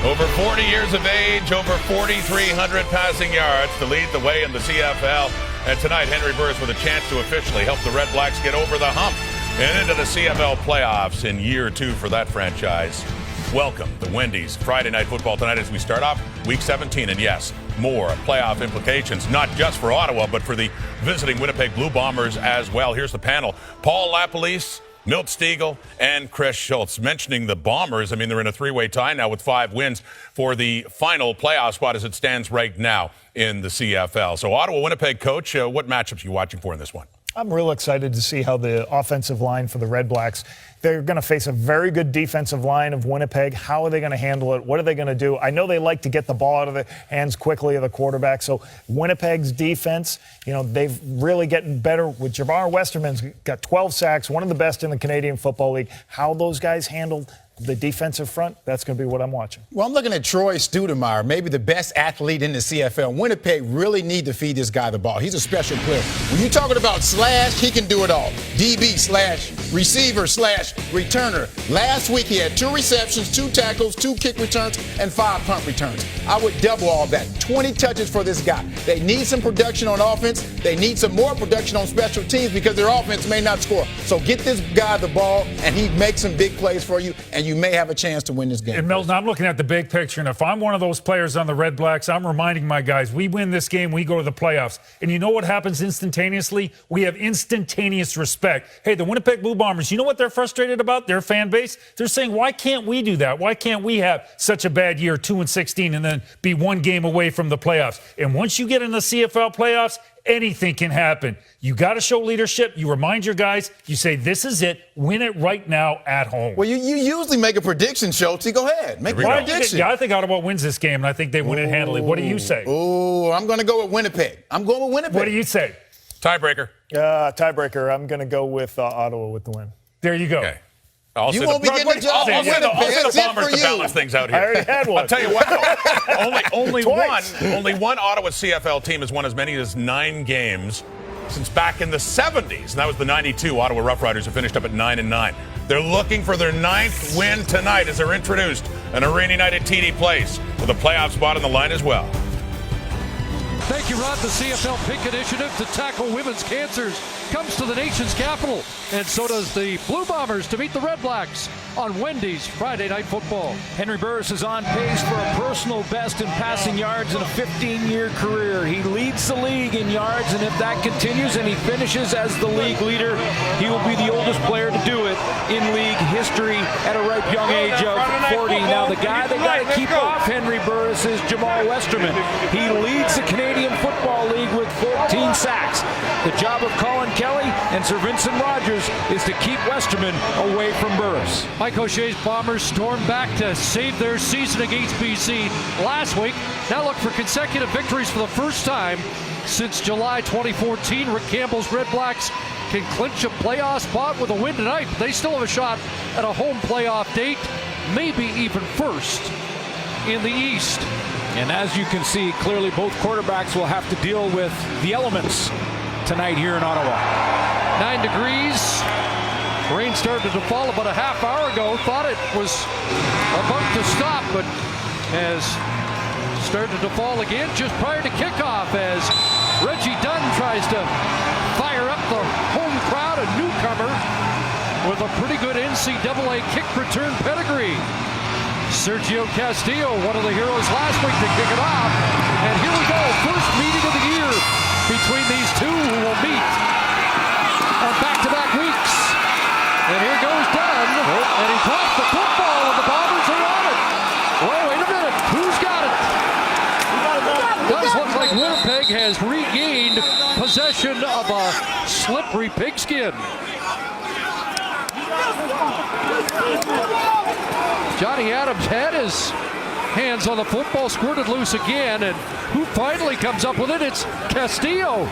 Over 40 years of age, over 4,300 passing yards to lead the way in the CFL. And tonight, Henry Burris with a chance to officially help the Red Blacks get over the hump and into the CFL playoffs in year 2 for that franchise. Welcome to Wendy's Friday Night Football tonight as we start off Week 17. And yes, more playoff implications, not just for Ottawa, but for the visiting Winnipeg Blue Bombers as well. Here's the panel. Paul LaPolice, Milt Stegall, and Chris Schultz. Mentioning the Bombers, I mean, they're in a three-way tie now with 5 wins for the final playoff spot as it stands right now in the CFL. So, Ottawa-Winnipeg coach, what matchups are you watching for in this one? I'm real excited to see how the offensive line for the Red Blacks, they're going to face a very good defensive line of Winnipeg. How are they going to handle it? What are they going to do? I know they like to get the ball out of the hands quickly of the quarterback. So Winnipeg's defense, they've really getting better with Javar Westerman's got 12 sacks, one of the best in the Canadian Football League. How those guys handled the defensive front, that's going to be what I'm watching. Well, I'm looking at Troy Studemeyer, maybe the best athlete in the CFL. Winnipeg really need to feed this guy the ball. He's a special player. When you're talking about slash, he can do it all. DB slash receiver slash returner. Last week he had 2 receptions, 2 tackles, 2 kick returns, and 5 punt returns. I would double all that. 20 touches for this guy. They need some production on offense. They need some more production on special teams because their offense may not score. So get this guy the ball, and he makes some big plays for you, and you may have a chance to win this game. And Milton, I'm looking at the big picture, and if I'm one of those players on the Red Blacks, I'm reminding my guys, we win this game, we go to the playoffs. And you know what happens instantaneously? We have instantaneous respect. Hey, the Winnipeg Blue Bombers, you know what they're frustrated about? Their fan base? They're saying, why can't we do that? Why can't we have such a bad year, 2-16, and then be 1 game away from the playoffs? And once you get in the CFL playoffs, anything can happen. You got to show leadership. You remind your guys. You say, this is it. Win it right now at home. Well, you usually make a prediction, Schultz. Go ahead. Make a prediction. Yeah, I think Ottawa wins this game, and I think they win it handily. What do you say? Oh, I'm going to go with Winnipeg. I'm going with Winnipeg. What do you say? Tiebreaker. Tiebreaker. I'm going to go with Ottawa with the win. There you go. Okay. You won't be getting a job. I'll say the Bombers to balance things out here. I already had one. I'll tell you what, only one Ottawa CFL team has won as many as 9 games since back in the 70s. And that was the 92 Ottawa Rough Riders, who finished up at 9-9. They're looking for their 9th win tonight as they're introduced an arena night at TD Place with a playoff spot on the line as well. Thank you, Rod. The CFL Pink Initiative to tackle women's cancers comes to the nation's capital, and so does the Blue Bombers to meet the Red Blacks on Wendy's Friday Night Football. Henry Burris is on pace for a personal best in passing yards in a 15-year career. He leads the league in yards, and if that continues and he finishes as the league leader, he will be the oldest player to do it in league history at a ripe young age of 40. Now, the guy they got to keep off Henry Burris is Jamal Westerman. He leads the Canadian Football League with 14 sacks. The job of Colin Kelly and Sir Vincent Rogers is to keep Westerman away from Burris. Mike O'Shea's Bombers stormed back to save their season against BC last week. Now look for consecutive victories for the first time since July 2014. Rick Campbell's Red Blacks can clinch a playoff spot with a win tonight, but they still have a shot at a home playoff date, maybe even first in the East. And as you can see, clearly both quarterbacks will have to deal with the elements tonight here in Ottawa. 9 degrees. Rain started to fall about a half hour ago. Thought it was about to stop, but has started to fall again just prior to kickoff as Reggie Dunn tries to fire up the home crowd, a newcomer with a pretty good NCAA kick return pedigree. Sergio Castillo, one of the heroes last week to kick it off. And here we go, first meeting of the year between these two who will meet on back-to-back weeks. And here goes Dunn, and he drops the football, and the Bombers are on it. Well, wait a minute, who's got it? It does look like Winnipeg has regained possession of a slippery pigskin. Johnny Adams had his hands on the football, squirted loose again, and who finally comes up with it? It's Castillo.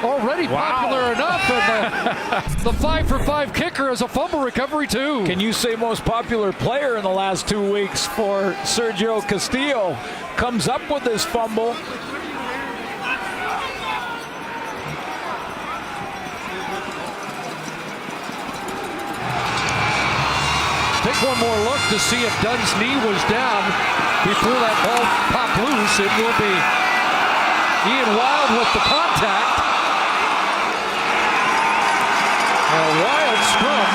Already popular enough, and the 5-for-5 kicker has a fumble recovery too. Can you say most popular player in the last 2 weeks for Sergio Castillo? Comes up with this fumble. Take one more look to see if Dunn's knee was down before that ball popped loose. It will be Ian Wild with the contact. And a wild scrum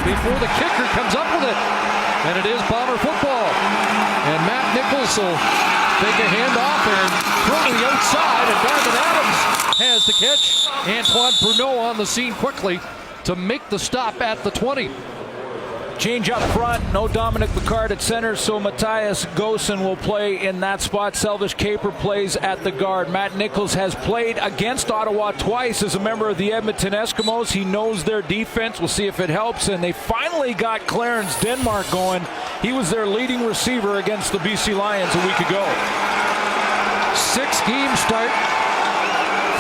before the kicker comes up with it. And it is Bomber football. And Matt Nichols will take a handoff and throw to the outside. And Darvin Adams has the catch. Antoine Bruneau on the scene quickly to make the stop at the 20. Change up front, no Dominic Picard at center, so Matthias Gosen will play in that spot. Selvish Caper plays at the guard. Matt Nichols has played against Ottawa twice as a member of the Edmonton Eskimos. He knows their defense. We'll see if it helps. And they finally got Clarence Denmark going. He was their leading receiver against the BC Lions a week ago. 6-game start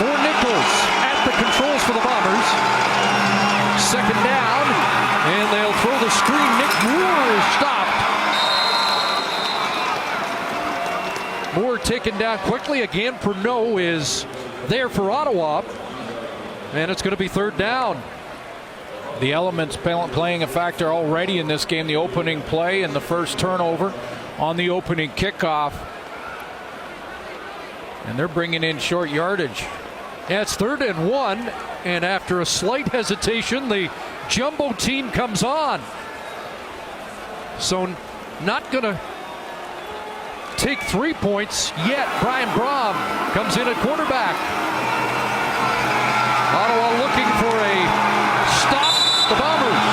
for Nichols at the controls for the Bombers. Second down, and they'll throw the screen. Nick Moore is stopped. Moore taken down quickly. Again, Bruneau is there for Ottawa, and it's going to be third down. The elements playing a factor already in this game. The opening play and the first turnover on the opening kickoff. And they're bringing in short yardage. Yeah, it's 3rd and 1, and after a slight hesitation, the jumbo team comes on. So not going to take 3 points yet. Brian Brom comes in at quarterback. Ottawa looking for a stop. The Bombers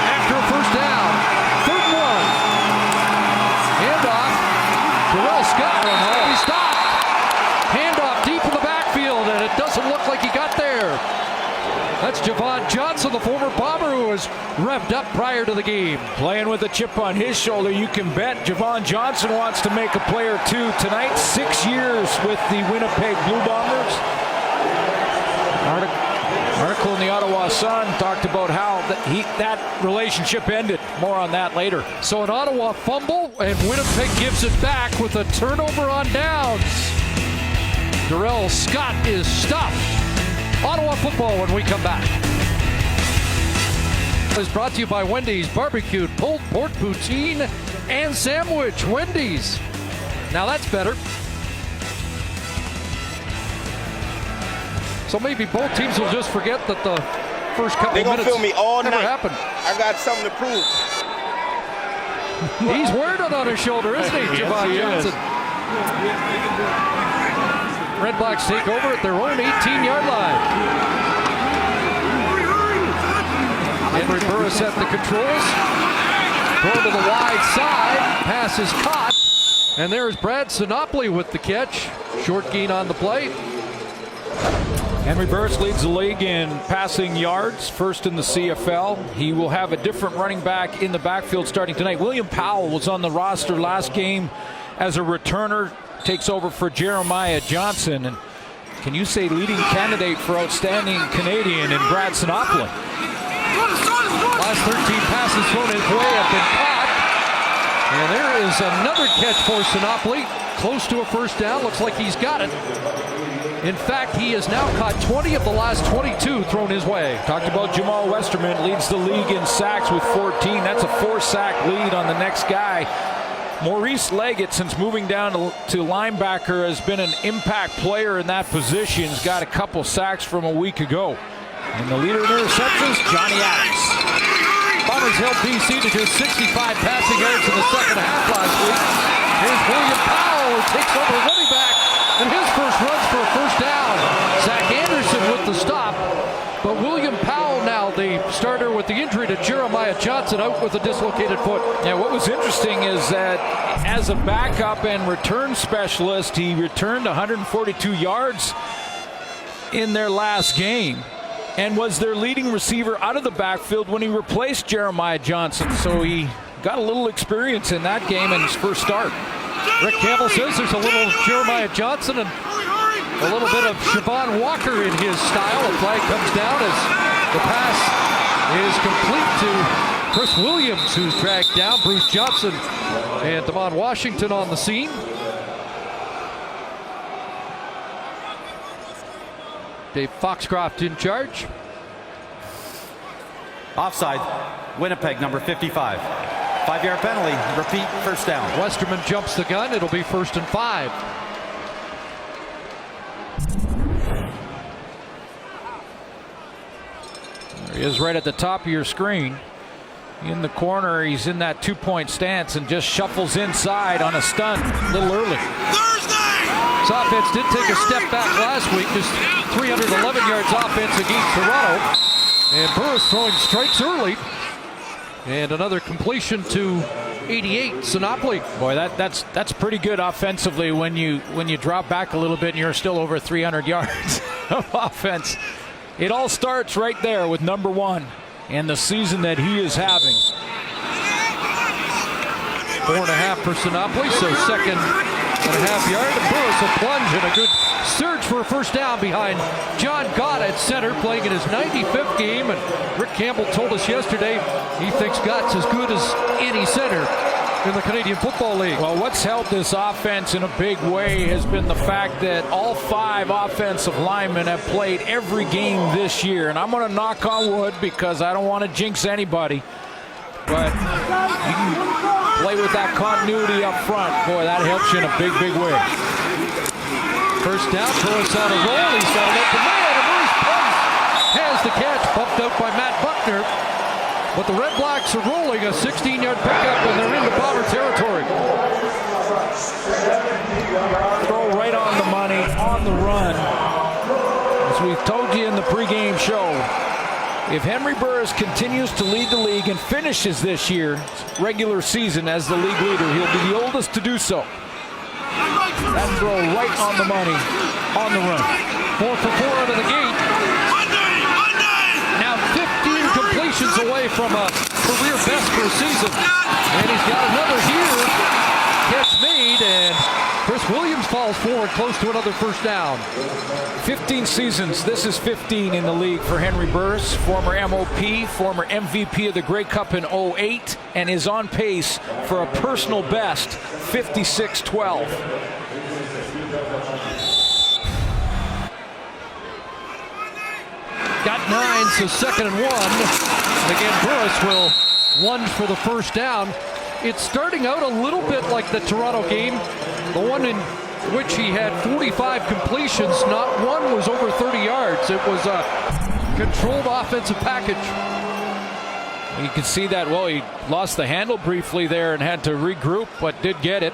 after a first down. 3rd and 1. Handoff. Darrell Scott. He stopped. Handoff deep in the backfield, and it doesn't look like he got there. That's Javon Johnson, the former Bomber, who was revved up prior to the game. Playing with a chip on his shoulder, you can bet Javon Johnson wants to make a play or two tonight. 6 years with the Winnipeg Blue Bombers. Article in the Ottawa Sun talked about how that relationship ended. More on that later. So an Ottawa fumble, and Winnipeg gives it back with a turnover on downs. Darrell Scott is stopped. Ottawa football when we come back. Is brought to you by Wendy's barbecued pulled pork poutine and sandwich. Wendy's. Now that's better. So maybe both teams will just forget that the first couple of minutes feel me all never night. happened. I got something to prove. He's wearing it on his shoulder, isn't he, Javon Johnson? REDBLACKS take over at their own 18-yard line. Henry Burris at the controls. Going to the wide side. Pass is caught. And there's Brad Sinopoli with the catch. Short gain on the play. Henry Burris leads the league in passing yards, first in the CFL. He will have a different running back in the backfield starting tonight. William Powell was on the roster last game as a returner. Takes over for Jeremiah Johnson. And can you say leading candidate for outstanding Canadian in Brad Sinopoli? Last 13 passes thrown his way have been caught. And there is another catch for Sinopoli. Close to a first down. Looks like he's got it. In fact, he has now caught 20 of the last 22 thrown his way. Talked about Jamal Westerman, leads the league in sacks with 14. That's a 4-sack lead on the next guy. Maurice Leggett, since moving down to linebacker, has been an impact player in that position. He's got a couple sacks from a week ago. And the leader in interceptions, Johnny Adams. Bombers held BC to just 65 passing yards in the second half last week. Here's William Powell, who takes over running back, and his first runs for a first down. Zach Anderson with the stop. But William Powell now the starter with the injury to Jeremiah Johnson, out with a dislocated foot. Yeah, what was interesting is that as a backup and return specialist, he returned 142 yards in their last game and was their leading receiver out of the backfield when he replaced Jeremiah Johnson. So he got a little experience in that game in his first start. Rick Campbell says there's a little Jeremiah Johnson and a little bit of Siobhan Walker in his style. A flag comes down as the pass is complete to Chris Williams, who's dragged down. Bruce Johnson and Damon Washington on the scene. Dave Foxcroft in charge. Offside, Winnipeg, number 55. 5-yard penalty. Repeat, first down. Westerman jumps the gun. It'll be 1st and 5. There he is right at the top of your screen. In the corner, he's in that 2-point stance and just shuffles inside on a stunt a little early. This offense did take a step back last week. Just 311 yards offense against Toronto. And Burris throwing strikes early. And another completion to 88, Sinopoli. Boy, that's pretty good offensively when you drop back a little bit and you're still over 300 yards of offense. It all starts right there with number 1 and the season that he is having. 4.5 for Sinopoli, so 2nd and a half yard. And Burris a plunge and a good surge for a first down behind John Gott at center, playing in his 95th game. And Rick Campbell told us yesterday he thinks Gott's as good as any center in the Canadian Football League. Well, what's helped this offense in a big way has been the fact that all 5 offensive linemen have played every game this year. And I'm going to knock on wood because I don't want to jinx anybody. But you can play with that continuity up front. Boy, that helps you in a big, big way. First down, Burris on a roll. He's got an open man, and Burris has the catch, bumped out by Matt Buckner. But the Red Blacks are rolling a 16-yard pickup, and they're into Bomber territory. Throw right on the money, on the run. As we've told you in the pregame show, if Henry Burris continues to lead the league and finishes this year's regular season as the league leader, he'll be the oldest to do so. That throw right on the money, on the run. 4 for 4 out of the gate. Now 15 completions away from a career best for a season. And he's got another here. Catch made, and Chris Williams falls forward close to another first down. 15 seasons. This is 15 in the league for Henry Burris, former MOP, former MVP of the Grey Cup in 08, and is on pace for a personal best 56-12. Got 9, so 2nd and 1. And again, Burris will lunge for the first down. It's starting out a little bit like the Toronto game, the one in which he had 45 completions. Not one was over 30 yards. It was a controlled offensive package. You can see that, well, he lost the handle briefly there and had to regroup, but did get it.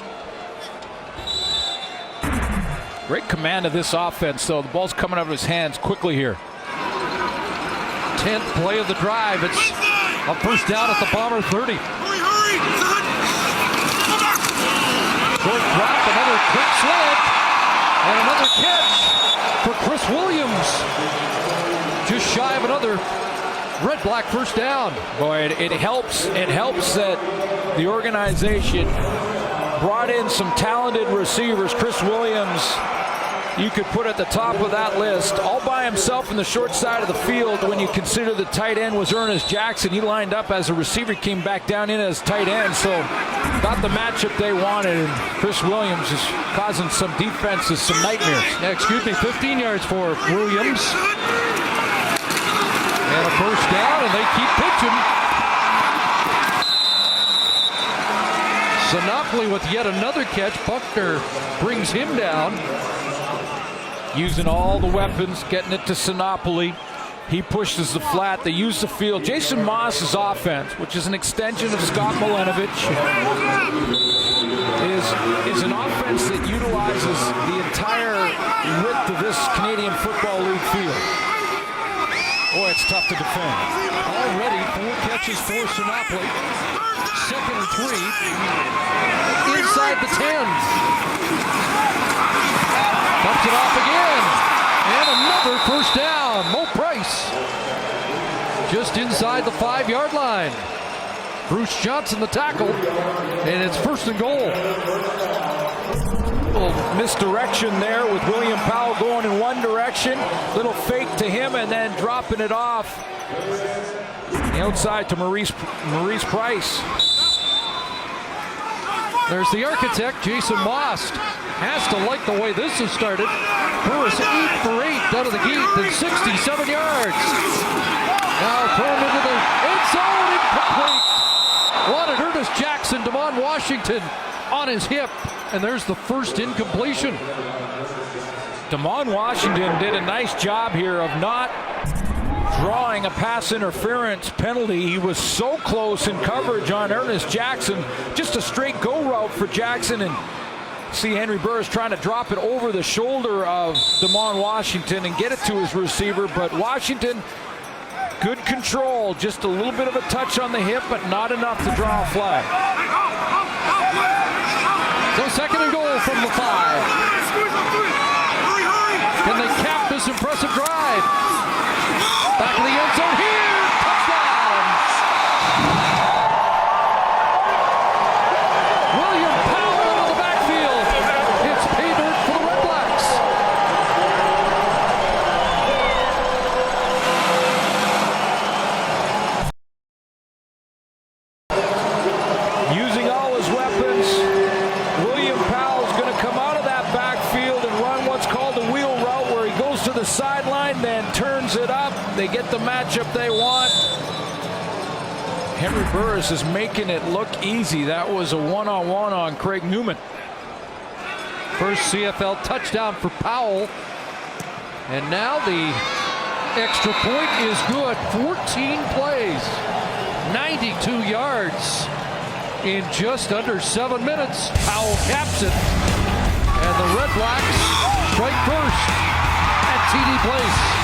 Great command of this offense, though. The ball's coming out of his hands quickly here. 10th play of the drive. It's a first down at the Bomber 30. Short drop, another quick slant, and another catch for Chris Williams. Just shy of another Red Black first down. Boy, it helps that the organization brought in some talented receivers. Chris Williams, you could put at the top of that list all by himself in the short side of the field. When you consider the tight end was Ernest Jackson, he lined up as a receiver, came back down in as tight end, so got the matchup they wanted. And Chris Williams is causing some defenses some nightmares. Yeah, 15 yards for Williams. And a first down, and they keep pitching. Sinopoli with yet another catch. Buckner brings him down. Using all the weapons, getting it to Sinopoli. He pushes the flat. They use the field. Jason Moss's offense, which is an extension of Scott Milenovich, is an offense that utilizes the entire width of this Canadian Football League field. Boy, it's tough to defend. Already 4 catches for Sinopoli. 2nd and 3. Inside the 10. Dumps it off again. And another first down. Mo Price. Just inside the 5-yard line. Bruce Johnson the tackle. And it's 1st and goal. Little misdirection there with William Powell going in one direction. Little fake to him and then dropping it off the outside to Maurice Price. There's the architect, Jason Moss. Has to like the way this has started. Burris 8 for 8 out of the gate, then 67 yards. Now thrown into the end zone, incomplete. Wanted Ernest Jackson, Damon Washington on his hip, and there's the first incompletion. Damon Washington did a nice job here of not drawing a pass interference penalty. He was so close in coverage on Ernest Jackson. Just a straight go route for Jackson, and see Henry Burris trying to drop it over the shoulder of Damon Washington and get it to his receiver, but Washington, good control, just a little bit of a touch on the hip, but not enough to draw a flag. So second and goal from the 5. Can they cap this impressive drive? Back of the end zone here. Touchdown. William Powell out of the backfield. It's pay dirt for the Red Blacks. Using all his weapons, William Powell's going to come out of that backfield and run what's called a wheel route, where he goes to the sideline, then turns it up. They get the matchup they want. Henry Burris is making it look easy. That was a one-on-one on Craig Newman. First CFL touchdown for Powell. And now the extra point is good. 14 plays, 92 yards in just under 7 minutes. Powell caps it. And the Red Blacks strike first at TD Place.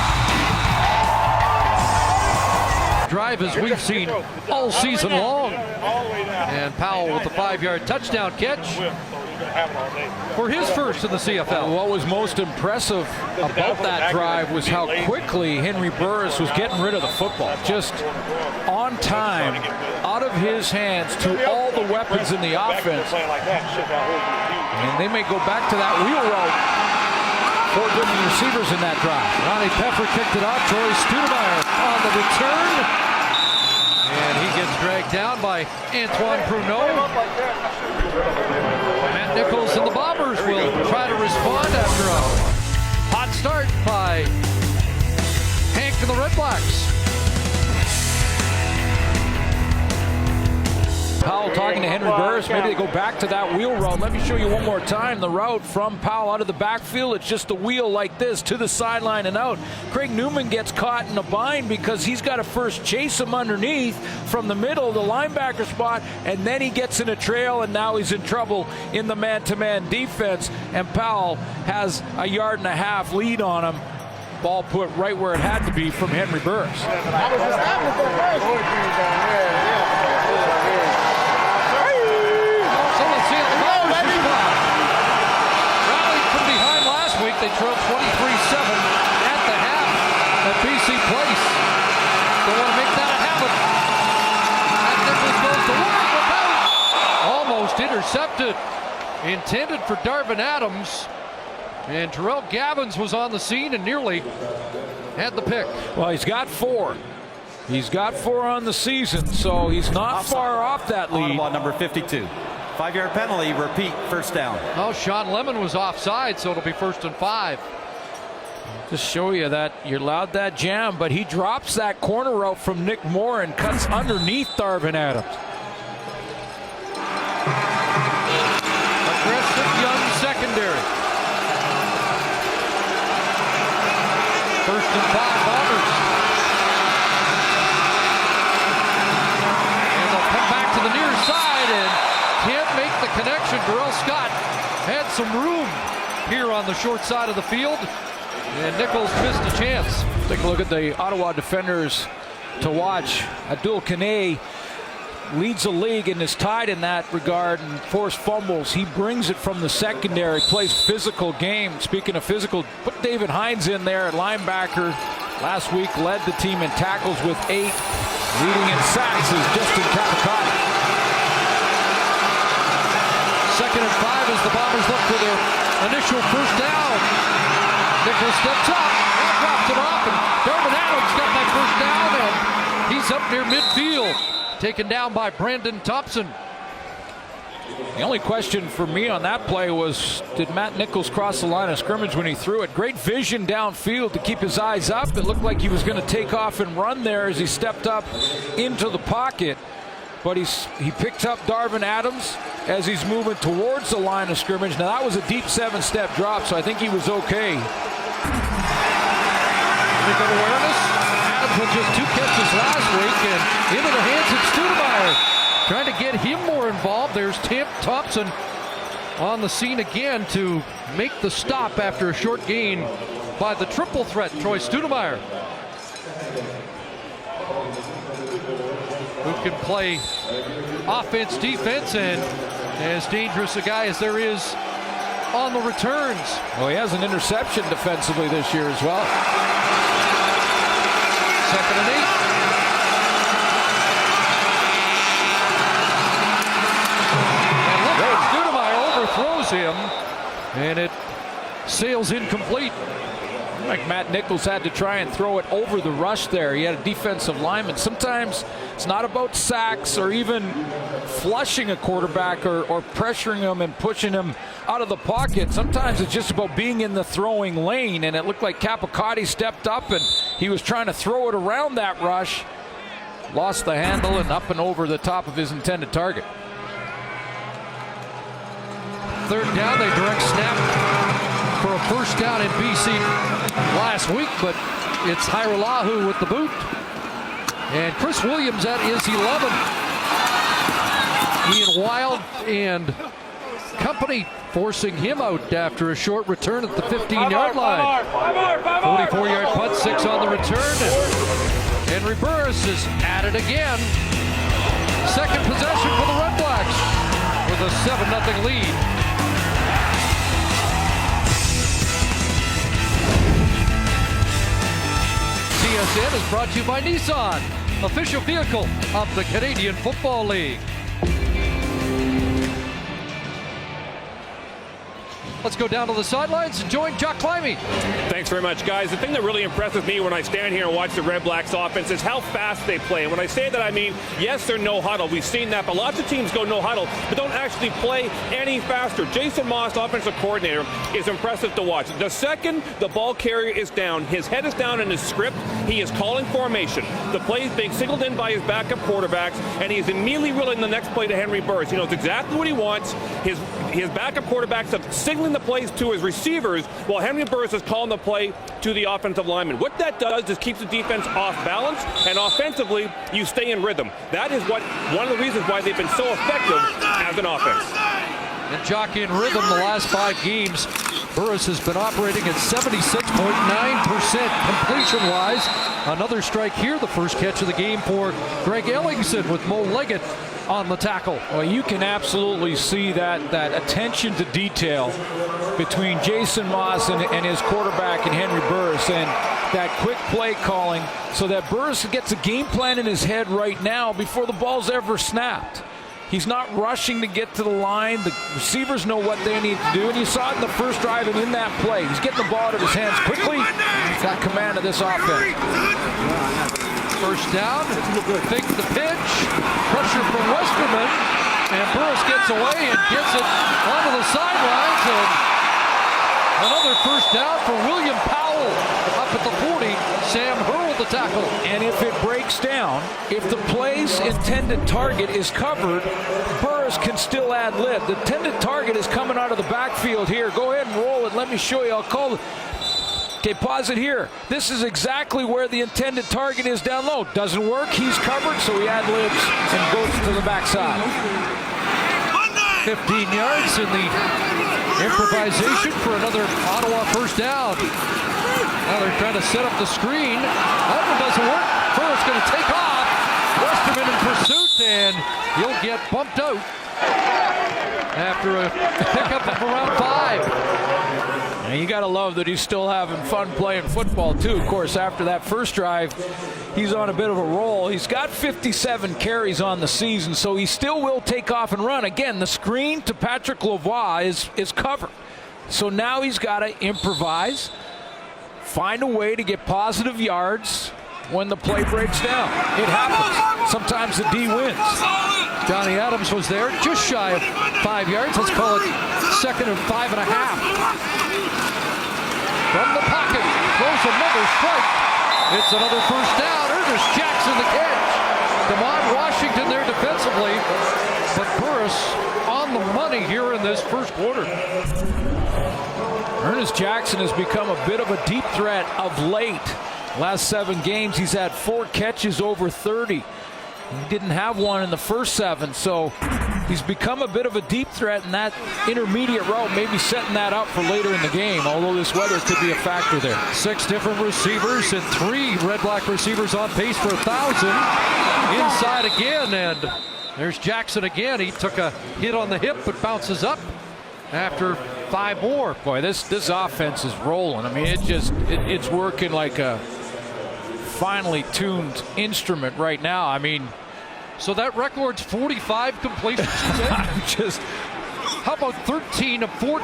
Drive as we've seen all season long. And Powell with the 5-yard touchdown catch for his first in the CFL. What was most impressive about that drive was how quickly Henry Burris was getting rid of the football. Just on time, out of his hands to all the weapons in the offense. And they may go back to that wheel route. 4 good receivers in that drive. Ronnie Peffer kicked it out. Troy Studemeyer on the return. And he gets dragged down by Antoine Pruneau. Matt Nichols and the Bombers will try to respond after a hot start by Hank and the Red Blacks. Powell talking to Henry Burris. Maybe they go back to that wheel route. Let me show you one more time the route from Powell out of the backfield. It's just a wheel like this to the sideline and out. Craig Newman gets caught in a bind because he's got to first chase him underneath from the middle, the linebacker spot, and then he gets in a trail, and now he's in trouble in the man-to-man defense. And Powell has a 1.5 yard lead on him. Ball put right where it had to be from Henry Burris. They trailed 23-7 at the half at BC Place. They want to make that a habit. Matt Nichols goes to work without. Almost intercepted. Intended for Darvin Adams. And Terrell Gavins was on the scene and nearly had the pick. Well, he's got 4. He's got 4 on the season, so he's not far off that lead. Ottawa number 52. 5-yard penalty, repeat, first down. Oh, Sean Lemon was offside, so it'll be 1st and 5. Just show you that you're allowed that jam, but he drops that corner route from Nick Moore and cuts underneath Darvin Adams. Aggressive young secondary. 1st and 5, Bombers. And they'll come back to the near side and can't make the connection. Darrell Scott had some room here on the short side of the field, and Nichols missed a chance. Take a look at the Ottawa defenders to watch. Abdul Kane leads the league and is tied in that regard and forced fumbles. He brings it from the secondary, plays physical game. Speaking of physical, put David Hines in there at linebacker. Last week led the team in tackles with 8. Leading in sacks is Justin Capicata. 2nd and 5 as the Bombers look for their initial first down. Nichols steps up and drops it off, and Darvin Adams got that first down, and he's up near midfield. Taken down by Brandon Thompson. The only question for me on that play was, did Matt Nichols cross the line of scrimmage when he threw it? Great vision downfield to keep his eyes up. It looked like he was going to take off and run there as he stepped up into the pocket. but he picked up Darvin Adams as he's moving towards the line of scrimmage. Now that was a deep 7-step drop, so I think he was okay. Pretty good awareness. Adams with just 2 catches last week, and into the hands of Stoudemire. Trying to get him more involved. There's Thompson on the scene again to make the stop after a short gain by the triple threat, Troy Stoudemire, who can play offense, defense, and as dangerous a guy as there is on the returns. Well, he has an interception defensively this year as well. 2nd and 8. And look at Stoudemire overthrows him, and it sails incomplete. Like Matt Nichols had to try and throw it over the rush there. He had a defensive lineman. Sometimes it's not about sacks or even flushing a quarterback or pressuring him and pushing him out of the pocket. Sometimes it's just about being in the throwing lane, and it looked like Capicotti stepped up and he was trying to throw it around that rush. Lost the handle and up and over the top of his intended target. 3rd down, they direct snap for a first down in BC last week, but it's Hairolahu with the boot. And Chris Williams at his 11. Ian Wild and company forcing him out after a short return at the 15-yard line. 44-yard punt, 6 on the return. And Henry Burris is at it again. 2nd possession for the REDBLACKS with a 7-0 lead. CSN is brought to you by Nissan, official vehicle of the Canadian Football League. Let's go down to the sidelines and join Jock Climby. Thanks very much, guys. The thing that really impresses me when I stand here and watch the REDBLACKS offense is how fast they play. And when I say that, I mean, yes, they're no huddle. We've seen that, but lots of teams go no huddle, but don't actually play any faster. Jason Moss, offensive coordinator, is impressive to watch. The second the ball carrier is down, his head is down in his script, he is calling formation. The play is being signaled in by his backup quarterbacks, and he is immediately reeling the next play to Henry Burris. He knows exactly what he wants. His backup quarterbacks are signaling the plays to his receivers while Henry Burris is calling the play to the offensive lineman. What that does is keeps the defense off balance, and offensively, you stay in rhythm. That is one of the reasons why they've been so effective as an offense. And Jock in rhythm the last 5 games. Burris has been operating at 76.9% completion-wise. Another strike here, the first catch of the game for Greg Ellingson with Mo Leggett on the tackle. Well, you can absolutely see that attention to detail between Jason Moss and his quarterback and Henry Burris, and that quick play calling so that Burris gets a game plan in his head right now before the ball's ever snapped. He's not rushing to get to the line. The receivers know what they need to do, and you saw it in the first drive and in that play. He's getting the ball out of his hands quickly. He's got command of this offense. First down, fake the pitch, pressure from Westerman, and Burris gets away and gets it onto the sidelines, and another first down for William Powell up at the 40. Sam Hurl with the tackle. And if it breaks down, if the play's intended target is covered, Burris can still ad lib. The intended target is coming out of the backfield here. Go ahead and roll it. Let me show you. I'll call it. Okay, pause it here. This is exactly where the intended target is down low. Doesn't work. He's covered, so he ad libs and goes to the backside. 15 yards in the improvisation for another Ottawa first down. Now they're trying to set up the screen. That one doesn't work. Burris going to take off. Westerman in pursuit, and he'll get bumped out after a pickup of around 5. And you got to love that he's still having fun playing football, too. Of course, after that first drive, he's on a bit of a roll. He's got 57 carries on the season, so he still will take off and run. Again, the screen to Patrick Lavoie is covered. So now he's got to improvise, find a way to get positive yards when the play breaks down. It happens. Sometimes the D wins. Johnny Adams was there, just shy of 5 yards. Let's call it 2nd and 5.5. From the pocket, throws another strike. It's another first down. Ernest Jackson the catch. DeMond Washington there defensively, but Burris on the money here in this first quarter. Ernest Jackson has become a bit of a deep threat of late. Last 7 games, he's had 4 catches over 30. He didn't have one in the first 7, so he's become a bit of a deep threat, and that intermediate route may be setting that up for later in the game, although this weather could be a factor there. 6 different receivers and 3 Red Black receivers on pace for 1,000. Inside again, and there's Jackson again. He took a hit on the hip, but bounces up after 5 more. Boy, this offense is rolling. I mean, it's working like a finely tuned instrument right now. I mean, so that record's 45 completions. How about 13 of 14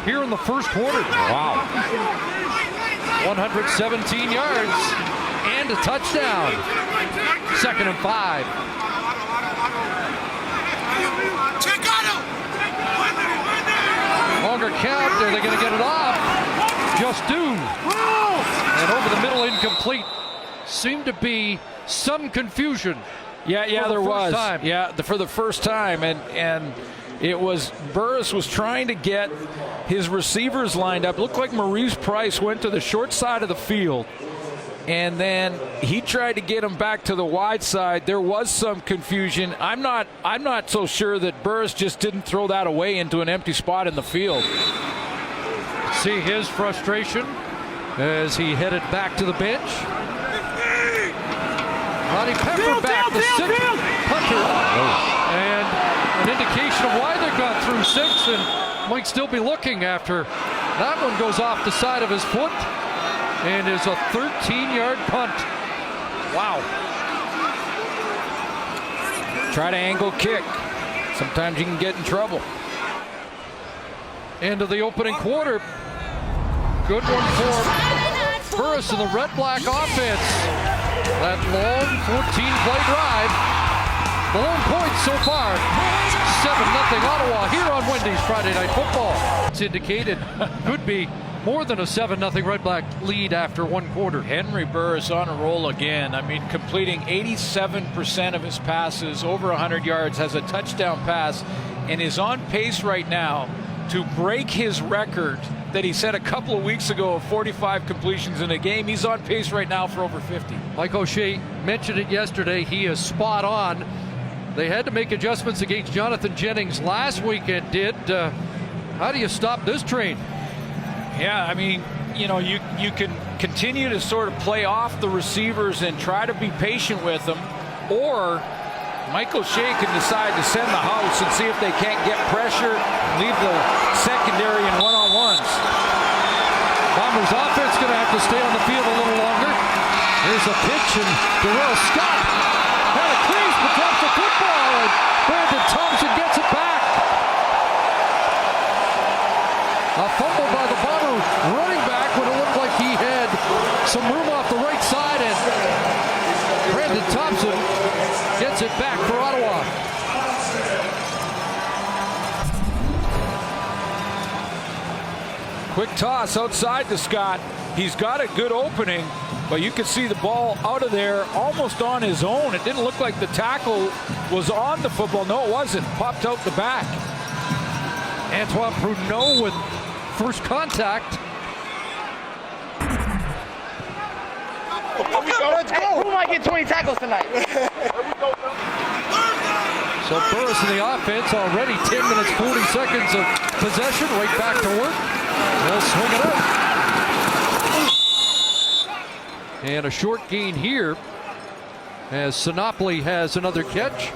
here in the first quarter? wow. 117 yards and a touchdown. 2nd and 5. Longer count. Are they going to get it off? Just do. And over the middle, incomplete. Seemed to be some confusion. Yeah, there was. Yeah, for the first time, and it was Burris was trying to get his receivers lined up. It looked like Maurice Price went to the short side of the field, and then he tried to get him back to the wide side. There was some confusion. I'm not so sure that Burris just didn't throw that away into an empty spot in the field. See his frustration as he headed back to the bench. Ronnie Pepper back, the 6th punter. And an indication of why they've gone through 6 and might still be looking after that one goes off the side of his foot and is a 13-yard punt. Wow. Try to angle kick. Sometimes you can get in trouble. End of the opening quarter. Good one for Burris and the Red Black offense. That long 14-play drive. The lone point so far, 7-0 Ottawa here on Wendy's Friday Night Football. It's indicated could be more than a 7-0 Red Black lead after 1 quarter. Henry Burris on a roll again. I mean, completing 87% of his passes, over 100 yards, has a touchdown pass, and is on pace right now to break his record that he set a couple of weeks ago of 45 completions in a game. He's on pace right now for over 50. Mike O'Shea mentioned it yesterday. He is spot on. They had to make adjustments against Jonathan Jennings last weekend. How do you stop this train? Yeah, I mean, you know, you can continue to sort of play off the receivers and try to be patient with them, or Michael Shea can decide to send the house and see if they can't get pressure, leave the secondary in one-on-ones. Bombers offense going to have to stay on the field a little longer. Here's a pitch, and Darrell Scott had a crease but drops the football, and Brandon Thompson gets it back. A fumble by the Bomber running back when it looked like he had some room off the right side, and Brandon Thompson gets it back for Ottawa. Quick toss outside to Scott. He's got a good opening, but you can see the ball out of there almost on his own. It didn't look like the tackle was on the football. No, it wasn't. Popped out the back. Antoine Pruneau with first contact. Let's go. Who might get 20 tackles tonight? So Burris in the offense already 10 minutes, 40 seconds of possession. Right back to work. They'll swing it up. And a short gain here as Sinopoli has another catch.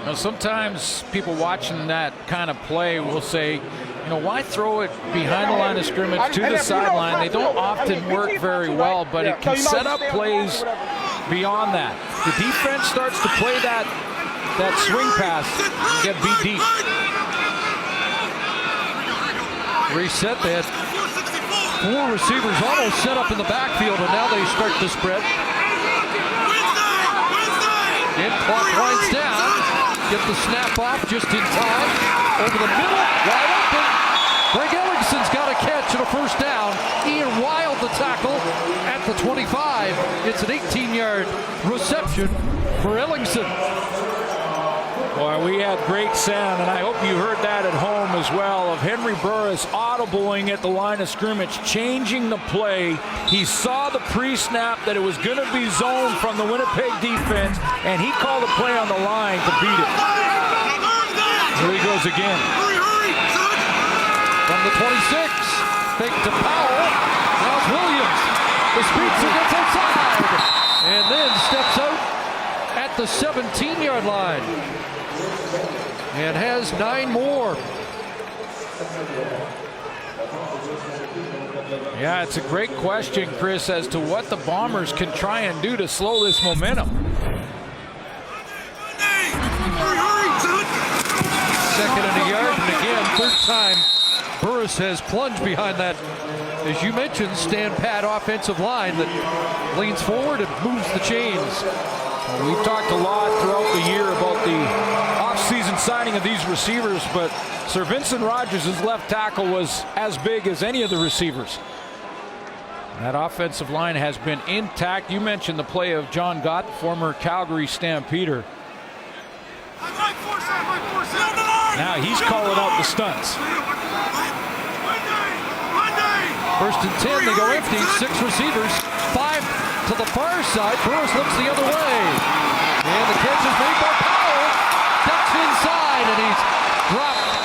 Now, sometimes people watching that kind of play will say, you know, why throw it behind the line of scrimmage to the sideline? They don't often work very well, but it can set up plays beyond that. The defense starts to play that swing pass and get beat deep. Reset. They had 4 receivers almost set up in the backfield, and now they start to spread. And clock winds down. Get the snap off just in time. Over the middle, wide open. Greg Ellingson's got a catch and a first down. Ian Wild the tackle at the 25. It's an 18-yard reception for Ellingson. Boy, we had great sound, and I hope you heard that at home as well, of Henry Burris audibling at the line of scrimmage, changing the play. He saw the pre-snap that it was going to be zone from the Winnipeg defense, and he called a play on the line to beat it. Here he goes again. From the 26, fake to Powell. Now it's Williams. The speedster gets inside, and then steps out at the 17-yard line. And has 9 more. Yeah, it's a great question, Chris, as to what the Bombers can try and do to slow this momentum. Second and a yard, and again, third time Burris has plunged behind that, as you mentioned, stand-pat offensive line that leans forward and moves the chains. Well, we've talked a lot throughout the year about the off-season signing of these receivers, but Sir Vincent Rogers' left tackle was as big as any of the receivers. That offensive line has been intact. You mentioned the play of John Gott, former Calgary Stampeder. Now he's calling out the stunts. First and 10, they go empty, 6 receivers, 5 to the far side. Burris looks the other way. And the catch is made by Powell. Ducks inside, and he's dropped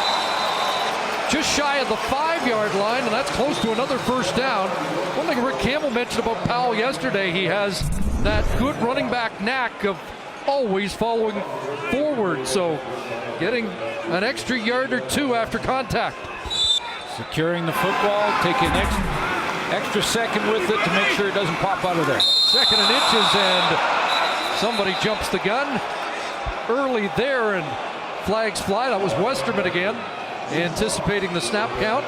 just shy of the 5-yard line, and that's close to another first down. One thing Rick Campbell mentioned about Powell yesterday, he has that good running back knack of always following forward, so getting an extra yard or 2 after contact. Securing the football, taking extra second with it to make sure it doesn't pop out of there. Second and inches, and somebody jumps the gun early there, and flags fly. That was Westerman again, anticipating the snap count.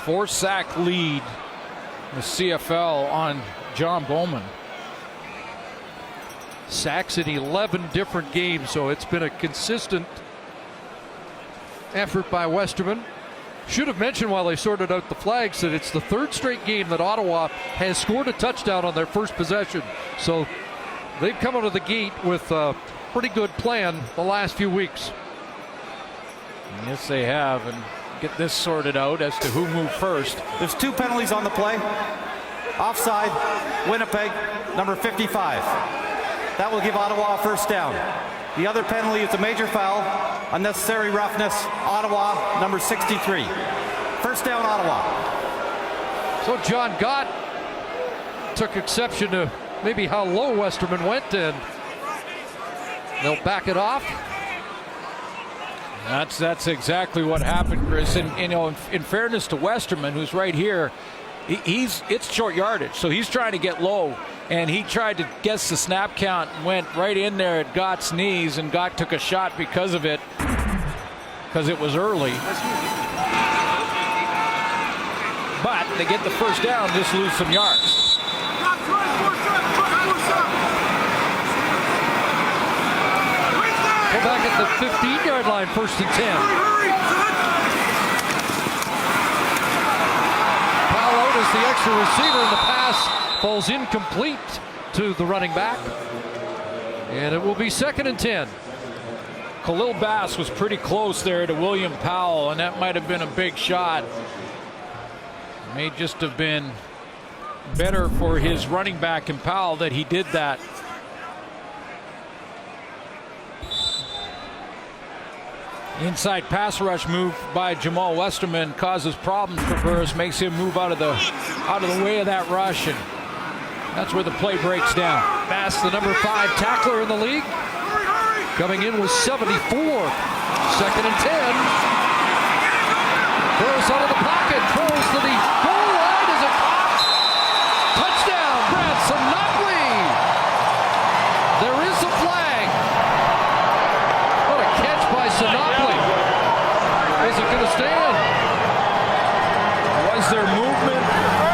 Four-sack lead, the CFL on John Bowman. Sacks in 11 different games, so it's been a consistent effort by Westerman. Should have mentioned while they sorted out the flags that it's the 3rd straight game that Ottawa has scored a touchdown on their first possession. So they've come out of the gate with a pretty good plan the last few weeks. Yes, they have, and get this sorted out as to who moved first. There's 2 penalties on the play. Offside, Winnipeg, number 55. That will give Ottawa a first down. The other penalty is a major foul, unnecessary roughness, Ottawa, number 63. First down, Ottawa. So John Gott took exception to maybe how low Westerman went, and they'll back it off. That's exactly what happened, Chris. And you know, in fairness to Westerman, who's right here, it's short yardage, so he's trying to get low, and he tried to guess the snap count and went right in there at Gott's knees, and Gott took a shot because of it, because it was early. But they get the first down, just lose some yards. Go back at the 15-yard line, first and 10. Powell out as the extra receiver, and the pass falls incomplete to the running back. And it will be second and 10. Khalil Bass was pretty close there to William Powell, and that might have been a big shot. It may just have been better for his running back in Powell that he did that. Inside pass rush move by Jamal Westerman causes problems for Burris, makes him move out of the way of that rush, and that's where the play breaks down. Bass, the number 5 tackler in the league, coming in with 74. Second and 10. Burris out of the pocket, throws to the goal line. Is it caught? Touchdown, Branson Notley. There is a flag. What a catch by Sinopoli. Is it going to stand? How's their movement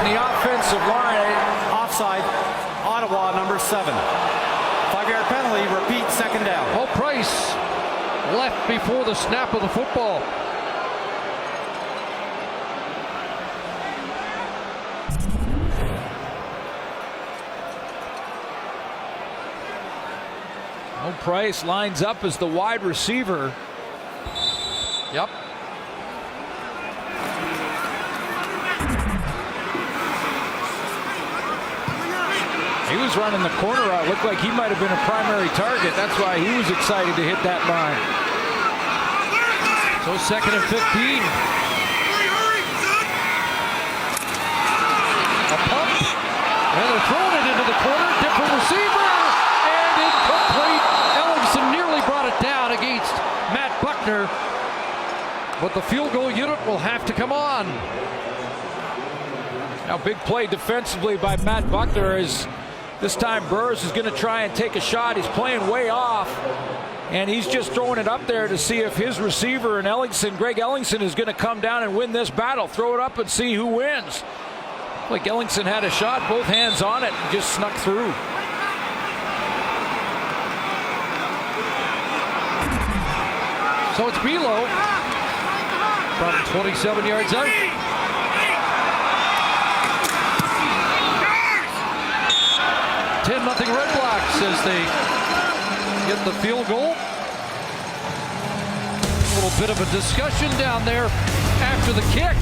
in the offensive line? Offside, Ottawa, number 7. 5-yard penalty, repeat, second down. Oh, Price left before the snap of the football. Price lines up as the wide receiver. Yep. He was running the corner out. Looked like he might have been a primary target. That's why he was excited to hit that line. So 2nd and 15. A pump. And they're throwing it into the corner. Different receiver. And incomplete. Ellingson nearly brought it down against Matt Buckner. But the field goal unit will have to come on. Now, big play defensively by Matt Buckner as this time Burris is going to try and take a shot. He's playing way off, and he's just throwing it up there to see if his receiver and Greg Ellingson, is going to come down and win this battle. Throw it up and see who wins. Like Ellingson had a shot, both hands on it, and just snuck through. So it's Bilo from 27 yards out. Nothing REDBLACKS as they get the field goal. A little bit of a discussion down there after the kick.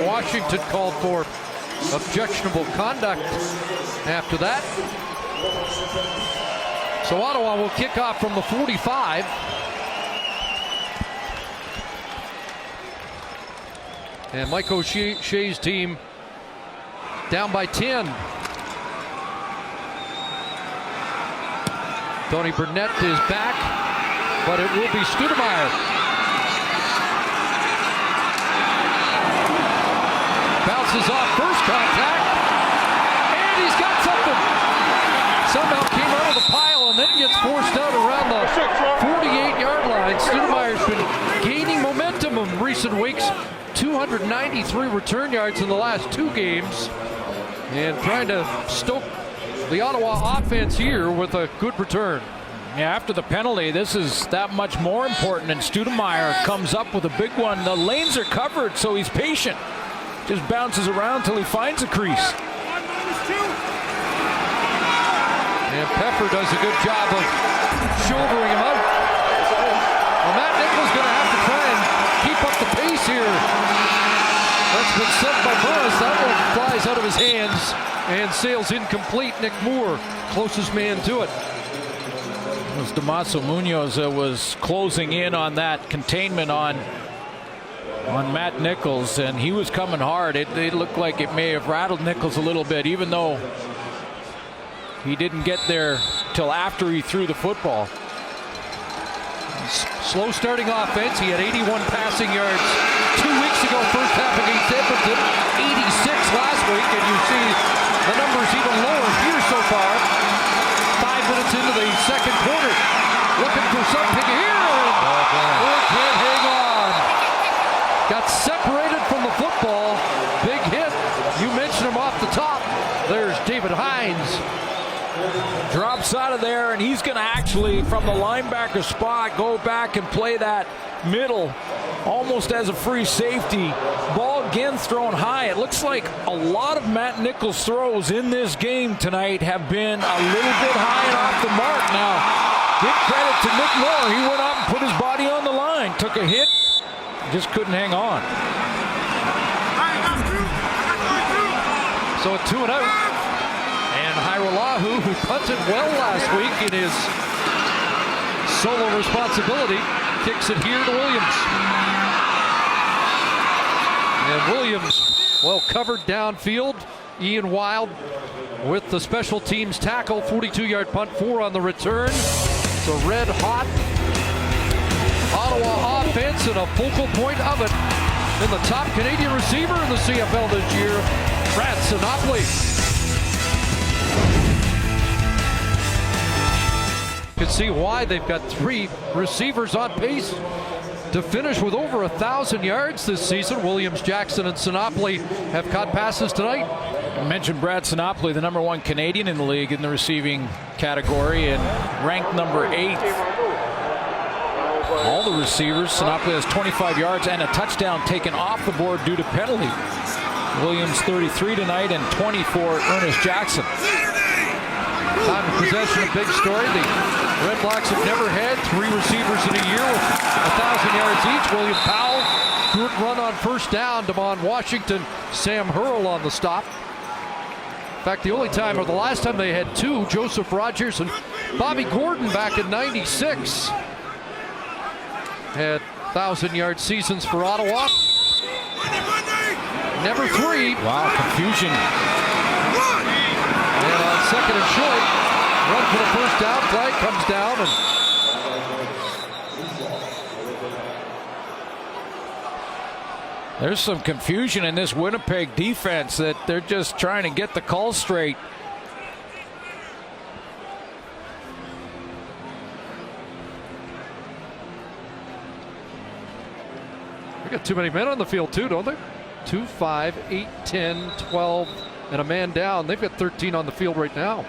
Washington called for objectionable conduct after that. So Ottawa will kick off from the 45. And Mike O'Shea's team down by 10. Tony Burnett is back, but it will be Studemeyer. Bounces off first contact, and he's got something. Somehow came out of the pile and then gets forced out around the 48-yard line. Studemeyer's been gaining momentum in recent weeks. 293 return yards in the last 2 games, and trying to stoke the Ottawa offense here with a good return. Yeah, after the penalty, this is that much more important, and Studemeyer comes up with a big one. The lanes are covered, so he's patient. Just bounces around till he finds a crease. And Pepper does a good job of shouldering him out. Well, Matt Nichols going to have to try and keep up the pace here. That's been set by Burris. That one flies out of his hands and sails incomplete. Nick Moore, closest man to it. It was Damaso Munoz that was closing in on that containment on Matt Nichols, and he was coming hard. It looked like it may have rattled Nichols a little bit, even though he didn't get there till after he threw the football. Slow starting offense. He had 81 passing yards 2 weeks ago, first half against Edmonton, 86 last week, and you see the numbers even lower here so far. 5 minutes into the second quarter. Looking for something here, and can't hang on. Got separated from the football. Big hit. You mentioned him off the top. There's David Hines. Drops out of there, and he's going to actually, from the linebacker spot, go back and play that middle almost as a free safety. Ball again thrown high. It looks like a lot of Matt Nichols' throws in this game tonight have been a little bit high and off the mark. Now, give credit to Nick Moore. He went up and put his body on the line, took a hit, just couldn't hang on. So a 2 and out. And Hairolahu, who punted well last week in his solo responsibility, kicks it here to Williams. And Williams, well covered downfield. Ian Wild with the special teams tackle, 42-yard punt, 4 on the return. It's a red-hot Ottawa offense and a focal point of it. And the top Canadian receiver in the CFL this year, Brad Sinopoli. can see why. They've got 3 receivers on pace to finish with over 1,000 yards this season. Williams, Jackson, and Sinopoli have caught passes tonight. I mentioned Brad Sinopoli, the #1 Canadian in the league in the receiving category and ranked number 8. All the receivers, Sinopoli has 25 yards and a touchdown taken off the board due to penalty. Williams 33 tonight and 20 for Ernest Jackson. Time of possession, a big story. The Red Blacks have never had 3 receivers in a year with 1,000 yards each. William Powell, good run on first down. Damon Washington, Sam Hurl on the stop. In fact, the only time, or the last time they had 2, Joseph Rogers and Bobby Gordon back in '96. Had 1,000-yard seasons for Ottawa. Never 3. Wow, confusion. And on second and short, run for the first down, flag comes down, and there's some confusion in this Winnipeg defense that they're just trying to get the call straight. they got too many men on the field too, don't they? 2, 5, 8, 10, 12, and a man down. They've got 13 on the field right now.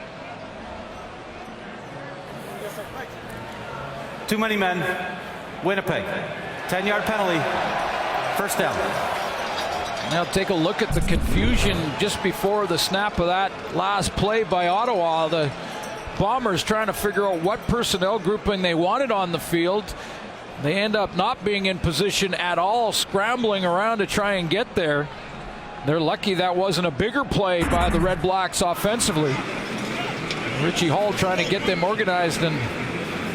Too many men. Winnipeg. 10-yard penalty. First down. Now take a look at the confusion just before the snap of that last play by Ottawa. The Bombers trying to figure out what personnel grouping they wanted on the field. They end up not being in position at all, scrambling around to try and get there. They're lucky that wasn't a bigger play by the Red Blacks offensively. Richie Hall trying to get them organized and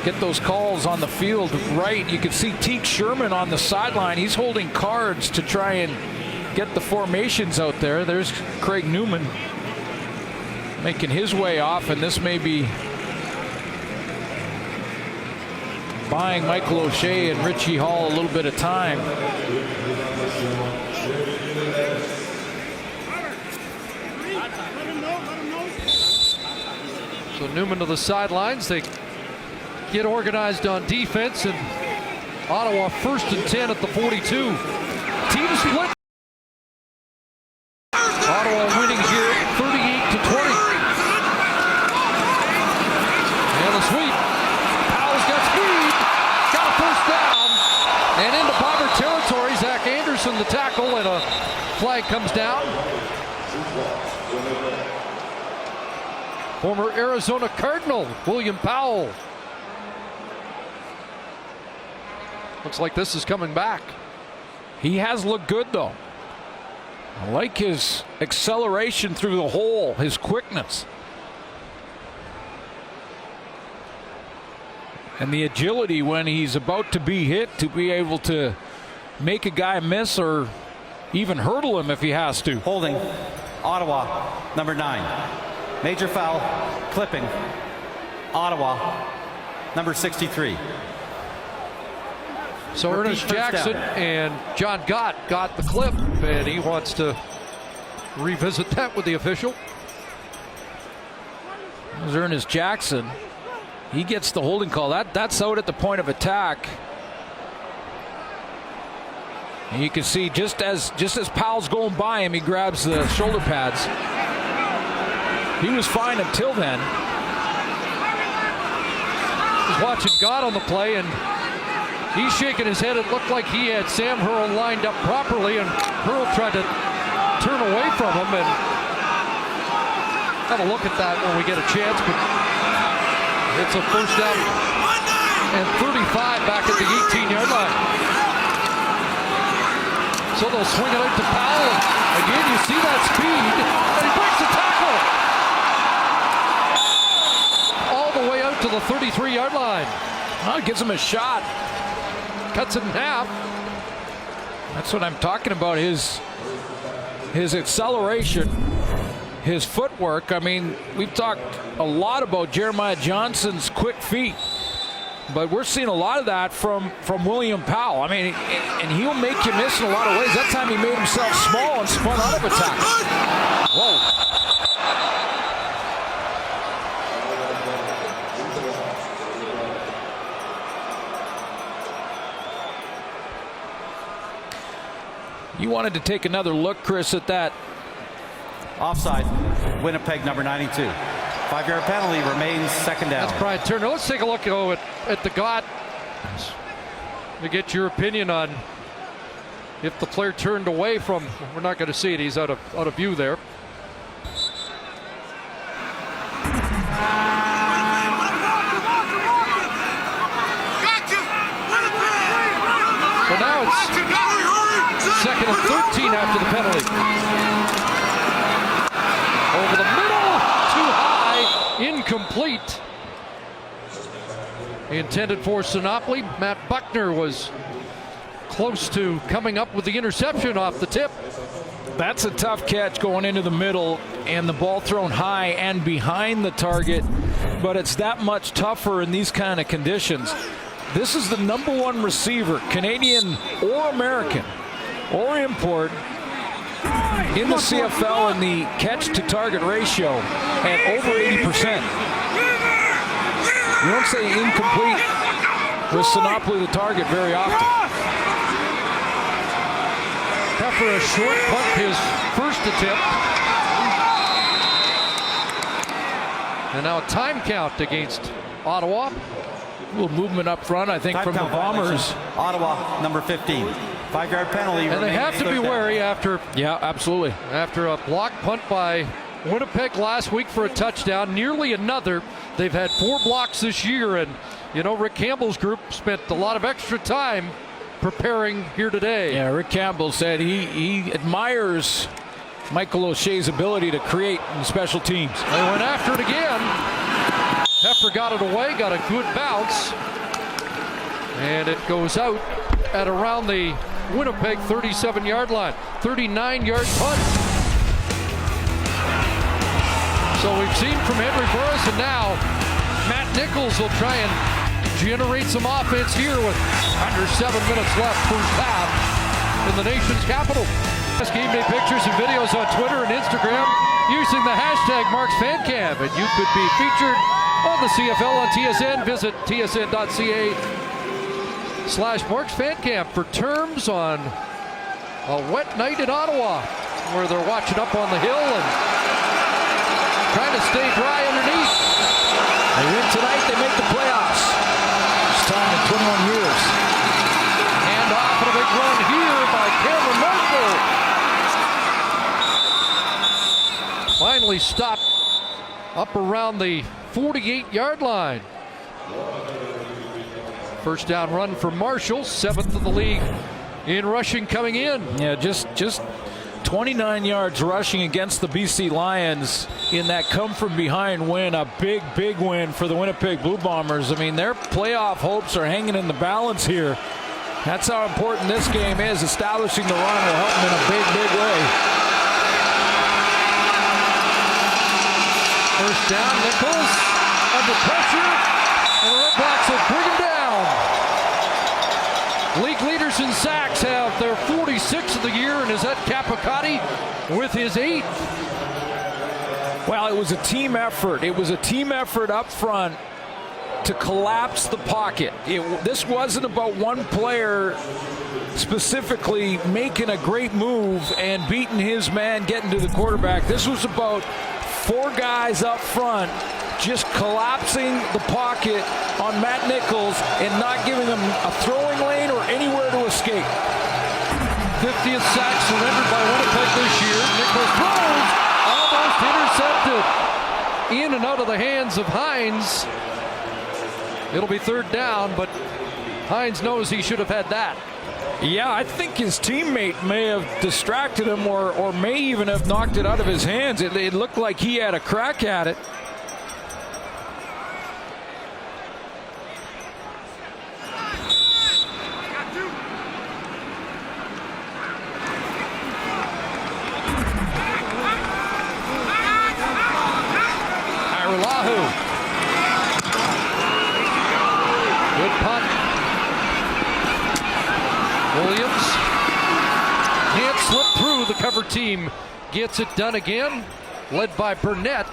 get those calls on the field right. You can see Teek Sherman on the sideline. He's holding cards to try and get the formations out there. There's Craig Newman making his way off, and this may be buying Michael O'Shea and Richie Hall a little bit of time. So Newman to the sidelines. They get organized on defense, and Ottawa 1st and 10 at the 42. Team split. Ottawa winning here 38-20. And a sweep. Powell's got speed. Got a first down. And into Bomber territory. Zach Anderson the tackle, and a flag comes down. Former Arizona Cardinal William Powell. Looks like this is coming back. He has looked good though. I like his acceleration through the hole, his quickness. And the agility when he's about to be hit to be able to make a guy miss or even hurdle him if he has to. Holding. Ottawa, number 9. Major foul, clipping. Ottawa, number 63. So Ernest Jackson and John Gott got the clip, and he wants to revisit that with the official. There's Ernest Jackson. He gets the holding call. That's out at the point of attack. And you can see just as Powell's going by him, he grabs the shoulder pads. He was fine until then. He's watching Gott on the play, and he's shaking his head. It looked like he had Sam Hurl lined up properly, and Hurl tried to turn away from him. And have a look at that when we get a chance. But it's a first down and 35 back at the 18-yard line. So they'll swing it out to Powell. Again, you see that speed, and he breaks the tackle. All the way out to the 33-yard line. Well, it gives him a shot. Cuts it in half. That's what I'm talking about, his acceleration, his footwork. I mean, we've talked a lot about Jeremiah Johnson's quick feet, but we're seeing a lot of that from William Powell. I mean, and he'll make you miss in a lot of ways. That time he made himself small and spun out of attack. Whoa. He wanted to take another look, Chris, at that. Offside. Winnipeg, number 92. 5-yard penalty, remains second down. That's Brian Turner. Let's take a look at the Gott to get your opinion on if the player turned away from. We're not going to see it. He's out of view there. So now it's second and 13 after the penalty. Over the middle, too high, incomplete. Intended for Sinopoli. Matt Buckner was close to coming up with the interception off the tip. That's a tough catch going into the middle and the ball thrown high and behind the target, but it's that much tougher in these kind of conditions. This is the #1 receiver, Canadian or American or import, in the CFL in the catch-to-target ratio at over 80%. You don't say incomplete with Sinopoli the target very often. After a short punt, his first attempt. And now a time count against Ottawa. A little movement up front, I think, from the Bombers. Ottawa, number 15. 5-yard penalty. And they have to be wary after. Yeah, absolutely. After a block punt by Winnipeg last week for a touchdown, nearly another. They've had 4 blocks this year, and you know Rick Campbell's group spent a lot of extra time preparing here today. Yeah, Rick Campbell said he admires Michael O'Shea's ability to create in special teams. They went after it again. Pepper got it away, got a good bounce, and it goes out at around the Winnipeg 37-yard line. 39-yard punt. So we've seen from Henry Burris, and now Matt Nichols will try and generate some offense here with under 7 minutes left first half in the nation's capital. Game day pictures and videos on Twitter and Instagram using the hashtag #MarksFanCam, and you could be featured on the CFL on TSN. Visit tsn.ca/MarksFanCam for terms on a wet night in Ottawa, where they're watching up on the hill and trying to stay dry underneath. They win tonight, they make the playoffs. First time in 21 years. And off and a big run here by Cameron Marshall. Finally stopped up around the 48-yard line. First down run for Marshall, 7th of the league in rushing coming in. Yeah, just 29 yards rushing against the BC Lions in that come-from-behind win. A big, big win for the Winnipeg Blue Bombers. I mean, their playoff hopes are hanging in the balance here. That's how important this game is. Establishing the run will help them in a big, big way. First down, Nichols under pressure, and the REDBLACKS will bring him down. League leaders in sacks have their 46th of the year, and is that Capicati with his 8th. Well, it was a team effort. It was a team effort up front to collapse the pocket. This wasn't about one player specifically making a great move and beating his man, getting to the quarterback. This was about 4 guys up front just collapsing the pocket on Matt Nichols and not giving him a throwing lane or anywhere to escape. 50th sack surrendered by Winnipeg this year. Nichols throws, almost intercepted. In and out of the hands of Hines. It'll be 3rd down, but Hines knows he should have had that. Yeah, I think his teammate may have distracted him or may even have knocked it out of his hands. It looked like he had a crack at it. Good punt. Williams can't slip through. The cover team gets it done again, led by Burnett.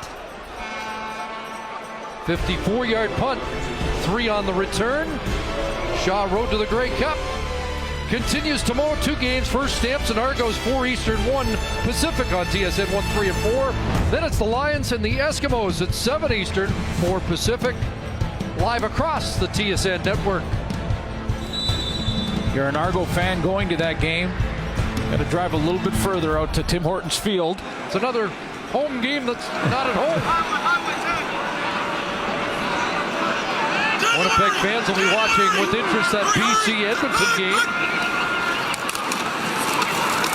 54-yard punt, 3 on the return. Shaw rode to the Grey Cup. continues tomorrow. 2 games, first Stamps and Argos, 4 Eastern, 1 Pacific on TSN 1, 3, and 4. Then it's the Lions and the Eskimos at 7 Eastern, 4 Pacific, live across the TSN network. You're an Argo fan going to that game. Got to drive a little bit further out to Tim Hortons Field. It's another home game that's not at home. Winnipeg fans will be watching with interest that BC Edmonton game.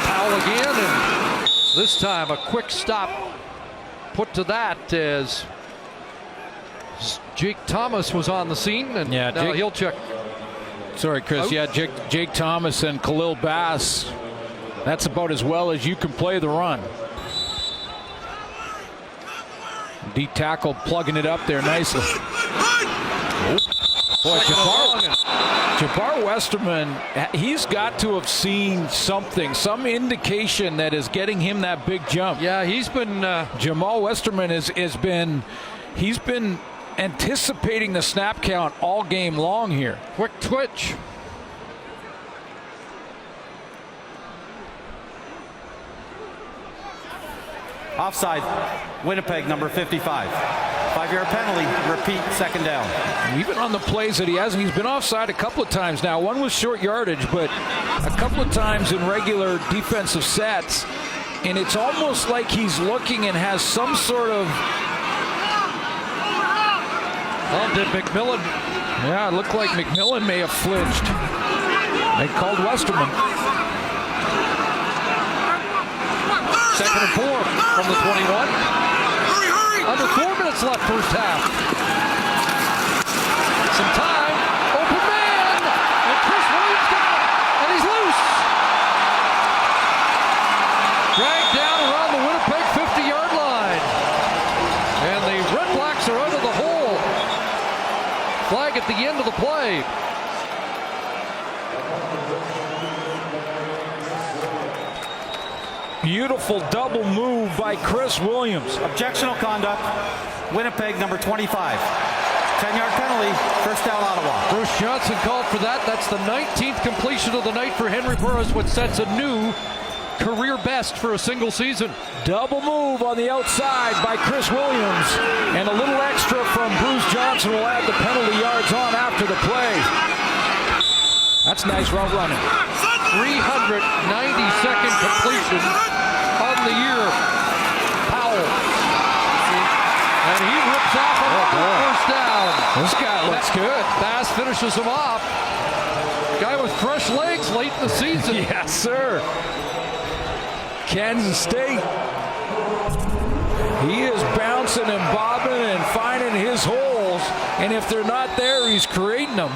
Powell again, and this time a quick stop put to that as Jake Thomas was on the scene, and now he'll check. Sorry, Chris. Out. Yeah, Jake Thomas and Khalil Bass. That's about as well as you can play the run. D tackle plugging it up there nicely. Boy, Jabbar Westerman, he's got to have seen something, some indication that is getting him that big jump. Yeah, he's been Jamal Westerman he's been anticipating the snap count all game long here. quick twitch. Offside, Winnipeg, number 55. 5-yard penalty, repeat, second down. Even on the plays that he's been offside a couple of times now. One was short yardage, but a couple of times in regular defensive sets. And it's almost like he's looking and has some sort of... Oh, did McMillan? Yeah, it looked like McMillan may have flinched. They called Westerman. Second and 4 from the 21. Under 4 minutes left, first half. Some time. Open man. And Chris Williams got it. And he's loose. Dragged down around the Winnipeg 50-yard line. And the Red Blacks are out of the hole. Flag at the end of the play. Beautiful double move by Chris Williams. Objectional conduct, Winnipeg, number 25. 10-yard penalty, first down Ottawa. Bruce Johnson called for that. That's the 19th completion of the night for Henry Burris, which sets a new career best for a single season. Double move on the outside by Chris Williams. And a little extra from Bruce Johnson will add the penalty yards on after the play. That's nice route running. 392nd completion on the year. Powell. And he rips off a first down. This guy looks good. Bass finishes him off. Guy with fresh legs late in the season. Yes, sir. Kansas State. He is bouncing and bobbing and finding his holes. And if they're not there, he's creating them.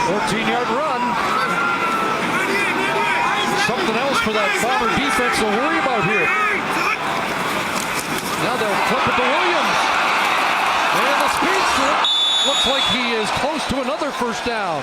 14-yard run. Something else for that Bomber defense to worry about here. Now they'll flip it to Williams. And the speedster looks like he is close to another first down.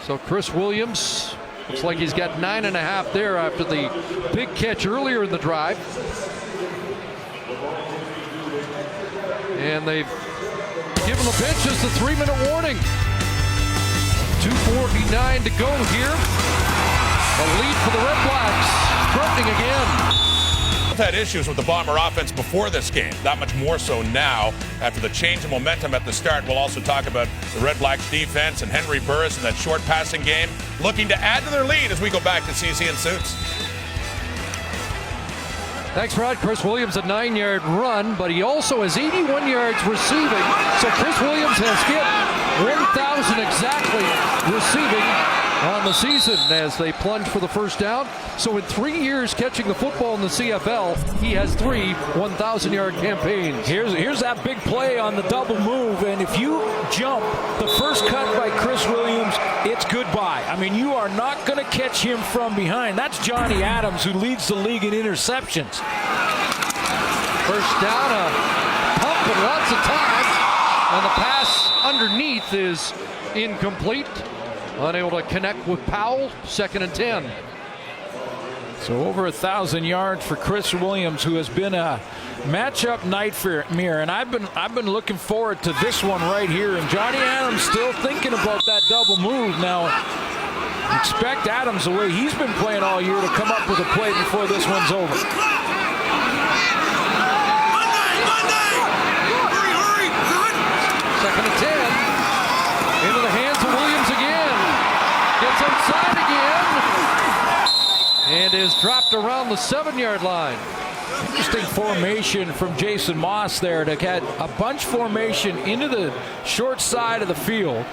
So Chris Williams looks like he's got 9.5 there after the big catch earlier in the drive. And they've given the bench just a 3-minute warning. 2:49 to go here. A lead for the Red Blacks, threatening again. Had issues with the Bomber offense before this game, that much more so now after the change of momentum at the start. We'll also talk about the Red Blacks defense and Henry Burris in that short passing game, looking to add to their lead as we go back to CC and Suits. Thanks, Rod. Chris Williams a 9-yard run, but he also has 81 yards receiving. So Chris Williams has hit 1,000 exactly receiving on the season as they plunge for the first down. So in 3 years catching the football in the CFL, he has 3 1,000-yard campaigns. Here's that big play on the double move, and if you jump the first cut by Chris Williams, it's goodbye. I mean, you are not going to catch him from behind. That's Johnny Adams, who leads the league in interceptions. First down, a pump and lots of time, and the pass underneath is incomplete. Unable to connect with Powell. 2nd and 10. So over 1,000 yards for Chris Williams, who has been a matchup nightmare, and I've been looking forward to this one right here. And Johnny Adams still thinking about that double move. Now, expect Adams, the way he's been playing all year, to come up with a play before this one's over. 2nd and 10. Into the hands of Williams again. Gets outside again. And is dropped around the 7-yard line. Interesting formation from Jason Moss there to get a bunch formation into the short side of the field.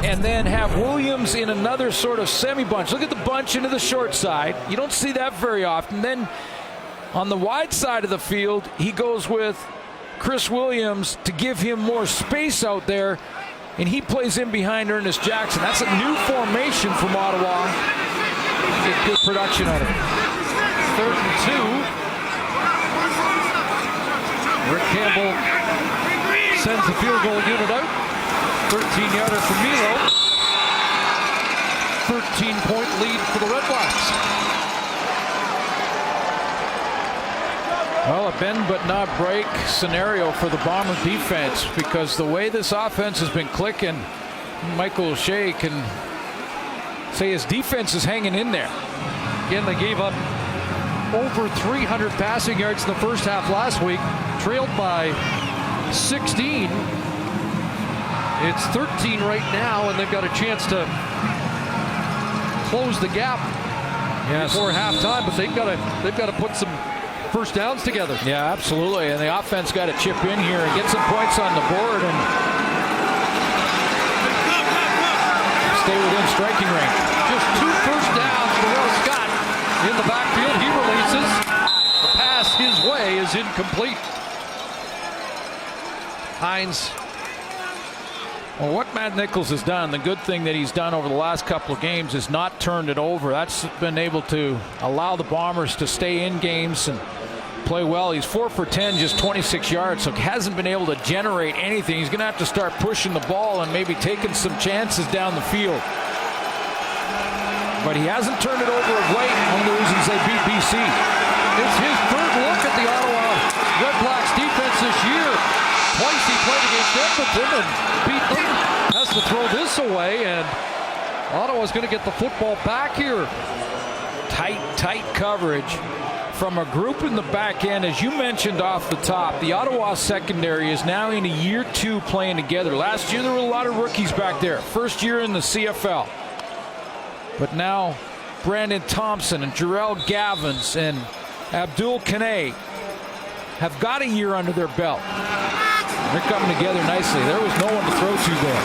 And then have Williams in another sort of semi-bunch. Look at the bunch into the short side. You don't see that very often. Then on the wide side of the field, he goes with Chris Williams to give him more space out there, and he plays in behind Ernest Jackson. That's a new formation from Ottawa. Get good production out of it. 3rd and 2. Rick Campbell sends the field goal unit out. 13-yarder for Milo. 13-point lead for the REDBLACKS. Well, a bend but not break scenario for the Bomber defense, because the way this offense has been clicking, Michael O'Shea can say his defense is hanging in there. Again, they gave up over 300 passing yards in the first half last week, trailed by 16. It's 13 right now, and they've got a chance to close the gap before halftime, but they've got to put some first downs together. Yeah, absolutely. And the offense got to chip in here and get some points on the board and stay within striking range. Just 2 first downs for Will Scott in the backfield. He releases. The pass his way is incomplete. Hines. Well, what Matt Nichols has done, the good thing that he's done over the last couple of games is not turned it over. That's been able to allow the Bombers to stay in games and play well. He's 4 for 10, just 26 yards, so hasn't been able to generate anything. He's going to have to start pushing the ball and maybe taking some chances down the field. But he hasn't turned it over of late. One of the reasons they beat BC. It's his 3rd look at the Ottawa REDBLACKS defense this year. Twice he played against Edmonton and beat them. Has to throw this away, and Ottawa's going to get the football back here. Tight coverage from a group in the back end. As you mentioned off the top, the Ottawa secondary is now in year 2 playing together. Last year there were a lot of rookies back there. First year in the CFL. But now Brandon Thompson and Jarrell Gavins and Abdul Kane have got a year under their belt. They're coming together nicely. There was no one to throw to there.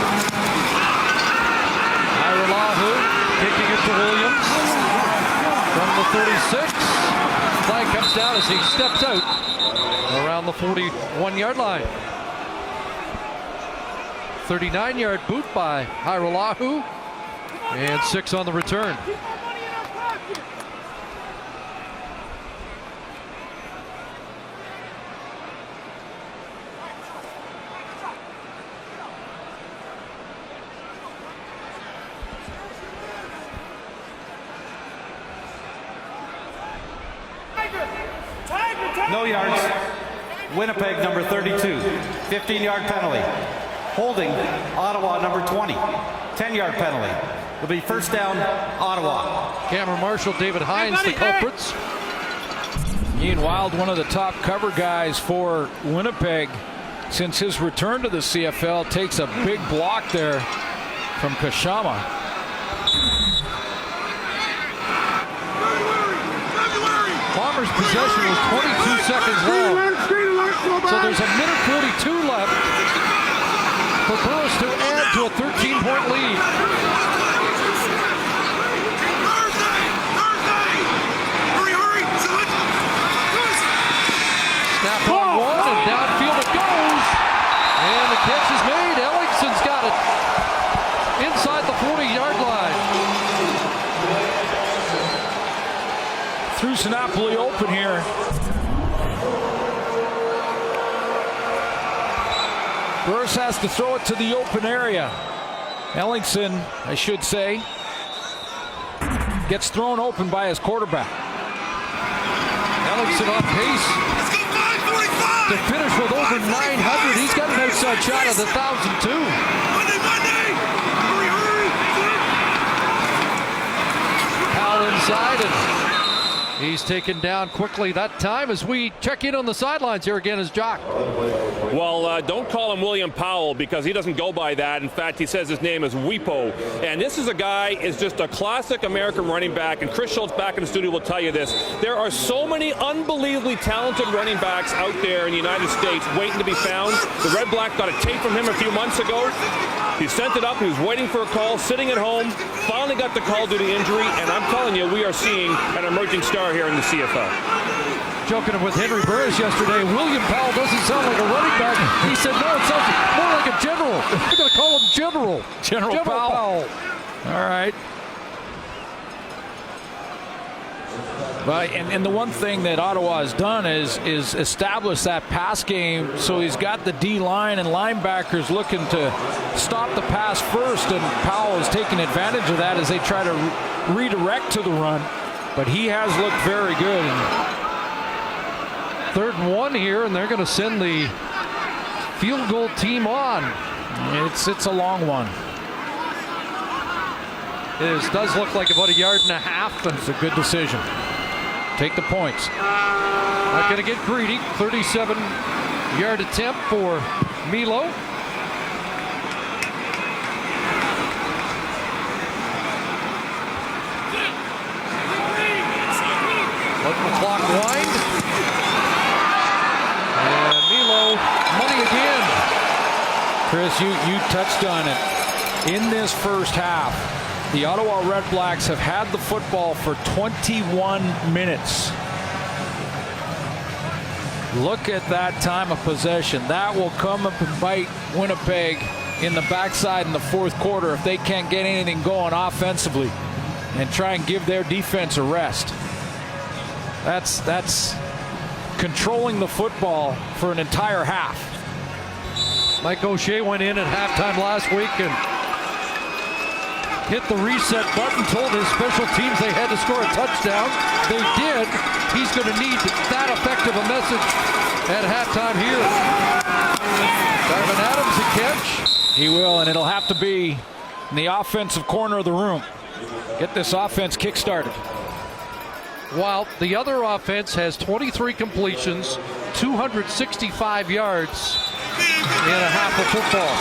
Iralahu kicking it to Williams from the 36. Flag comes down as he steps out around the 41-yard line. 39-yard boot by Iralahu, and 6 on the return. No yards. Winnipeg, number 32. 15-yard penalty. Holding Ottawa, number 20. 10-yard penalty. It'll be first down, Ottawa. Cameron Marshall, David Hines, the culprits. Ian Wild, one of the top cover guys for Winnipeg since his return to the CFL, takes a big block there from Kashama. Bombers' possession was 22 seconds long. So there's a minute 42 left for Burris to add to a 13-point lead. Snap on one, and downfield it goes. And the catch is made. Ellingson's got it inside the 40-yard line. Threw Sinopoli open here. Burris has to throw it to the open area. Ellingson, I should say, gets thrown open by his quarterback. Ellingson on pace to finish with over 900. He's got an outside shot of the 1,000 too. Powell inside, and he's taken down quickly that time as we check in on the sidelines here again as Jock. Well, don't call him William Powell because he doesn't go by that. In fact, he says his name is Weepo. And this is a guy, is just a classic American running back. And Chris Schultz back in the studio will tell you this. There are so many unbelievably talented running backs out there in the United States waiting to be found. The Red Black got a tape from him a few months ago. He sent it up. He was waiting for a call, sitting at home. Finally got the call due to injury. And I'm telling you, we are seeing an emerging star here in the CFL. Joking with Henry Burris yesterday. William Powell doesn't sound like a running back. He said, no, it sounds more like a general. We're going to call him General. General Powell. All right. But, and the one thing that Ottawa has done is establish that pass game, so he's got the D-line and linebackers looking to stop the pass first, and Powell is taking advantage of that as they try to redirect to the run. But he has looked very good. 3rd and 1 here, and they're going to send the field goal team on. It's a long one. It does look like about 1.5 yards. It's a good decision. Take the points. Not going to get greedy. 37-yard attempt for Milo. Let the clock wind. And Milo, money again. Chris, you touched on it. In this first half, the Ottawa REDBLACKS have had the football for 21 minutes. Look at that time of possession. That will come up and bite Winnipeg in the backside in the 4th quarter if they can't get anything going offensively and try and give their defense a rest. That's controlling the football for an entire half. Mike O'Shea went in at halftime last week and hit the reset button, told his special teams they had to score a touchdown. They did. He's going to need that effective a message at halftime here. Darvin Adams a catch. He will, and it'll have to be in the offensive corner of the room. Get this offense kick-started. While the other offense has 23 completions, 265 yards in a half of football.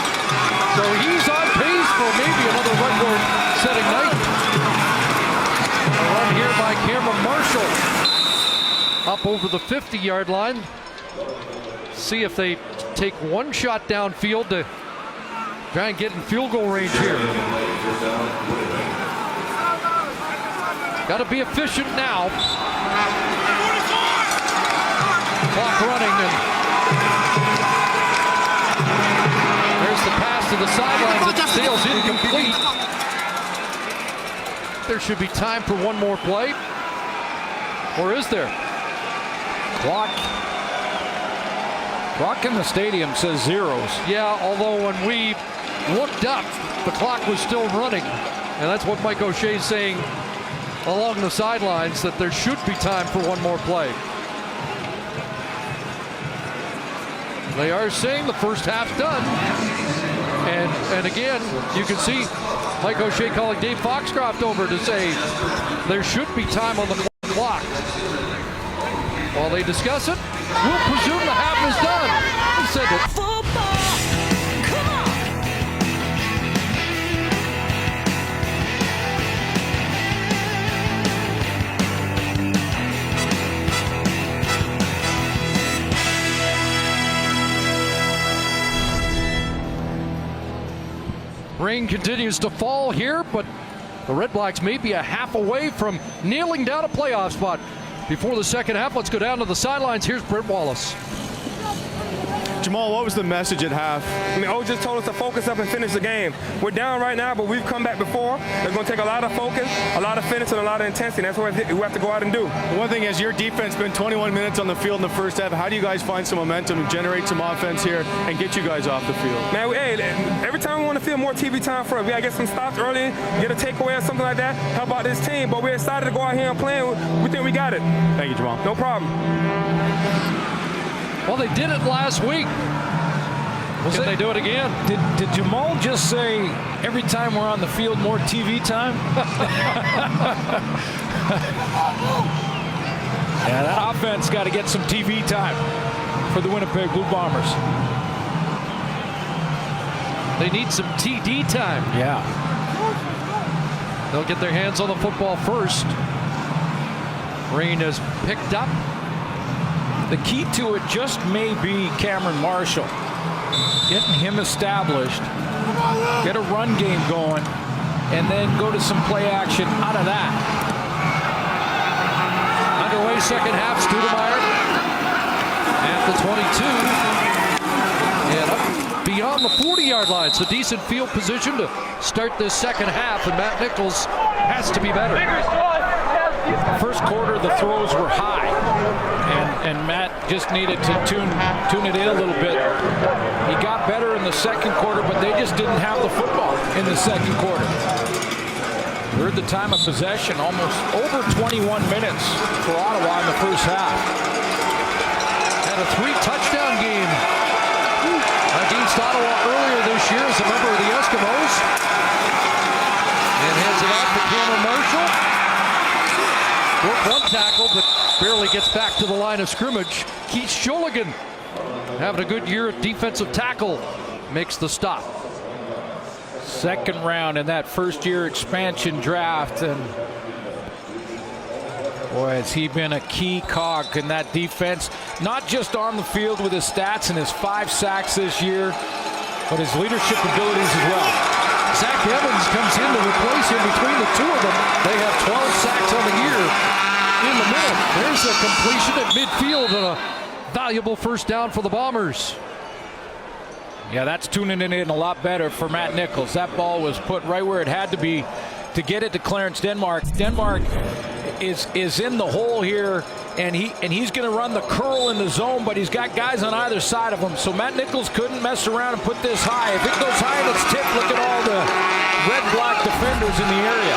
So he's on pace for maybe another record-setting night. A run here by Cameron Marshall. Up over the 50-yard line. See if they take one shot downfield to try and get in field goal range here. Got to be efficient now. Clock running, and there's the pass to the sidelines. It sails incomplete. There should be time for one more play. Or is there? Clock in the stadium says zeros. Yeah, although when we looked up, the clock was still running. And that's what Mike O'Shea is saying along the sidelines, that there should be time for one more play. They are saying the first half's done. And again, you can see Mike O'Shea calling Dave Foxcroft over to say there should be time on the clock. While they discuss it, we'll presume the half is done. He said it. Rain continues to fall here, but the REDBLACKS may be a half away from nailing down a playoff spot. Before the second half, let's go down to the sidelines. Here's Brent Wallace. Jamal, what was the message at half? I mean, O just told us to focus up and finish the game. We're down right now, but we've come back before. It's going to take a lot of focus, a lot of finish, and a lot of intensity. That's what we have to go out and do. One thing is your defense been 21 minutes on the field in the first half. How do you guys find some momentum and generate some offense here and get you guys off the field? Man, every time we want to feel more TV time for us. We got to get some stops early, get a takeaway or something like that, help out this team. But we're excited to go out here and play. We think we got it. Thank you, Jamal. No problem. Well, they did it last week. Can they do it again? Did Jamal just say every time we're on the field, more TV time? Yeah, that offense got to get some TV time for the Winnipeg Blue Bombers. They need some TD time. Yeah. They'll get their hands on the football first. Rain has picked up. The key to it just may be Cameron Marshall. Getting him established, get a run game going, and then go to some play action out of that. Underway second half, Studemeyer at the 22 and up beyond the 40-yard line. So decent field position to start this second half, and Matt Nichols has to be better. First quarter, the throws were high, and Matt just needed to tune it in a little bit. He got better in the second quarter, but they just didn't have the football in the second quarter. Heard the time of possession, almost over 21 minutes for Ottawa in the first half. Had a 3-touchdown game against Ottawa earlier this year as a member of the Eskimos. And hands it off to Cameron Marshall. Worked one tackle, but barely gets back to the line of scrimmage. Keith Sholigan having a good year at defensive tackle. Makes the stop. Second round in that first-year expansion draft, and boy, has he been a key cog in that defense, not just on the field with his stats and his 5 sacks this year, but his leadership abilities as well. Zach Evans comes in to replace him. Between the two of them, they have 12 sacks on the year. In the middle, there's a completion at midfield and a valuable first down for the Bombers. Yeah, that's tuning it in a lot better for Matt Nichols. That ball was put right where it had to be to get it to Clarence Denmark. Denmark is in the hole here, and he's going to run the curl in the zone, but he's got guys on either side of him. So Matt Nichols couldn't mess around and put this high. If it goes high and it's tipped, look at all the red-black defenders in the area.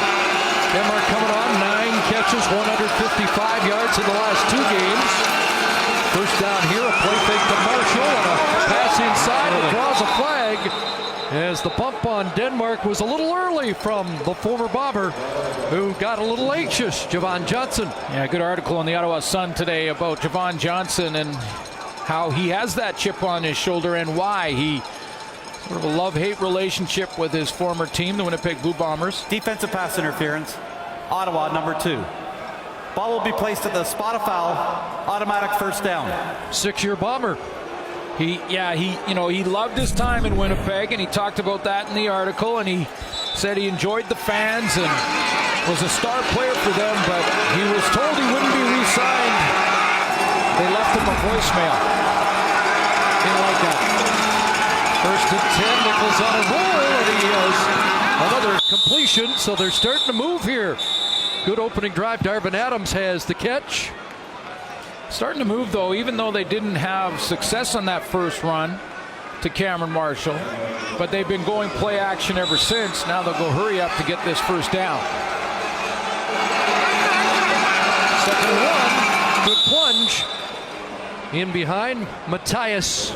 Denmark coming on, 9 catches, 155 yards in the last 2 games. First down here, a play fake to Marshall and a pass inside and draws a flag as the bump on Denmark was a little early from the former Bomber who got a little anxious, Javon Johnson. Yeah, good article in the Ottawa Sun today about Javon Johnson and how he has that chip on his shoulder and why he sort of a love-hate relationship with his former team, the Winnipeg Blue Bombers. Defensive pass interference, Ottawa number 2. Ball will be placed at the spot of foul, automatic first down. 6-year Bomber. He loved his time in Winnipeg, and he talked about that in the article, and he said he enjoyed the fans and was a star player for them, but he was told he wouldn't be re-signed. They left him a voicemail. Didn't like that. First and 10, Nichols on a roll, and he has another completion, so they're starting to move here. Good opening drive. Darvin Adams has the catch. Starting to move, though, even though they didn't have success on that first run to Cameron Marshall, but they've been going play action ever since. Now they'll go hurry up to get this first down. Second and 1. Good plunge. In behind, Matthias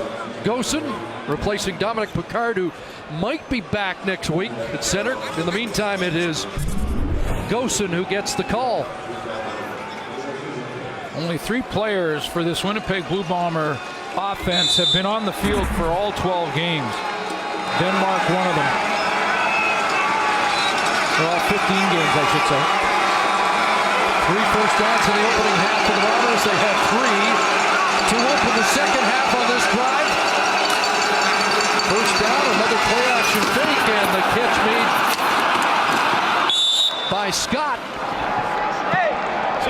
Gosen, replacing Dominic Picard, who might be back next week at center. In the meantime, it is Gosen who gets the call. Only 3 players for this Winnipeg Blue Bomber offense have been on the field for all 12 games. Denmark, one of them. For all 15 games, I should say. 3 first downs in the opening half for the Bombers. They have 3 to open the second half on this drive. First down, another play action fake, and the catch made by Scott.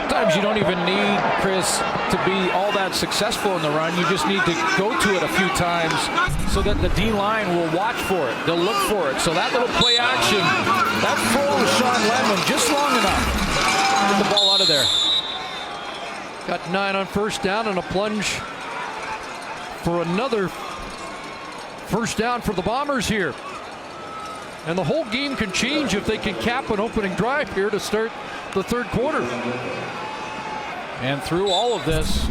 sometimes you don't even need, Chris, to be all that successful in the run. You just need to go to it a few times so that the D-line will watch for it. They'll look for it. So that little play action, that froze Sean Lemon just long enough to get the ball out of there. Got 9 on first down and a plunge for another first down for the Bombers here. And the whole game can change if they can cap an opening drive here to start the third quarter. And through all of this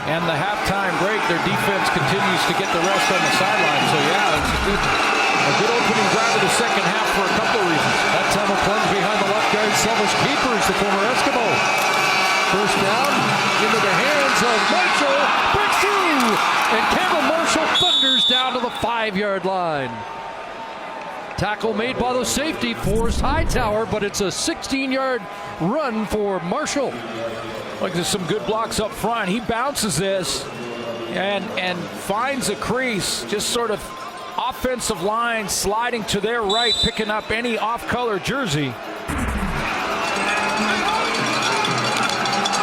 and the halftime break, their defense continues to get the rest on the sideline. So yeah, it's a good opening drive of the second half for a couple of reasons. That time a plunge behind the left guard, Selvish Keepers, the former Eskimo. First down into the hands of Marshall, breaks through, and Cameron Marshall thunders down to the 5-yard line. Tackle made by the safety, Forrest Hightower, but it's a 16-yard run for Marshall. Like there's some good blocks up front. He bounces this and finds a crease, just sort of offensive line sliding to their right, picking up any off-color jersey.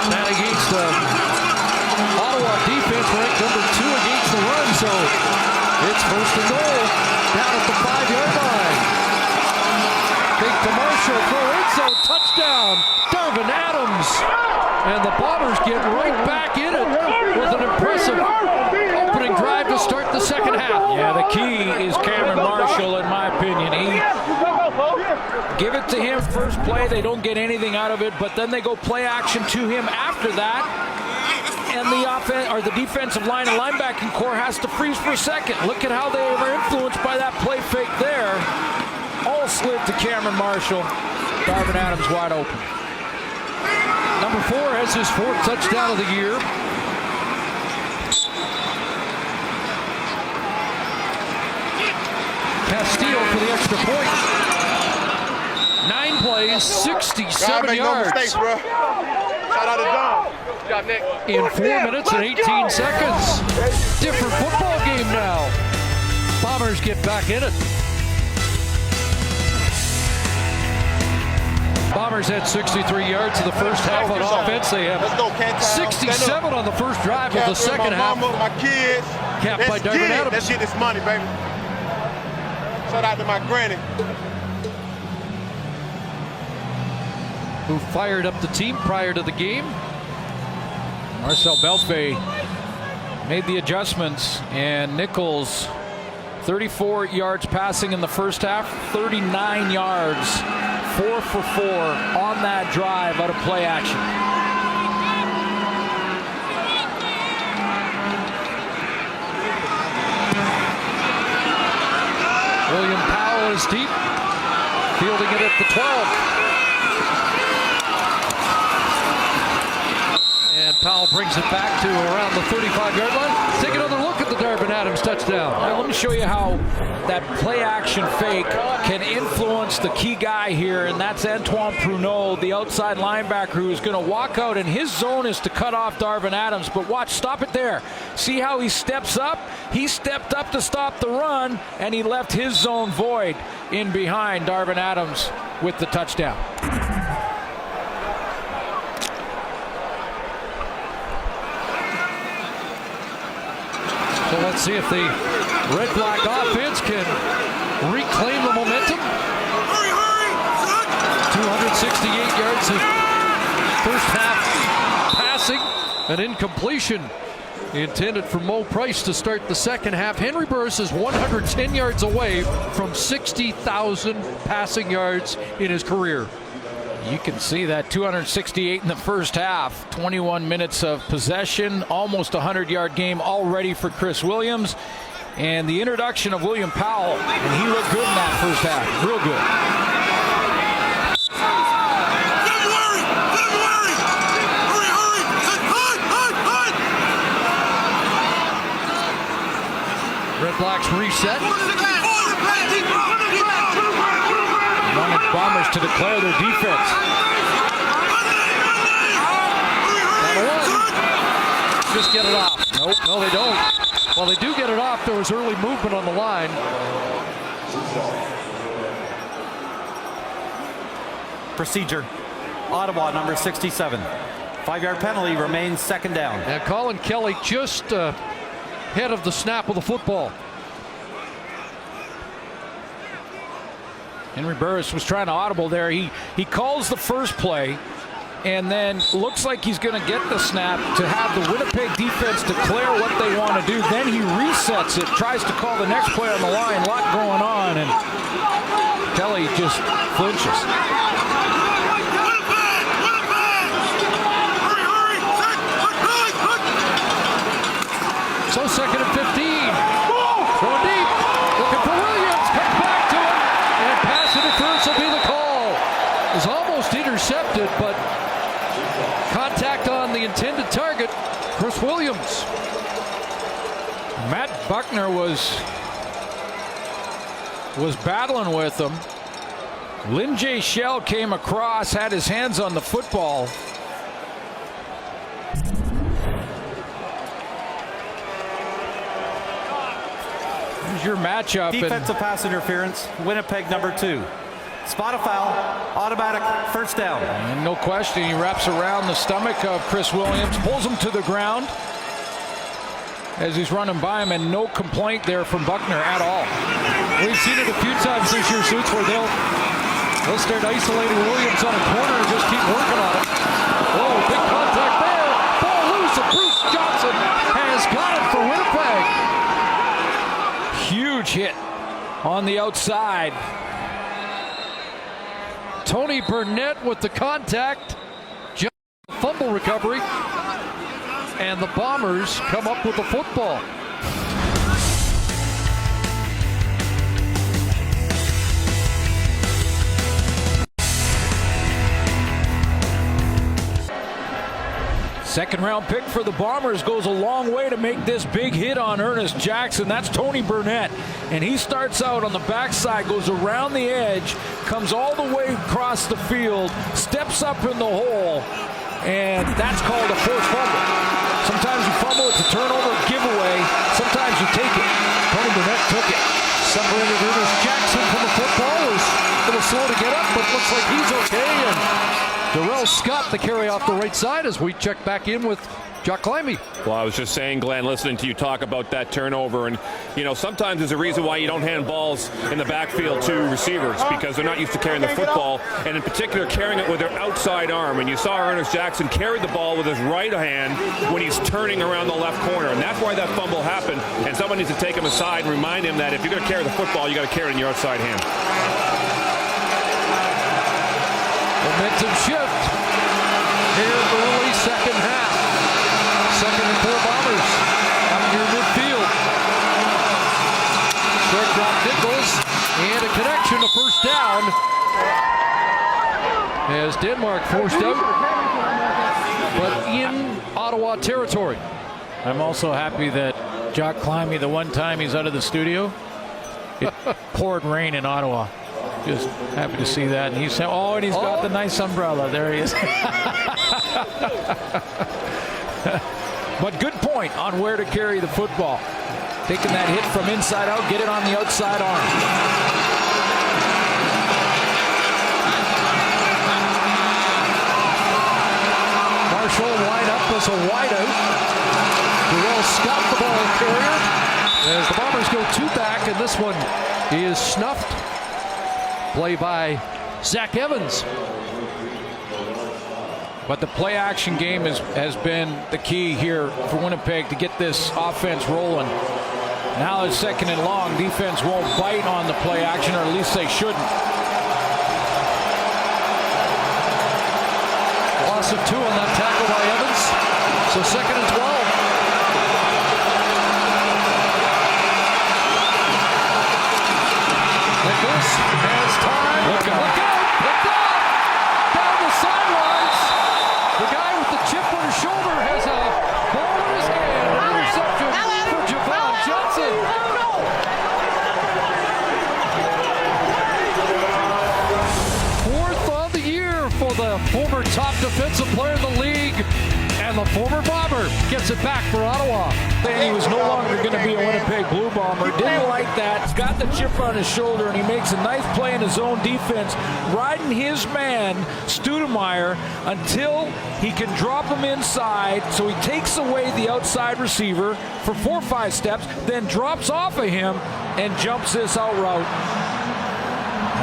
That against the Ottawa defense, ranked number 2 against the run, so it's first and goal down at the 5-yard line. Big to Marshall, throw in zone, touchdown, Darvin Adams. And the Bombers get right back in it with an impressive opening drive to start the second half. Yeah, the key is Cameron Marshall, in my opinion. Give it to him first play. They don't get anything out of it, but then they go play action to him after that. And the defensive line and linebacking core has to freeze for a second. Look at how they were influenced by that play fake there. All slid to Cameron Marshall. Darvin Adams wide open. Number 4 has his 4th touchdown of the year. Castillo for the extra point. 9 plays, 67 yards. Mistakes, bro. Shout out to Dom. Good job, Nick. In 4 minutes and 18 seconds. Different football game now. Bombers get back in it. Bombers had 63 yards in the first half on offense. They have 67 on the first drive of the second half. My kids. Capped by Darvin Adams. Let's get this money, baby. Shout out to my granny. Who fired up the team prior to the game. Marcel Belfe made the adjustments, and Nichols 34 yards passing in the first half, 39 yards, 4 for 4 on that drive out of play action. William Powell is deep, fielding it at the 12. And Powell brings it back to around the 35-yard line. Take another look at the Darvin Adams touchdown. Now, let me show you how that play-action fake can influence the key guy here, and that's Antoine Pruneau, the outside linebacker, who is going to walk out, and his zone is to cut off Darvin Adams. But watch, stop it there. See how he steps up? He stepped up to stop the run, and he left his zone void in behind Darvin Adams with the touchdown. So let's see if the red-black offense can reclaim the momentum. 268 yards of first half passing, an incompletion intended for Mo Price to start the second half. Henry Burris is 110 yards away from 60,000 passing yards in his career. You can see that 268 in the first half, 21 minutes of possession, almost a 100-yard game already for Chris Williams. And the introduction of William Powell, and he looked good in that first half, real good. Red Blacks reset. Wanted Bombers to declare their defense. Just get it off. Nope, no they don't. Well, they do get it off. There was early movement on the line. Procedure. Ottawa, number 67. 5-yard penalty, remains second down. And Colin Kelly just ahead of the snap of the football. Henry Burris was trying to audible there. He calls the first play and then looks like he's going to get the snap to have the Winnipeg defense declare what they want to do. Then he resets it, tries to call the next play on the line. A lot going on, and Kelly just flinches. So second and 15. Going deep. Looking for Williams. Comes back to it. And pass interference will be the call. It was almost intercepted, but contact on the intended target, Chris Williams. Matt Buckner was battling with him. Lynn J. Shell came across, had his hands on the football. Here's your matchup. Defensive pass interference, Winnipeg number 2. Spot a foul, automatic first down. And no question, he wraps around the stomach of Chris Williams, pulls him to the ground as he's running by him, and no complaint there from Buckner at all. We've seen it a few times this year, Suits, where they'll start isolating Williams on a corner and just keep working on it. Whoa, big contact there. Ball loose, and Bruce Johnson has got it for Winnipeg. Huge hit on the outside. Tony Burnett with the contact. Fumble recovery. And the Bombers come up with the football. Second round pick for the Bombers goes a long way to make this big hit on Ernest Jackson. That's Tony Burnett. And he starts out on the backside, goes around the edge, comes all the way across the field, steps up in the hole, and that's called a forced fumble. Sometimes you fumble, it's a turnover, giveaway. Sometimes you take it. Tony Burnett took it. Separated Ernest Jackson from the football. Was a little slow to get up, but looks like he's okay. And Darrell Scott, the carry off the right side as we check back in with Jock Climby. Well, I was just saying, Glenn, listening to you talk about that turnover, and, you know, sometimes there's a reason why you don't hand balls in the backfield to receivers, because they're not used to carrying the football, and in particular carrying it with their outside arm. And you saw Ernest Jackson carry the ball with his right hand when he's turning around the left corner, and that's why that fumble happened. And someone needs to take him aside and remind him that if you're going to carry the football, you got to carry it in your outside hand. Momentum shift here early second half. Second and 4 Bombers out near midfield. Short drop Nichols and a connection to first down as Denmark forced out, but in Ottawa territory. I'm also happy that Jock Climby, the one time he's out of the studio, it poured rain in Ottawa. Just happy to see that. And he's saying, oh, and he's got the nice umbrella. There he is. But good point on where to carry the football. Taking that hit from inside out, get it on the outside arm. Marshall line up as a wideout. Darrell Scott, the ball carrier. As the Bombers go 2 back, and this one is snuffed. Play by Zach Evans. But the play-action game has been the key here for Winnipeg to get this offense rolling. Now it's second and long. Defense won't bite on the play-action, or at least they shouldn't. Loss of 2 on that tackle by Evans. So second and 12. Nichols has time. Look out. Picked off. Down the sidelines. The guy with the chip on his shoulder has a ball in his hand. An interception for Javon Johnson. Fourth of the year for the former top defensive player in the league. And the Former Bomber gets it back for Ottawa. And he was no longer going to be a Winnipeg Blue Bomber. Didn't like that. He's got the chip on his shoulder, and he makes a nice play in his own defense, riding his man, Stoudemire, until he can drop him inside. So he takes away the outside receiver for 4 or 5 steps, then drops off of him and jumps this out route.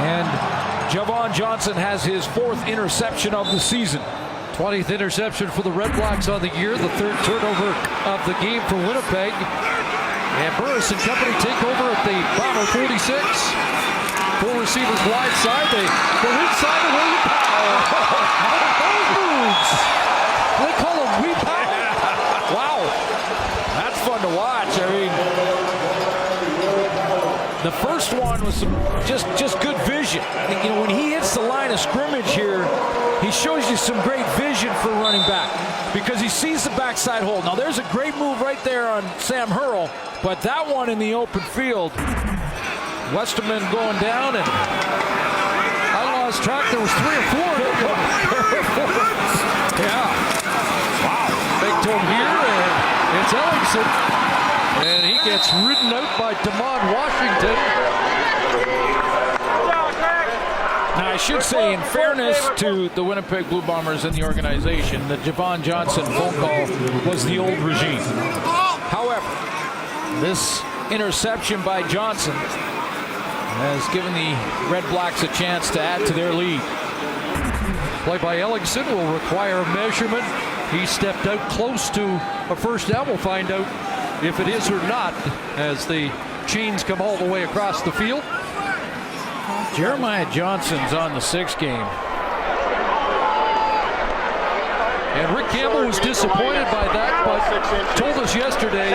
And Javon Johnson has his 4th interception of the season. 20th interception for the REDBLACKS on the year, the 3rd turnover of the game for Winnipeg. And Burris and company take over at the Bomber 46. 4 receivers wide side. They go inside to William Powell. Those moves. They call him Wee Powell. Wow. That's fun to watch. I mean, the first one was some just good vision. You know, when he hits the line of scrimmage here, he shows you some great vision for running back because he sees the backside hole. Now, there's a great move right there on Sam Hurl, but that one in the open field, Westerman going down, and I lost track. There was 3 or 4. Yeah. Wow. Big to him here, and it's Ellingson. And he gets ridden out by Damon Washington. Now, I should say, in fairness to the Winnipeg Blue Bombers and the organization, the Javon Johnson phone call was the old regime. However, this interception by Johnson has given the REDBLACKS a chance to add to their lead. Play by Ellingson will require a measurement. He stepped out close to a first down. We'll find out if it is or not as the chains come all the way across the field. Jeremiah Johnson's on the 6th game. And Rick Campbell was disappointed by that, but told us yesterday,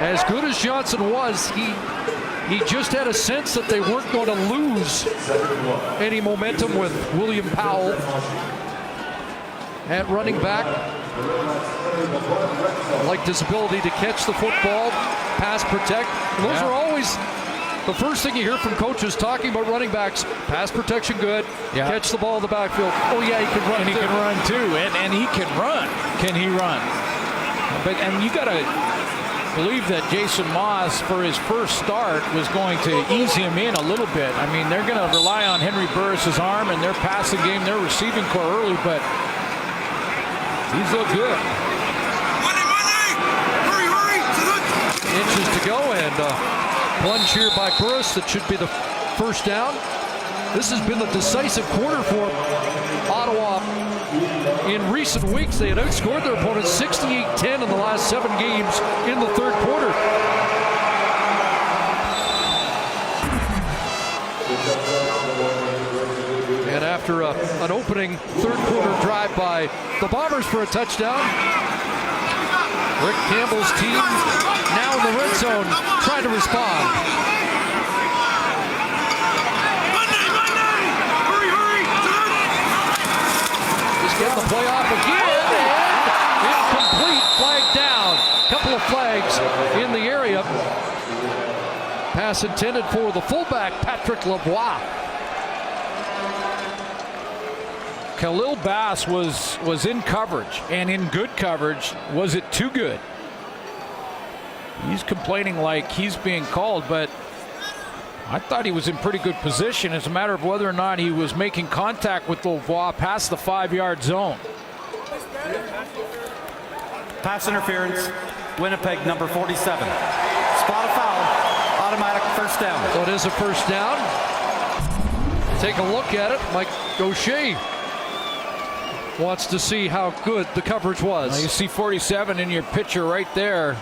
as good as Johnson was, he just had a sense that they weren't going to lose any momentum with William Powell at running back. Liked his ability to catch the football, pass protect. Those are always the first thing you hear from coaches talking about running backs. Pass protection good, catch the ball in the backfield. Oh yeah, he can run. And he can run too, and he can run. Can he run? And you got to believe that Jason Moss, for his first start, was going to ease him in a little bit. I mean, they're going to rely on Henry Burris's arm and their passing game, their receiving core early, but he's looked good. Inches to go, and plunge here by Burris. That should be the first down. This has been the decisive quarter for Ottawa. In recent weeks, they had outscored their opponents 68-10 in the last 7 games in the 3rd quarter. And after an opening 3rd quarter drive by the Bombers for a touchdown, Rick Campbell's team now in the red zone trying to respond. Just getting the play off again, and incomplete, flag down. Couple of flags in the area. Pass intended for the fullback, Patrick Lavoie. Khalil Bass was in coverage, and in good coverage. Was it too good? He's complaining like he's being called, but I thought he was in pretty good position. It's a matter of whether or not he was making contact with Lavoie past the 5-yard zone. Pass interference, Winnipeg number 47. Spot a foul, automatic first down. So it is a first down. Take a look at it. Mike Gaucher wants to see how good the coverage was. Now you see 47 in your picture right there.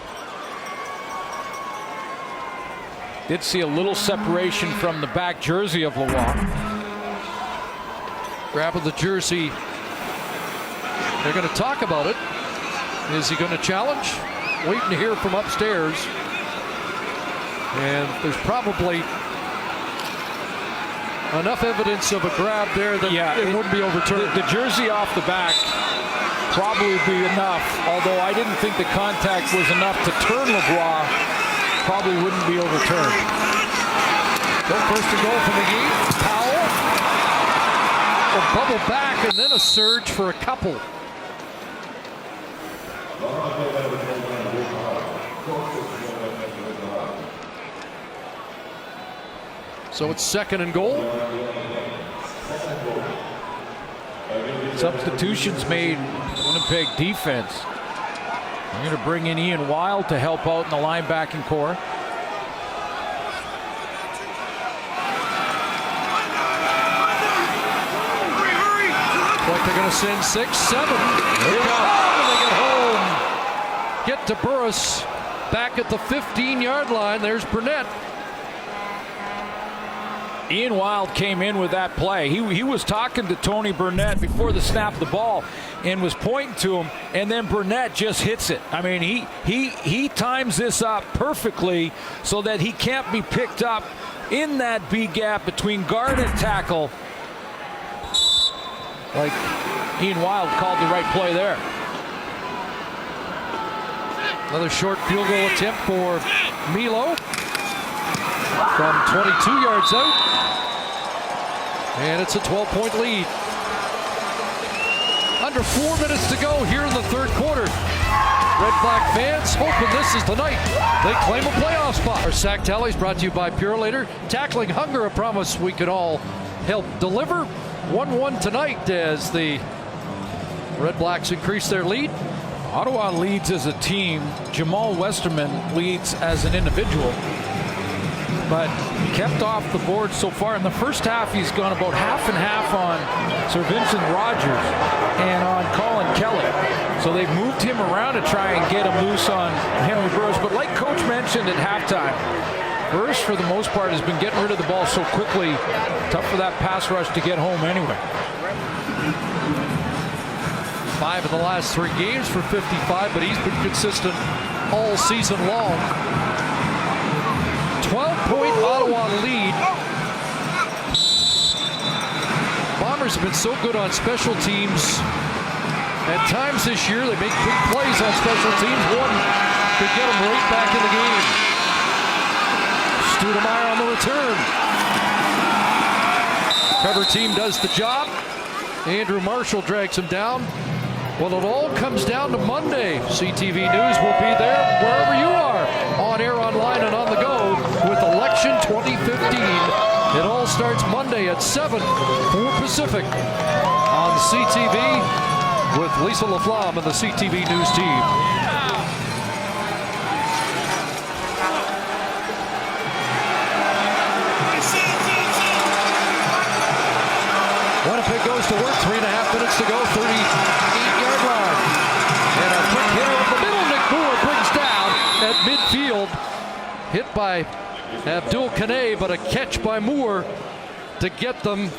Did see a little separation from the back jersey of Lavoie. Grabbing the jersey. They're going to talk about it. Is he going to challenge? Waiting to hear from upstairs. And there's probably enough evidence of a grab there that it wouldn't be overturned. The jersey off the back probably would be enough, although I didn't think the contact was enough to turn Lavoie. Probably wouldn't be overturned. So first and goal from the game. Powell. A bubble back and then a surge for a couple. So it's 2nd and goal. Substitutions made Winnipeg defense. I'm going to bring in Ian Wild to help out in the linebacking core. Like they're going to send 6, 7. They get home. Get to Burris back at the 15-yard line. There's Burnett. Ian Wild came in with that play. He was talking to Tony Burnett before the snap of the ball and was pointing to him, and then Burnett just hits it. I mean, he times this up perfectly so that he can't be picked up in that B gap between guard and tackle. Like Ian Wild called the right play there. Another short field goal attempt for Milo from 22 yards out. And it's a 12-point lead. Under 4 minutes to go here in the 3rd quarter. Red Black fans hoping this is the night they claim a playoff spot. Our sack tallies brought to you by Purolator. Tackling hunger, a promise we could all help deliver. 1-1 tonight as the Red Blacks increase their lead. Ottawa leads as a team. Jamal Westerman leads as an individual, but kept off the board so far. In the first half, he's gone about half and half on Sir Vincent Rogers and on Colin Kelly. So they've moved him around to try and get him loose on Henry Burris. But like Coach mentioned at halftime, Burris, for the most part, has been getting rid of the ball so quickly. Tough for that pass rush to get home anyway. 5 of the last 3 games for 55, but he's been consistent all season long. 12-point Ottawa lead. Bombers have been so good on special teams. At times this year, they make big plays on special teams. One could get them right back in the game. Stoudemire on the return. Cover team does the job. Andrew Marshall drags him down. Well, it all comes down to Monday. CTV News will be there wherever you are, on air, online, and on the go with Election 2015. It all starts Monday at 7, 4 Pacific on CTV with Lisa LaFlamme and the CTV News team. Winnipeg goes to work, 3.5 minutes to go, 38-yard line. And a quick hitter up the middle, Nick Moore brings down at midfield. Hit by Abdul Kanay, but a catch by Moore to get them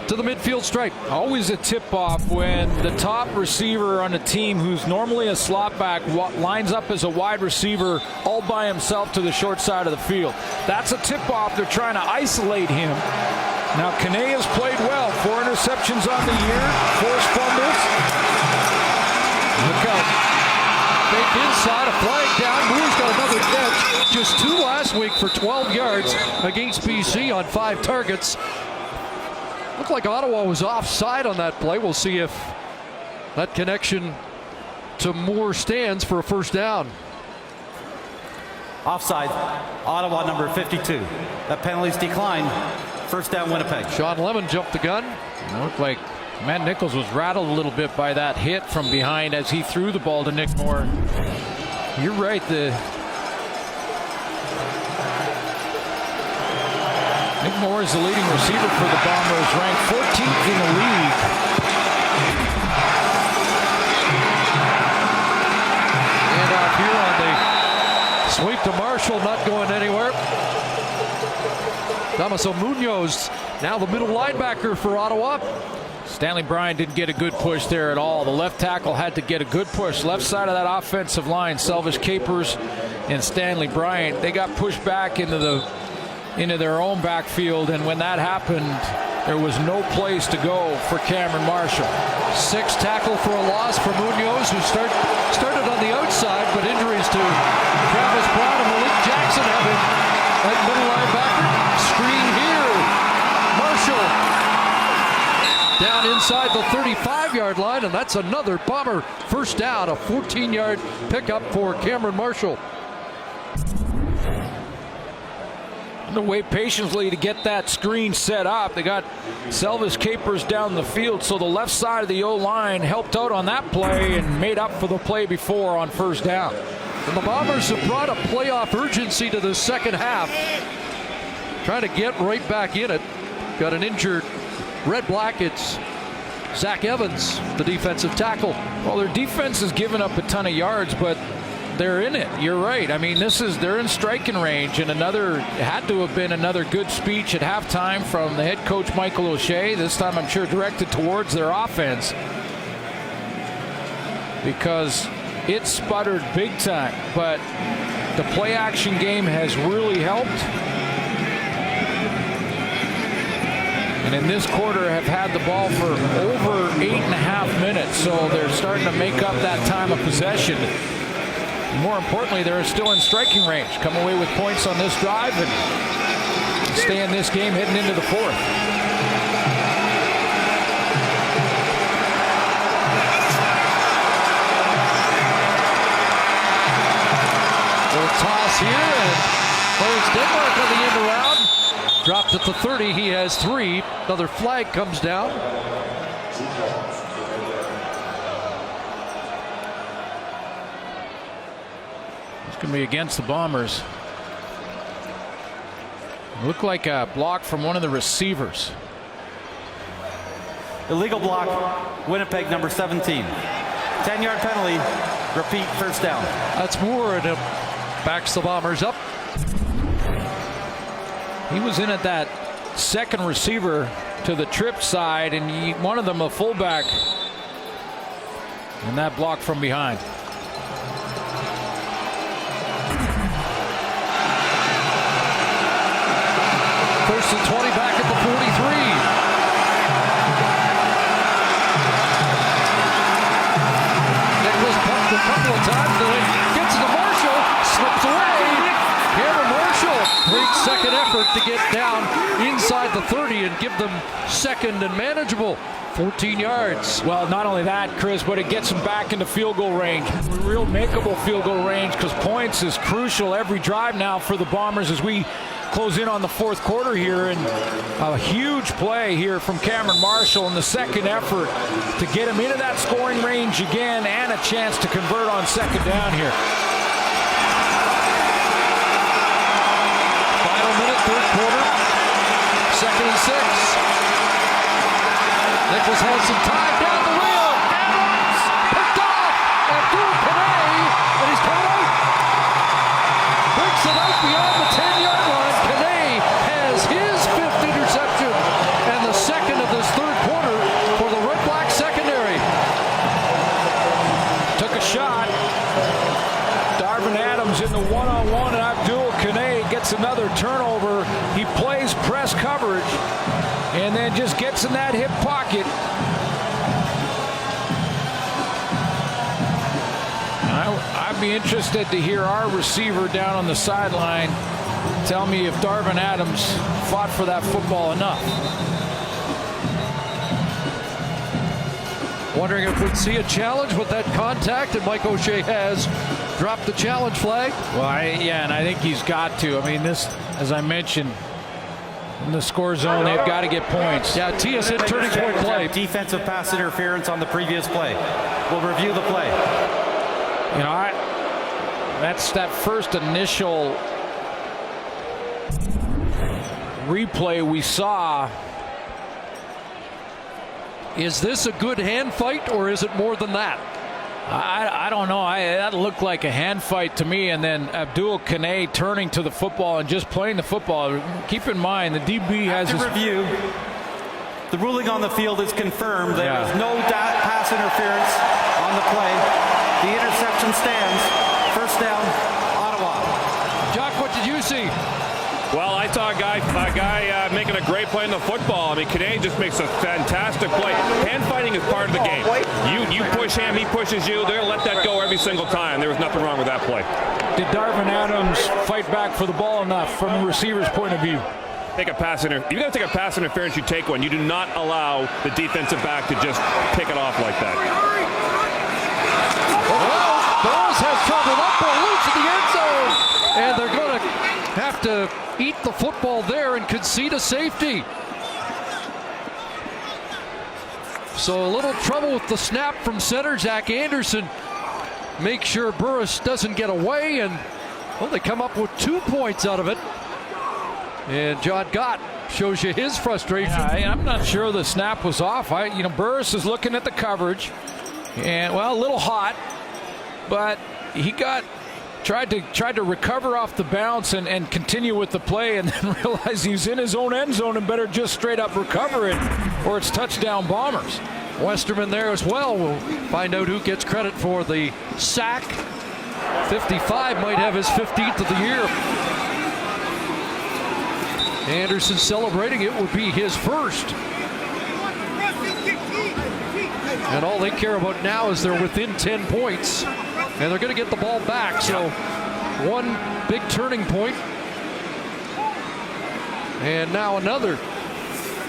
to the midfield stripe. Always a tip-off when the top receiver on a team who's normally a slot back lines up as a wide receiver all by himself to the short side of the field. That's a tip-off. They're trying to isolate him. Now, Kanay has played well. 4 interceptions on the year, forced fumbles. Look out. Fake inside, a flag down. Moore's got another catch. Just 2 last week for 12 yards against BC on 5 targets. Looked like Ottawa was offside on that play. We'll see if that connection to Moore stands for a first down. Offside, Ottawa number 52. That penalty's declined. First down, Winnipeg. Sean Lemon jumped the gun. It looked like Matt Nichols was rattled a little bit by that hit from behind as he threw the ball to Nick Moore. You're right. Nick Moore is the leading receiver for the Bombers, ranked 14th in the league. And off here on the sweep to Marshall, not going anywhere. Damaso Munoz, now the middle linebacker for Ottawa. Stanley Bryant didn't get a good push there at all. The left tackle had to get a good push. Left side of that offensive line, Selvish Capers and Stanley Bryant, they got pushed back into their own backfield, and when that happened, there was no place to go for Cameron Marshall. 6 tackle for a loss for Munoz, who started on the outside, but injuries to Travis Brown and Malik Jackson have him at middle linebacker. Screen here. Marshall down inside the 35-yard 14-yard line, and that's another Bomber first down, a 14-yard pickup for Cameron Marshall. To wait patiently to get that screen set up. They got Selvis Capers down the field, so the left side of the O-line helped out on that play and made up for the play before on first down. And the Bombers have brought a playoff urgency to the second half. Trying to get right back in it. Got an injured Red Black. It's Zach Evans, the defensive tackle. Well, their defense has given up a ton of yards, but they're in it. You're right. I mean, they're in striking range, and had to have been another good speech at halftime from the head coach Michael O'Shea. This time, I'm sure directed towards their offense, because it sputtered big time. But the play action game has really helped, and in this quarter have had the ball for over 8.5 minutes. So they're starting to make up that time of possession. More importantly, they're still in striking range. Come away with points on this drive and stay in this game heading into the fourth. Little toss here, and Clarence Denmark on the end around. Dropped at the 30. He has 3. Another flag comes down. Going to be against the Bombers. Looked like a block from one of the receivers. Illegal block, Winnipeg, number 17. 10-yard penalty, repeat, first down. That's Moore, and it backs the Bombers up. He was in at that second receiver to the trip side, and one of them a fullback. And that block from behind. First and 20 back at the 43. Nicholas pumped a couple of times, and then gets to Marshall, slips away. Cameron Marshall, great second effort to get down inside the 30 and give them second and manageable. 14 yards. Well, not only that, Chris, but it gets them back into field goal range. Real makeable field goal range, because points is crucial every drive now for the Bombers as we close in on the fourth quarter here. And a huge play here from Cameron Marshall in the second effort to get him into that scoring range again, and a chance to convert on second down here. Final minute, third quarter. Second and 6. Nichols has some time down the wheel, and runs, picked off, Abdul Kanay, and he's coming out. Breaks it out beyond the 10-yard line. Kanay has his 5th interception, and the second of this third quarter for the Red Black secondary. Took a shot. Darvin Adams in the one-on-one, and Abdul Kanay gets another turnover. He plays press coverage, and then just gets in that hip pocket. I'd be interested to hear our receiver down on the sideline tell me if Darvin Adams fought for that football enough. Wondering if we'd see a challenge with that contact, and Mike O'Shea has dropped the challenge flag. Well, and I think he's got to. I mean, this, as I mentioned, in the score zone, they've got to get points. Yeah, TSN turning point play. Defensive pass interference on the previous play. We'll review the play. You know, that's that first initial replay we saw. Is this a good hand fight, or is it more than that? I don't know. That looked like a hand fight to me, and then Abdul Kanay turning to the football and just playing the football. Keep in mind, the DB has his review. The ruling on the field is confirmed. There is no pass interference on the play. The interception stands. First down, Ottawa. Jock, what did you see? Well, I saw a guy making a great play in the football. I mean, Kanay just makes a fantastic play. Hand fighting is part of the game. You push him, he pushes you. They're going to let that go every single time. There was nothing wrong with that play. Did Darvin Adams fight back for the ball enough from the receiver's point of view? take a pass interference, you take one. You do not allow the defensive back to just pick it off like that. Well, Burris has traveled up or loose in the end zone, and they're going to have to eat the football there and concede a safety. So a little trouble with the snap from center. Zach Anderson makes sure Burris doesn't get away, and well, they come up with 2 points out of it. And John Gott shows you his frustration. Yeah, I'm not sure the snap was off. Burris is looking at the coverage, and well, a little hot, but he tried to recover off the bounce and continue with the play, and then realized he's in his own end zone and better just straight up recover it, or it's touchdown Bombers. Westerman there as well. We'll find out who gets credit for the sack. 55 might have his 15th of the year. Anderson celebrating. It would be his first. And all they care about now is they're within 10 points. And they're going to get the ball back. So one big turning point. And now another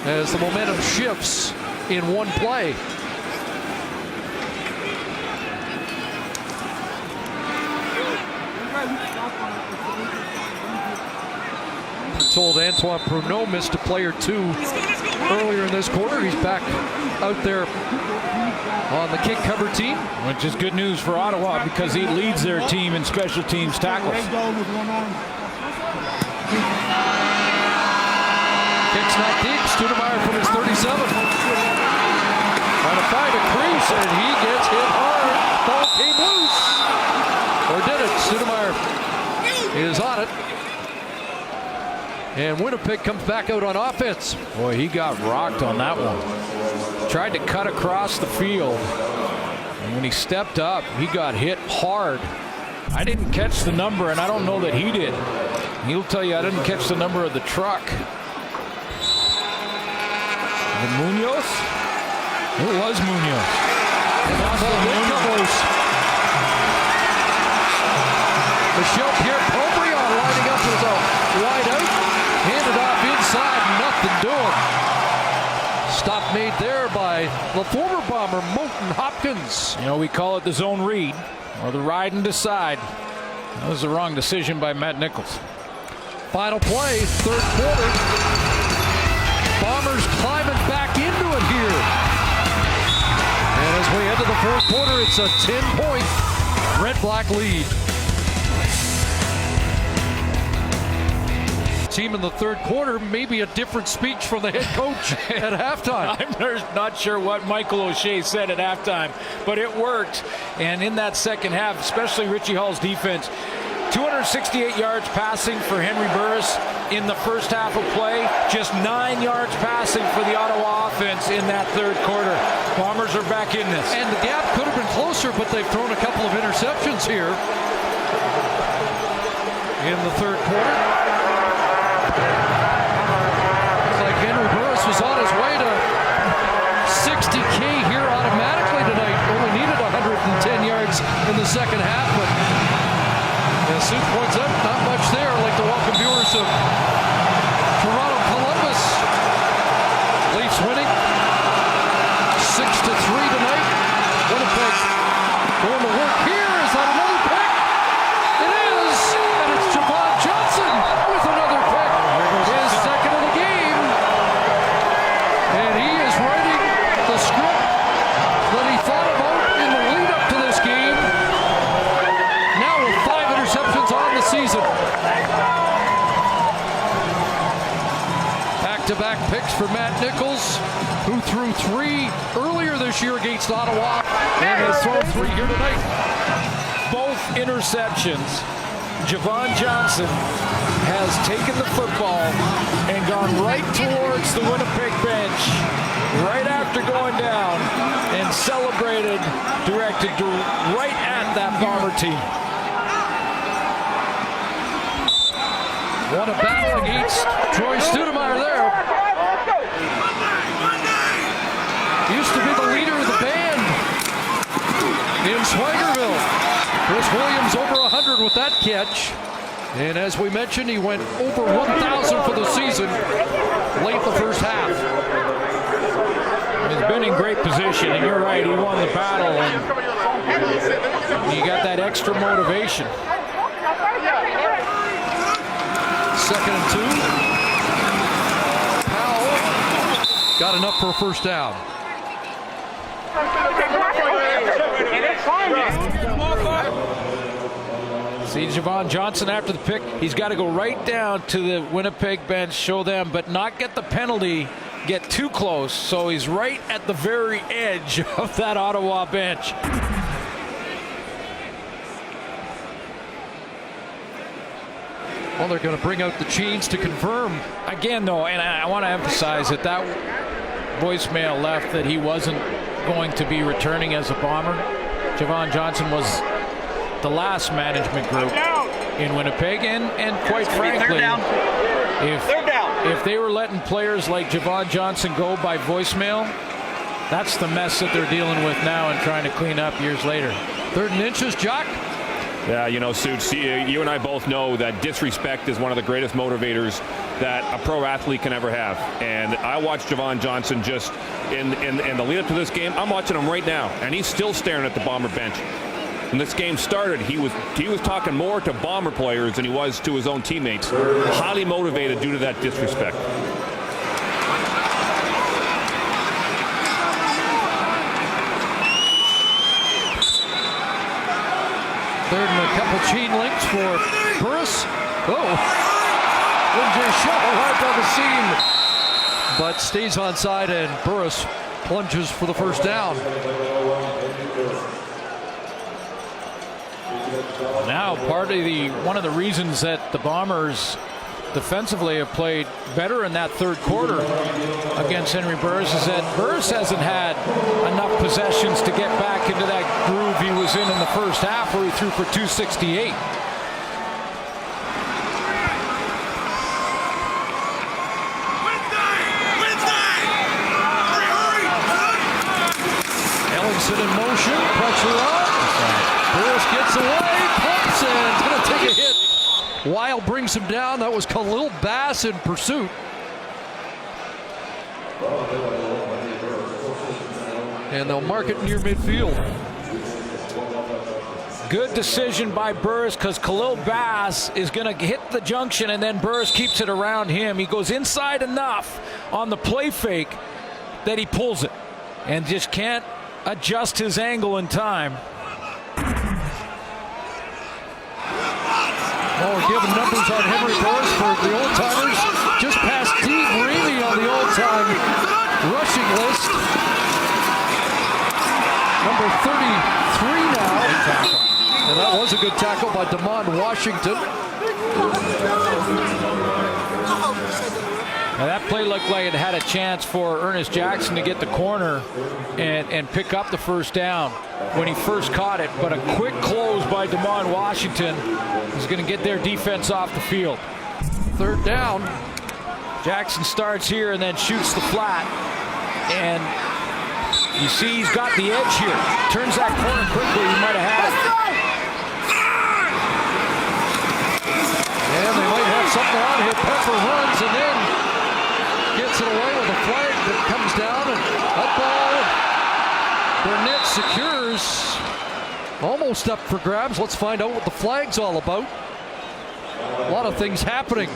as the momentum shifts in one play. Told Antoine Pruneau missed a play or two earlier in this quarter. He's back out there on the kick cover team. Which is good news for Ottawa because he leads their team in special teams tackles. Kicks not deep. Studemeyer from his 37. Trying to find a crease, and he gets hit hard. Ball came loose. Or did it? Studemeyer is on it. And Winnipeg comes back out on offense. Boy, he got rocked on that one. Tried to cut across the field. And when he stepped up, he got hit hard. I didn't catch the number, and I don't know that he did. He'll tell you I didn't catch the number of the truck. And Munoz? It was Munoz. Michel Pierre-Pobriand lining up with a wide out. Handed off inside, nothing doing. Stop made there by the former Bomber, Moulton Hopkins. We call it the zone read, or the ride and decide. That was the wrong decision by Matt Nichols. Final play, third quarter. Bombers climbing back into it here. And as we head to the fourth quarter, it's a 10-point Red-Black lead. Team in the third quarter, maybe a different speech from the head coach at halftime. I'm not sure what Michael O'Shea said at halftime, but it worked. And in that second half, especially Richie Hall's defense, 268 yards passing for Henry Burris in the first half of play, just 9 yards passing for the Ottawa offense in that third quarter. Bombers are back in this. And the gap could have been closer, but they've thrown a couple of interceptions here in the third quarter. Looks like Henry Burris was on his way to 60K here automatically tonight. Only needed 110 yards in the second half, but as Sue points out, not much there. I'd like to welcome viewers of Toronto Columbus. Leafs winning 6-3 tonight. Winnipeg going to work here. Is that another pick? It is, and it's Javon Johnson with another pick. His second of the game. And he is writing the script that he thought about in the lead up to this game. Now with 5 interceptions on the season. Back-to-back picks for Matt Nichols, who threw 3 earlier this year against Ottawa and has thrown 3 here tonight. Both interceptions, Javon Johnson has taken the football and gone right towards the Winnipeg bench right after going down and celebrated, directed right at that Bomber team. Won a battle against Troy Studemeyer there. Used to be the leader of the band in Swagerville. Chris Williams over 100 with that catch. And as we mentioned, he went over 1,000 for the season late in the first half. He's been in great position, and you're right, he won the battle, and you got that extra motivation. 2nd and 2. Powell got enough for a first down. See Javon Johnson after the pick. He's got to go right down to the Winnipeg bench, show them, but not get the penalty, get too close. So he's right at the very edge of that Ottawa bench. Well, they're going to bring out the chains to confirm. Again, though, and I want to emphasize that that voicemail left that he wasn't going to be returning as a Bomber. Javon Johnson was the last management group in Winnipeg, and quite frankly, if they were letting players like Javon Johnson go by voicemail, that's the mess that they're dealing with now and trying to clean up years later. 3rd and inches, Jock. Yeah, you know, Suits, you and I both know that disrespect is one of the greatest motivators that a pro athlete can ever have. And I watched Javon Johnson just in the lead up to this game. I'm watching him right now, and he's still staring at the Bomber bench. When this game started, he was talking more to Bomber players than he was to his own teammates. Highly motivated due to that disrespect. Third and a couple chain links for Burris. Oh, MJ Shaw arrived on the scene, but stays onside, and Burris plunges for the first down. Now, one of the reasons that the Bombers defensively have played better in that third quarter against Henry Burris is that Burris hasn't had enough possessions to get back into that groove he was in the first half, where he threw for 268. Ellingson in motion, pressure on. Burris gets away, pumps, and is going to take a hit. Wild brings him down. That was Khalil Bass in pursuit. And they'll mark it near midfield. Good decision by Burris, because Khalil Bass is going to hit the junction, and then Burris keeps it around him. He goes inside enough on the play fake that he pulls it and just can't adjust his angle in time. Oh, we're giving numbers on Henry Burris for the old-timers. Just past Steve Reilly on the all-time rushing list. Number 33 now. And that was a good tackle by DeMond Washington. Now that play looked like it had a chance for Ernest Jackson to get the corner and pick up the first down when he first caught it, but a quick close by DeMond Washington is going to get their defense off the field. 3rd down. Jackson starts here and then shoots the flat, and you see he's got the edge here. Turns that corner quickly, he might have had it. And they might have something on here. Pepper runs and then gets it away with a flag that comes down, and that ball Burnett secures. Almost up for grabs. Let's find out what the flag's all about. A lot of things happening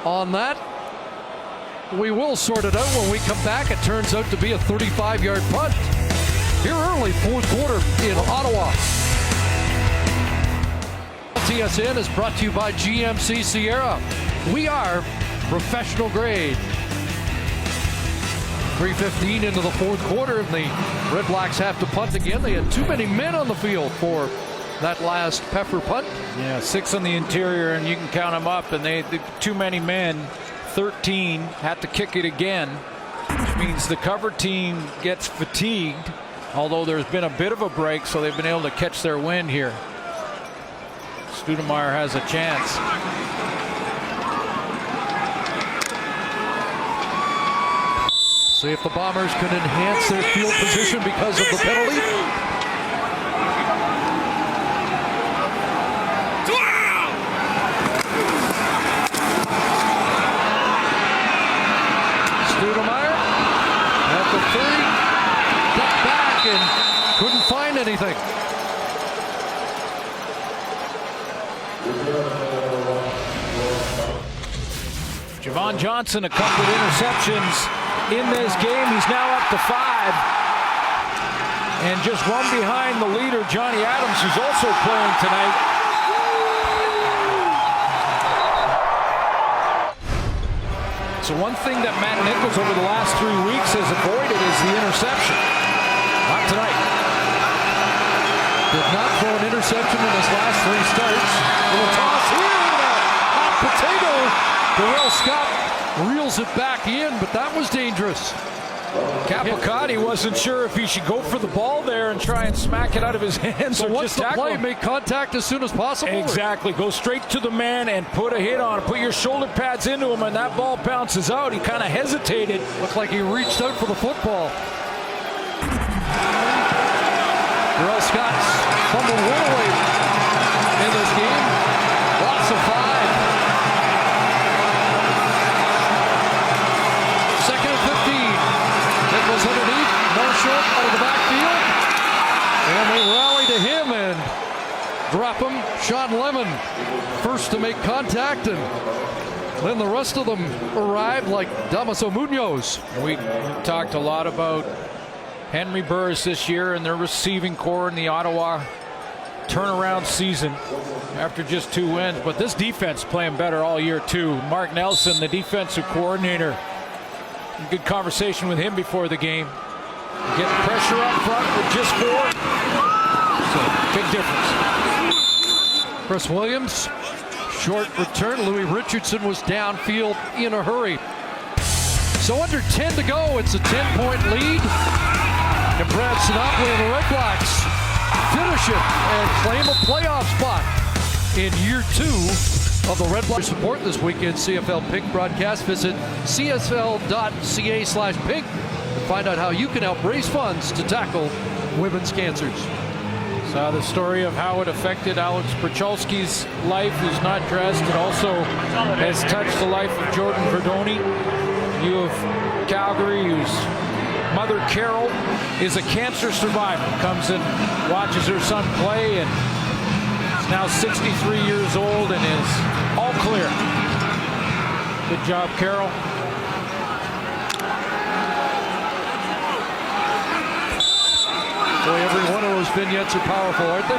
on that. We will sort it out when we come back. It turns out to be a 35-yard punt. Here early, 4th quarter in Ottawa. TSN is brought to you by GMC Sierra. We are professional grade. 3:15 into the 4th quarter, and the Red Blacks have to punt again. They had too many men on the field for that last Pepper punt. Yeah, 6 on the interior, and you can count them up, and they too many men. 13 had to kick it again, which means the cover team gets fatigued, although there's been a bit of a break, so they've been able to catch their wind here. Studemeyer has a chance. See if the Bombers can enhance their field position because of the penalty. Javon Johnson, a couple of interceptions in this game. He's now up to 5. And just one behind the leader, Johnny Adams, who's also playing tonight. So one thing that Matt Nichols over the last 3 weeks has avoided is the interception. Not tonight. Did not throw an interception in his last 3 starts. Little toss here and a hot potato. Darrell Scott reels it back in, but that was dangerous. Capicotti wasn't sure if he should go for the ball there and try and smack it out of his hands. So or what's just the tackle play? him. Make contact as soon as possible? Exactly. Go straight to the man and put a hit on him. Put your shoulder pads into him, and that ball bounces out. He kind of hesitated. Looked like he reached out for the football. Darrell Scott's fumbled one away in this game. Loss of 5. Second and 15. Nichols underneath. Marshall out of the backfield. And they rally to him and drop him. Sean Lemon first to make contact, and then the rest of them arrived like Damaso Munoz. We talked a lot about Henry Burris this year and their receiving core in the Ottawa turnaround season after just 2 wins. But this defense playing better all year too. Mark Nelson, the defensive coordinator. Good conversation with him before the game. Getting pressure up front with just 4. So big difference. Chris Williams, short return. Louis Richardson was downfield in a hurry. So under 10 to go, it's a 10-point lead. And Brad Sinopoli and the REDBLACKS finish it and claim a playoff spot in year 2 of the REDBLACKS. Support this weekend CFL Pink broadcast. Visit cfl.ca/pink to find out how you can help raise funds to tackle women's cancers. Saw the story of how it affected Alex Perchalski's life, who's not dressed. It also has touched the life of Jordan Verdoni, U of Calgary, whose mother Carol is a cancer survivor. Comes and watches her son play, and is now 63 years old and is all clear. Good job, Carol. Boy, every one of those vignettes are powerful, aren't they?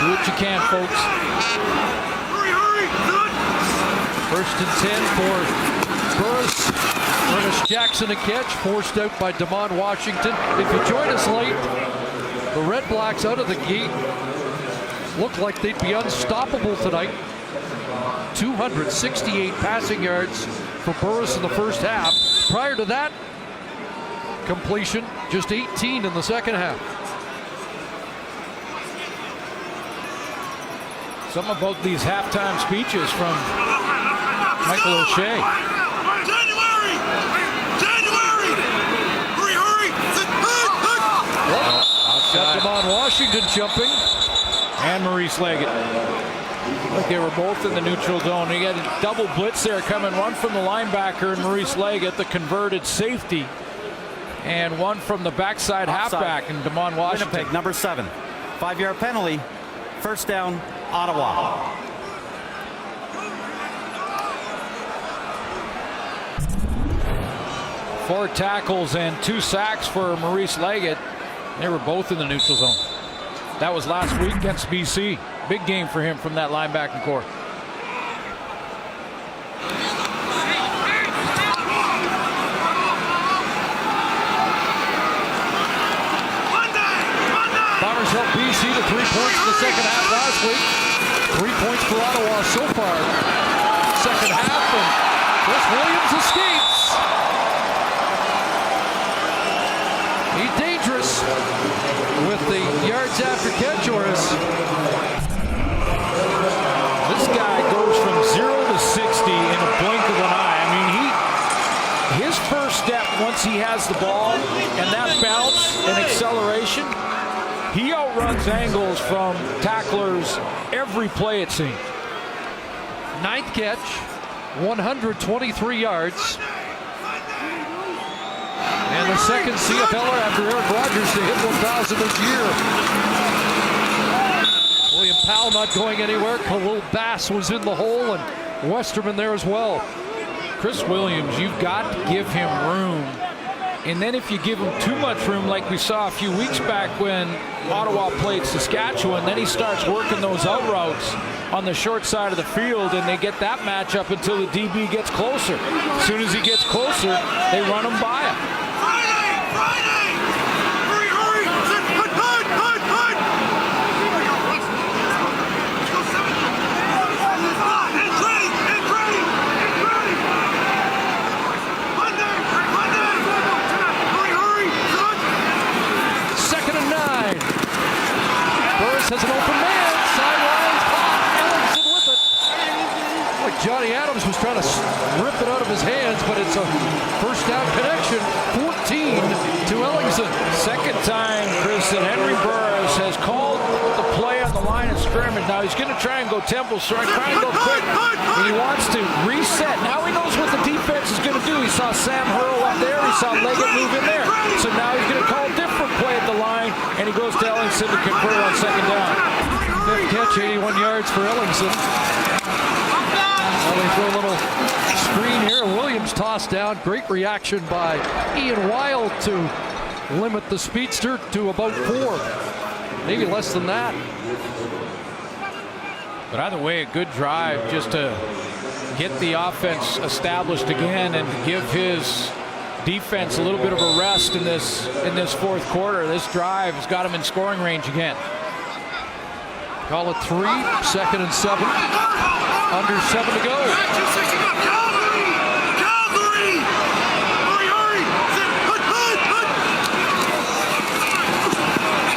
Do what you can, folks. First and 10 for Burris. Ernest Jackson a catch, forced out by Damon Washington. If you join us late, the REDBLACKS out of the gate looked like they'd be unstoppable tonight. 268 passing yards for Burris in the first half. Prior to that, completion, just 18 in the second half. Something about these halftime speeches from Michael O'Shea. Got Damon Washington jumping. And Maurice Leggett. Like they were both in the neutral zone. You got a double blitz there coming, one from the linebacker and Maurice Leggett, the converted safety, and one from the backside halfback and Damon Washington. Winnipeg, number 7. 5-yard penalty. First down, Ottawa. Four tackles and 2 sacks for Maurice Leggett. They were both in the neutral zone. That was last week against BC. Big game for him from that linebacking core. Bombers helped BC to 3 points in the second half last week. 3 points for Ottawa so far. Second half, and Chris Williams escapes. He's dangerous with the yards after catch, Oris. This guy goes from 0 to 60 in a blink of an eye. I mean, his first step once he has the ball and that bounce and acceleration, he outruns angles from tacklers every play, it seems. 9th catch, 123 yards. And the second CFLer after Eric Rogers to hit 1,000 this year. William Powell not going anywhere. Khalil Bass was in the hole, and Westerman there as well. Chris Williams, you've got to give him room. And then if you give him too much room, like we saw a few weeks back when Ottawa played Saskatchewan, then he starts working those out routes on the short side of the field, and they get that matchup until the DB gets closer. As soon as he gets closer, they run him by him. Has an open man, sidelines, caught, Ellingson with it. Like Johnny Adams was trying to rip it out of his hands, but it's a first down connection, 14 to Ellingson. Second time, Chris, that Henry Burris has called the play on the line of scrimmage. Now he's going to try and go temple strike, try and go quick, and he wants to reset. Now he knows what the defense is going to do. He saw Sam Hurl up there, he saw Leggett move in there. So now he's going to call a different play at the line, and he goes to Ellingson to convert on second down. Fifth catch, 81 yards for Ellingson. Well, they throw a little screen here. Williams tossed down. Great reaction by Ian Wild to limit the speedster to about 4. Maybe less than that. But either way, a good drive just to get the offense established again and to give his defense a little bit of a rest in this fourth quarter. This drive has got him in scoring range again. Call it 3, 2nd and 7. Under 7 to go.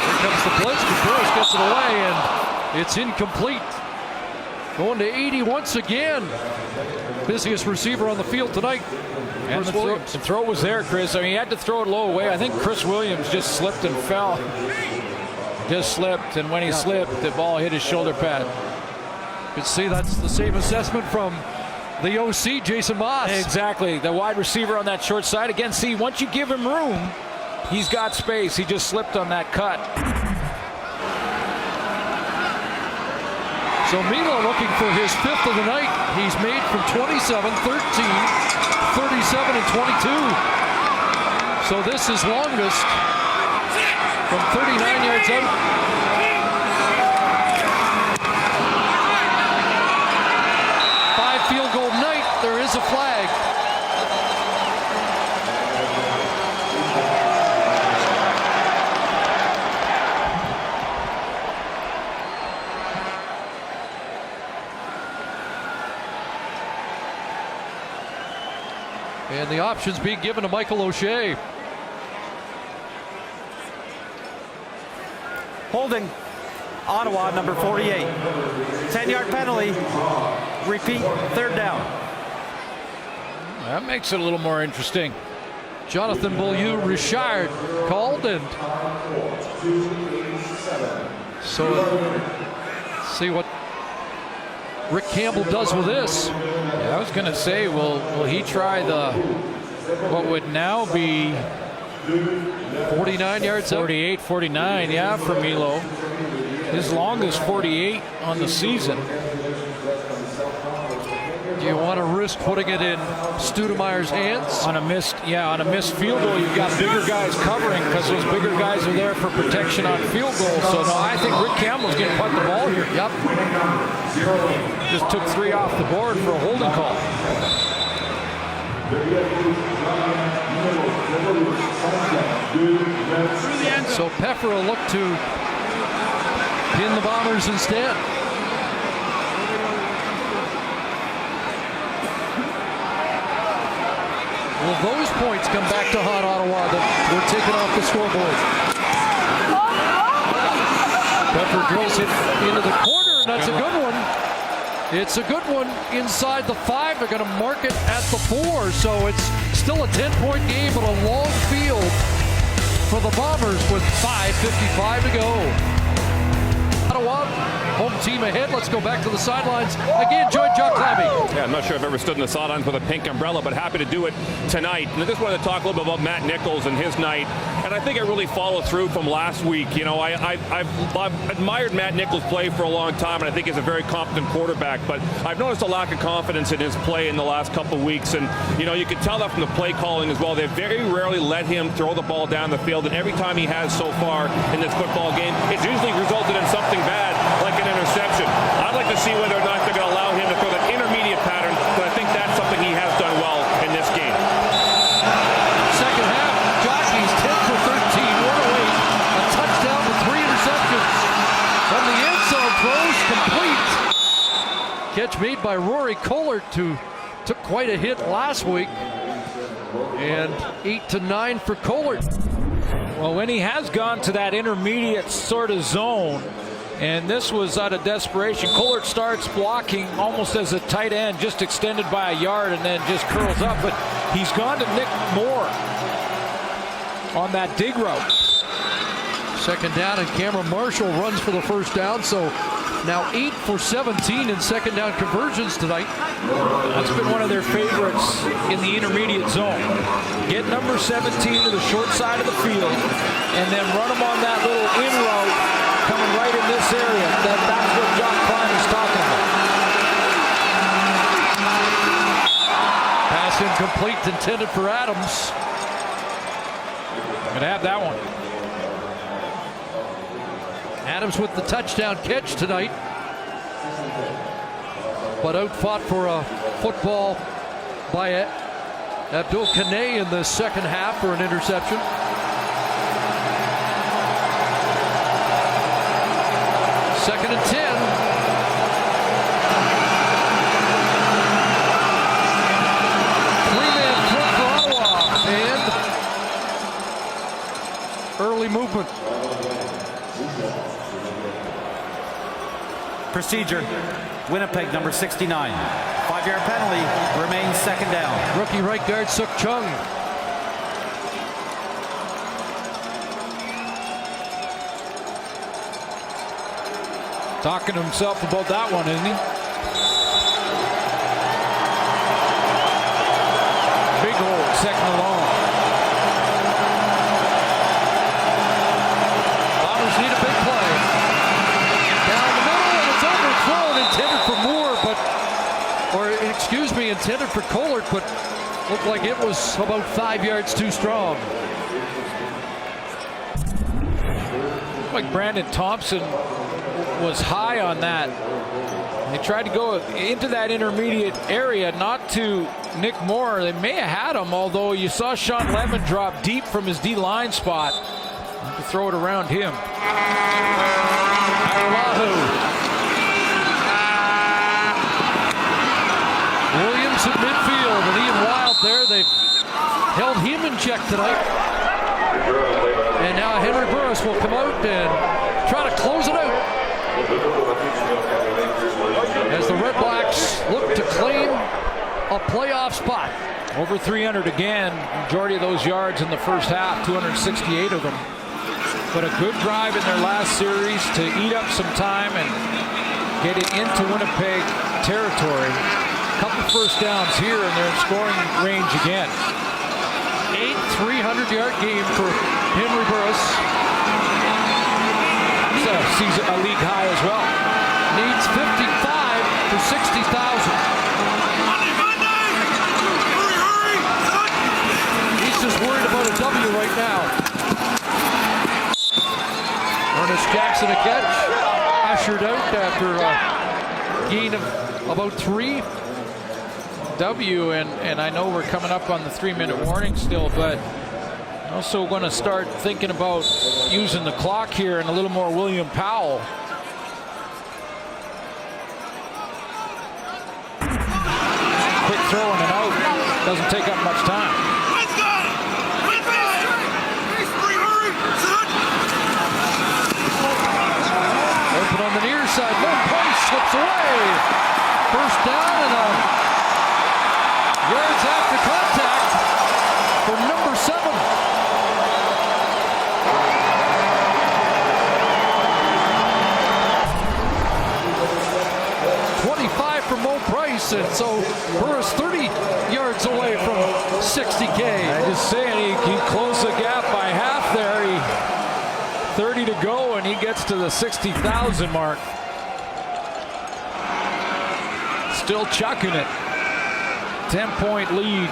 Here comes the blitz. Burris gets it away, and it's incomplete. Going to 80 once again. Busiest receiver on the field tonight. And the throw was there, Chris. I mean, he had to throw it low away. I think Chris Williams just slipped and fell. Just slipped, and when he slipped, the ball hit his shoulder pad. You can see that's the same assessment from the OC, Jason Moss. Exactly. The wide receiver on that short side. Again, see, once you give him room, he's got space. He just slipped on that cut. So Milo looking for his 5th of the night. He's made from 27, 13, 37, and 22. So this is longest from 39 yards out. Field goal night. There is a flag. And the options being given to Michael O'Shea. Holding Ottawa, number 48. 10-yard penalty. Repeat, 3rd down. That makes it a little more interesting. Jonathan Beaulieu Richard called, and so see what Rick Campbell does with this. Yeah, I was going to say, will he try what would now be 49 yards 48, 49, yeah, for Milo. His longest 48 on the season. Do you want to risk putting it in Studemeyer's hands? On a missed field goal, you've got bigger guys covering because those bigger guys are there for protection on field goals. So no, I think Rick Campbell's going to punt the ball here. Yep. Just took 3 off the board for a holding call. So Peffer will look to pin the Bombers instead. Will those points come back to hot Ottawa that were taken off the scoreboard? Peffer drills it into the corner, and that's a good one. It's a good one inside the 5. They're going to mark it at the 4, so it's still a 10-point game, but a long field for the Bombers with 5:55 to go. Ottawa, home team ahead. Let's go back to the sidelines. Again, join John Clammy. Yeah, not sure I've ever stood in the sidelines with a pink umbrella, but happy to do it tonight. And I just wanted to talk a little bit about Matt Nichols and his night. And I think I really followed through from last week. You know, I've admired Matt Nichols' play for a long time, and I think he's a very competent quarterback. But I've noticed a lack of confidence in his play in the last couple of weeks. And, you know, you can tell that from the play calling as well. They very rarely let him throw the ball down the field. And every time he has so far in this football game, it's usually resulted in something bad, like an interception. I'd like to see whether or not they're going to allow him to throw that intermediate pattern, but I think that's something he has done well in this game. Second half, Jockeys 10 for 13, 108, a touchdown with 3 interceptions. From the end zone, throws complete. Catch made by Rory Collert, who took quite a hit last week. And 8-9 for Collert. Well, when he has gone to that intermediate sort of zone, and this was out of desperation, Collert starts blocking almost as a tight end, just extended by a yard and then just curls up. But he's gone to Nick Moore on that dig route. Second down, and Cameron Marshall runs for the first down. So now 8 for 17 in second down conversions tonight. That's been one of their favorites in the intermediate zone. Get number 17 to the short side of the field and then run them on that little in route coming right in this area. That's what John Klein is talking about. Pass incomplete, intended for Adams. Gonna have that one. Adams with the touchdown catch tonight, but outfought for a football by Abdul Kanay in the second half for an interception. Second and 10. Three-man front for Ottawa, and early movement. Procedure. Winnipeg, number 69. 5-yard penalty. Remains second down. Rookie right guard Suk Chung. Talking to himself about that one, isn't he? Big hole, second and long. Bombers need a big play. Down the middle, and it's overthrown, intended for Moore, intended for Collert, but looked like it was about 5 yards too strong. Like Brandon Thompson was high on that. They tried to go into that intermediate area, not to Nick Moore. They may have had him, although you saw Sean Lemon drop deep from his D-line spot to throw it around him. Williams at midfield, and Ian Wild there. They've held him in check tonight. And now Henry Burris will come out and try to close it out, as the Red Blacks look to claim a playoff spot. Over 300 again, majority of those yards in the first half, 268 of them. But a good drive in their last series to eat up some time and get it into Winnipeg territory. A couple first downs here, and they're in scoring range again. 300-yard game for Henry Burris. Sees a league high as well. Needs 55 for 60,000. He's just worried about a W right now. Ernest Jackson a catch. Ushered out after a gain of about 3. W, and I know we're coming up on the 3-minute warning still, but also going to start thinking about using the clock here and a little more William Powell. Quick throw and an out. Doesn't take up much time. Open on the near side. Lone Price slips away. First down and yards after contact for number 7. For Mo Price. Anderson. So Burris 30 yards away from 60K. I just saying, he closed the gap by half there. 30 to go, and he gets to the 60,000 mark. Still chucking it. 10-point lead.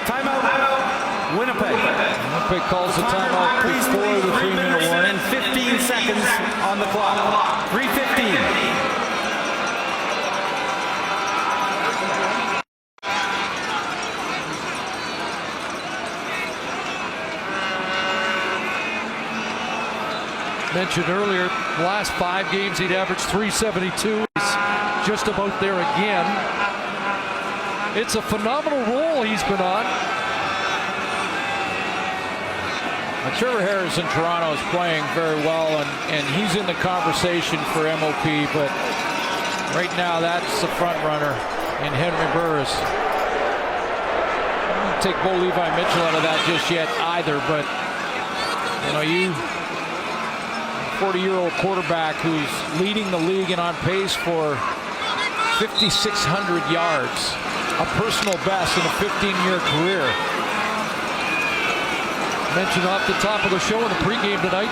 Timeout, Winnipeg. Winnipeg calls the timeout before the 3-minute warning. And 15 seconds on the clock. 3:15. Mentioned earlier, the last 5 games he'd averaged 372. He's just about there again. It's a phenomenal role he's been on. Trevor Harris in Toronto is playing very well, and he's in the conversation for MOP, but right now that's the front runner in Henry Burris. I don't take Bo Levi Mitchell out of that just yet either, but you 40-year-old quarterback who's leading the league and on pace for 5,600 yards, a personal best in a 15-year career. Mentioned off the top of the show in the pregame tonight,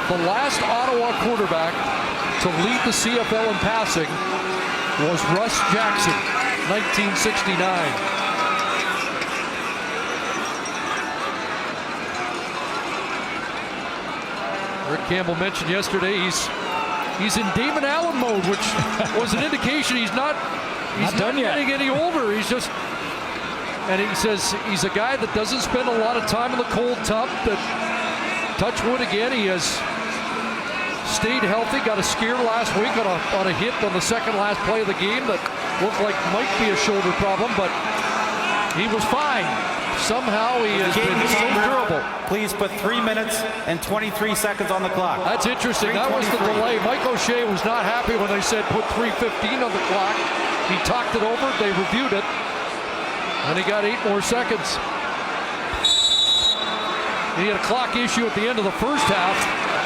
the last Ottawa quarterback to lead the CFL in passing was Russ Jackson, 1969. Rick Campbell mentioned yesterday he's in Damon Allen mode, which was an indication he's not done yet. Getting any older. And he says he's a guy that doesn't spend a lot of time in the cold tub. That, touch wood again, he has stayed healthy. Got a scare last week on a hit on the second last play of the game that looked like might be a shoulder problem, but he was fine. Somehow he has been so durable. Please put 3 minutes and 23 seconds on the clock. That's interesting. That was the delay. Mike O'Shea was not happy when they said put 3:15 on the clock. He talked it over. They reviewed it. And he got 8 more seconds. He had a clock issue at the end of the first half.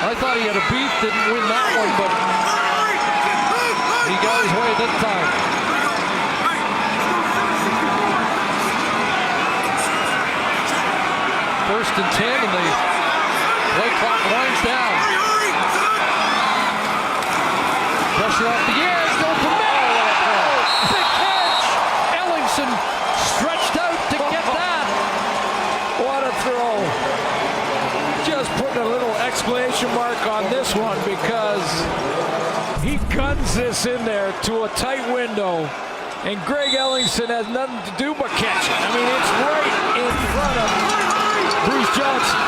I thought he had a beat, didn't win that one, but he got his way this time. First and 10, and the play clock winds down. Pressure off the edge, no permit. Big catch. Ellingson stretched out to get that. What a throw. Just putting a little exclamation mark on this one because he guns this in there to a tight window, and Greg Ellingson has nothing to do but catch it. I mean, it's right in front of Bruce Johnson.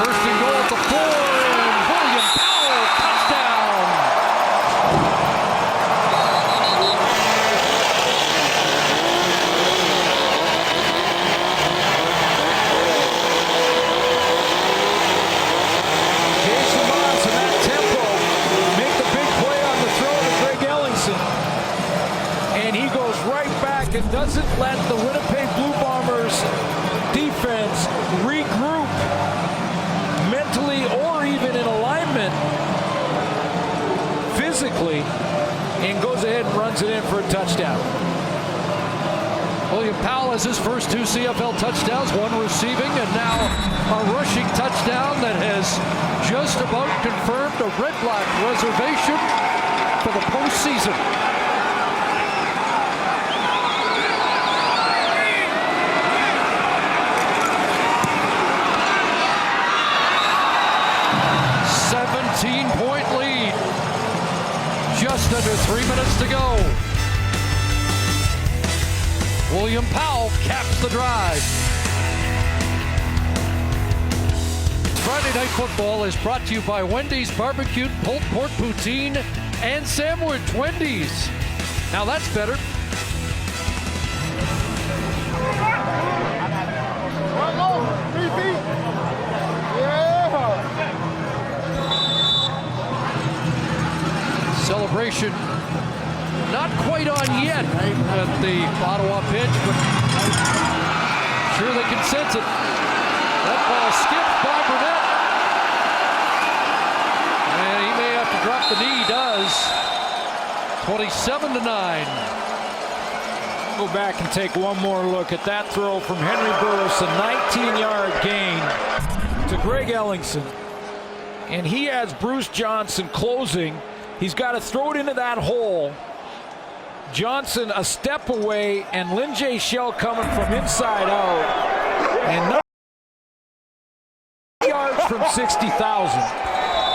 First and goal at the 4, and William Powell, touchdown. Jason Moss in that tempo make the big play on the throw to Greg Ellingson, and he goes right back and doesn't let the Winnipeg Blue Bombers defense regroup mentally or even in alignment physically, and goes ahead and runs it in for a touchdown. William Powell has his first 2 CFL touchdowns, 1 receiving, and now a rushing touchdown that has just about confirmed a Red Black reservation for the postseason. Point lead. Just under 3 minutes to go. William Powell caps the drive. Friday Night Football is brought to you by Wendy's Barbecued Pulled Pork Poutine and Sandwich. Wendy's. Now that's better. Celebration not quite on yet at the Ottawa pitch, but sure they can sense it. That ball skipped by Burnett. And he may have to drop the knee. He does. 27-9. Go back and take one more look at that throw from Henry Burris, a 19-yard gain to Greg Ellingson. And he has Bruce Johnson closing. He's got to throw it into that hole. Johnson a step away, and Lynn J. Shell coming from inside out. And yards from 60,000.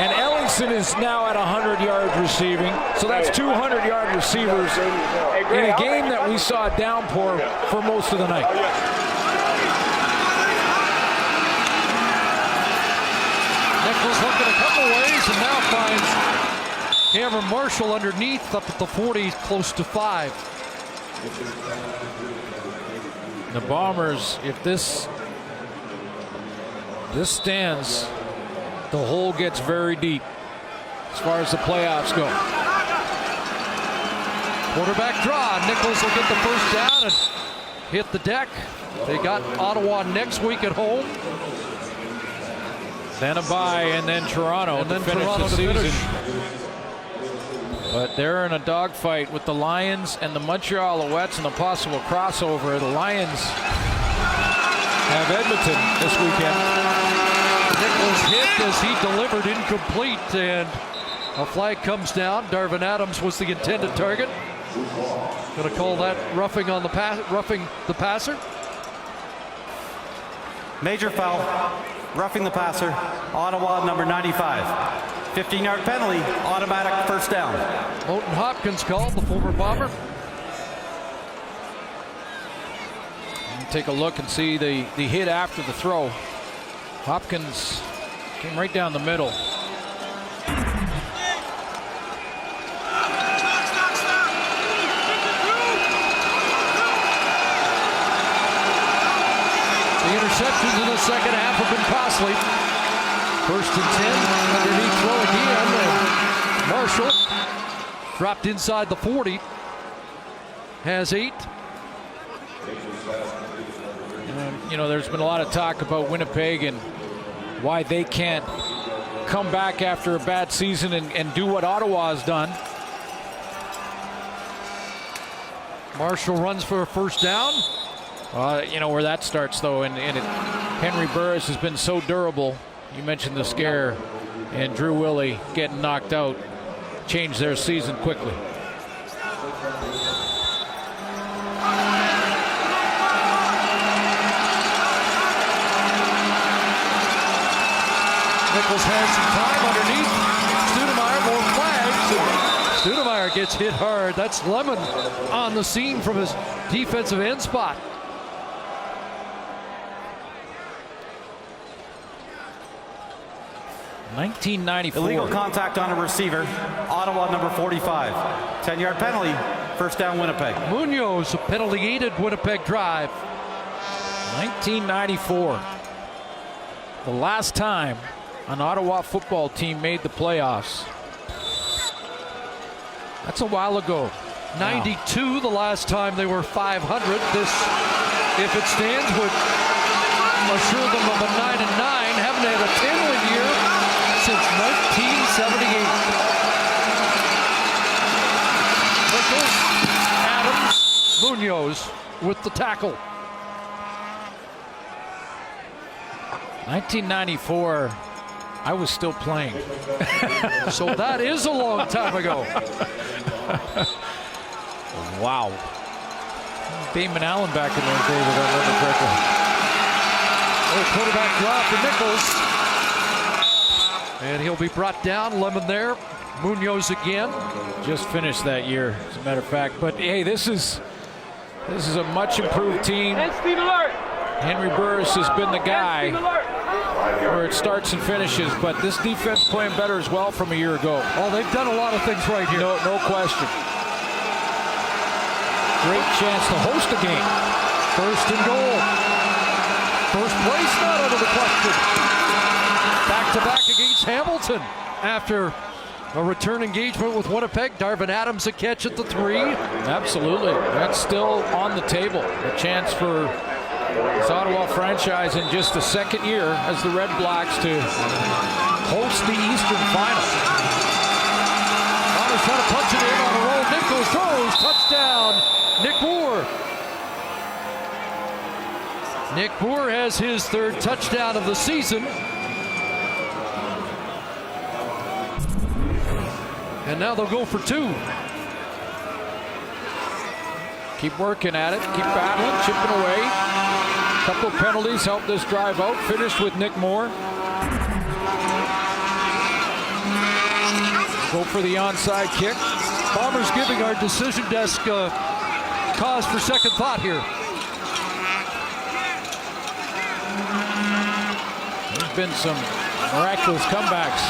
And Ellingson is now at 100 yards receiving. So that's 200-yard receivers in a game that we saw a downpour for most of the night. Nichols looking a couple ways and now finds Cameron Marshall underneath up at the 40, close to 5. The Bombers, if this stands, the hole gets very deep as far as the playoffs go. Quarterback draw. Nichols will get the first down and hit the deck. They got Ottawa next week at home. Then a bye, and then Toronto And to then finish Toronto the to season. finish. But they're in a dogfight with the Lions and the Montreal Alouettes and the possible crossover. The Lions have Edmonton this weekend. Nichols hit as he delivered incomplete, and a flag comes down. Darvin Adams was the intended target. Going to call that roughing the passer. Major foul, roughing the passer, Ottawa number 95. 15-yard penalty, automatic first down. Moten Hopkins called, the former Bomber. Take a look and see the hit after the throw. Hopkins came right down the middle. The interceptions in the second half have been costly. First and 10, underneath throw again. And Marshall dropped inside the 40. Has 8. You know, there's been a lot of talk about Winnipeg and why they can't come back after a bad season and do what Ottawa has done. Marshall runs for a first down. You know where that starts, though, and Henry Burris has been so durable. You mentioned the scare, and Drew Willie getting knocked out changed their season quickly. Nichols has some time underneath. Stoudemire, more flags. Stoudemire gets hit hard. That's Lemon on the scene from his defensive end spot. Illegal contact on a receiver, Ottawa number 45. 10-yard penalty, first down Winnipeg. Munoz, a penalty-aided Winnipeg drive. 1994. The last time an Ottawa football team made the playoffs. That's a while ago. 92, the last time they were 500. This, if it stands, would assure them of a 9-9. Haven't had a 10-win year since 1978. Nichols, Adams, Munoz with the tackle. 1994, I was still playing. So that is a long time ago. Wow. Damon Allen back in those days, if I remember correctly. Quarterback draw for Nichols. And he'll be brought down. Lemon there. Munoz again. Just finished that year, as a matter of fact. But hey, this is a much improved team. Henry Burris has been the guy where it starts and finishes, but this defense playing better as well from a year ago. Oh, they've done a lot of things right here. No question. Great chance to host a game. First and goal. First place not out of the question. Back-to-back against Hamilton after a return engagement with Winnipeg. Darvin Adams a catch at the 3. Absolutely. That's still on the table. A chance for this Ottawa franchise in just the second year as the Red Blacks to host the Eastern Final. Connor's trying to punch it in on a roll. Nichols throws. Touchdown. Nick Moore. Nick Moore has his third touchdown of the season. And now they'll go for 2. Keep working at it, keep battling, chipping away. A couple of penalties help this drive out. Finished with Nick Moore. Go for the onside kick. Bombers giving our decision desk cause for second thought here. There's been some miraculous comebacks.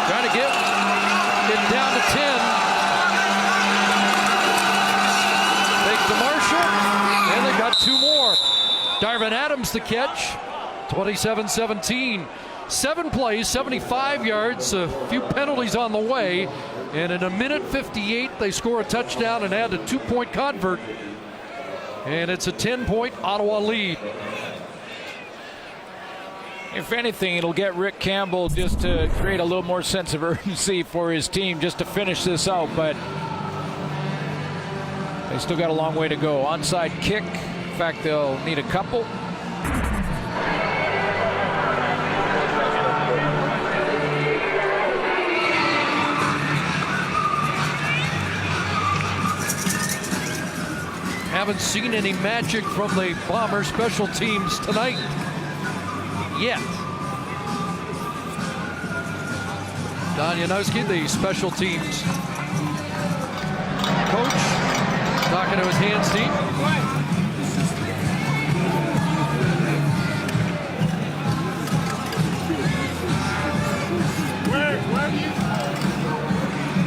Trying to get it down to 10. Fake to Marshall, and they got 2 more. Darvin Adams the catch, 27-17. 7 plays, 75 yards, a few penalties on the way, and in a minute 58, they score a touchdown and add a 2-point convert. And it's a 10-point Ottawa lead. If anything, it'll get Rick Campbell just to create a little more sense of urgency for his team just to finish this out, but they still got a long way to go. Onside kick. In fact, they'll need a couple. Haven't seen any magic from the Bomber special teams tonight yet. Don Janowski, the special teams coach, talking to his hands team.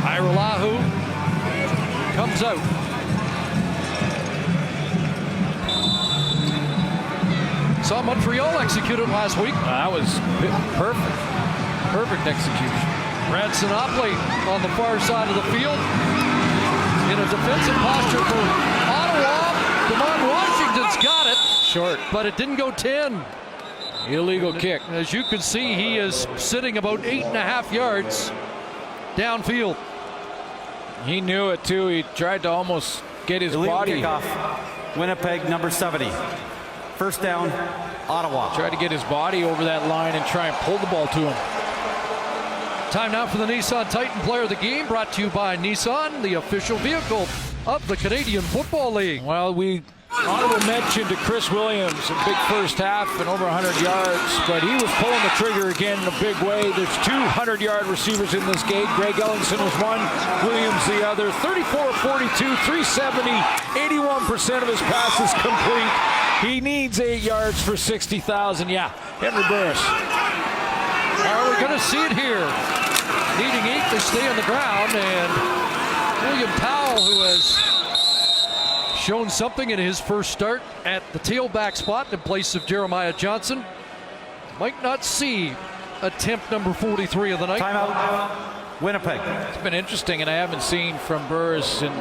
Iralahu comes out. Saw Montreal executed last week. That was perfect. Perfect execution. Brad Sinople on the far side of the field. In a defensive posture for Ottawa. DeMond Washington's got it. Short. But it didn't go 10. Illegal kick. As you can see, he is sitting about 8.5 yards downfield. He knew it too. He tried to almost get his Illegal body. Kickoff. Winnipeg, number 70. First down, Ottawa. Try to get his body over that line and try and pull the ball to him. Time now for the Nissan Titan Player of the Game, brought to you by Nissan, the official vehicle of the Canadian Football League. Well, we honorable mention to Chris Williams, a big first half and over 100 yards, but he was pulling the trigger again in a big way. There's 200-yard receivers in this game. Greg Ellingson was one, Williams the other. 34-42, 370, 81% of his passes complete. He needs 8 yards for 60,000. Yeah, Henry Burris. Are we going to see it here? Needing 8 to stay on the ground, and William Powell, who has shown something in his first start at the tailback spot in place of Jeremiah Johnson, might not see attempt number 43 of the night. Timeout, Winnipeg. It's been interesting, and I haven't seen from Burris and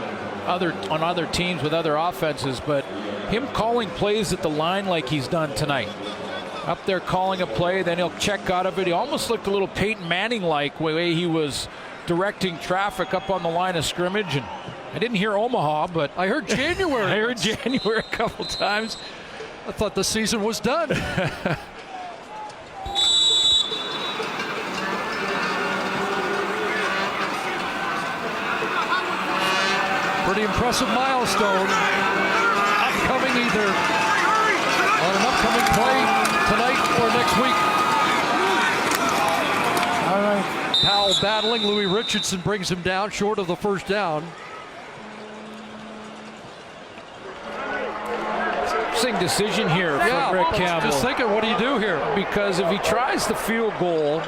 on other teams with other offenses, but him calling plays at the line like he's done tonight. Up there calling a play, then he'll check out of it. He almost looked a little Peyton Manning-like the way he was directing traffic up on the line of scrimmage. And I didn't hear Omaha, but I heard January. I heard January a couple times. I thought the season was done. Pretty impressive milestone. Upcoming either on an upcoming play tonight or next week. All right. Powell battling. Louis Richardson brings him down short of the first down. Interesting decision here for Rick Campbell. Just thinking, what do you do here? Because if he tries the field goal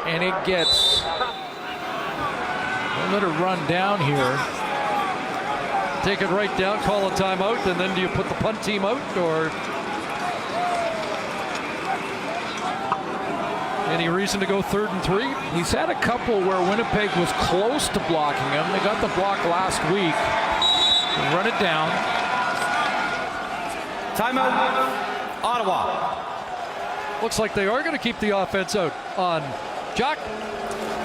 and it gets a little run down here, take it right down, call a timeout, and then do you put the punt team out, or any reason to go 3rd and 3? He's had a couple where Winnipeg was close to blocking him. They got the block last week. They run it down. Timeout, Ottawa. Looks like they are going to keep the offense out on Jock?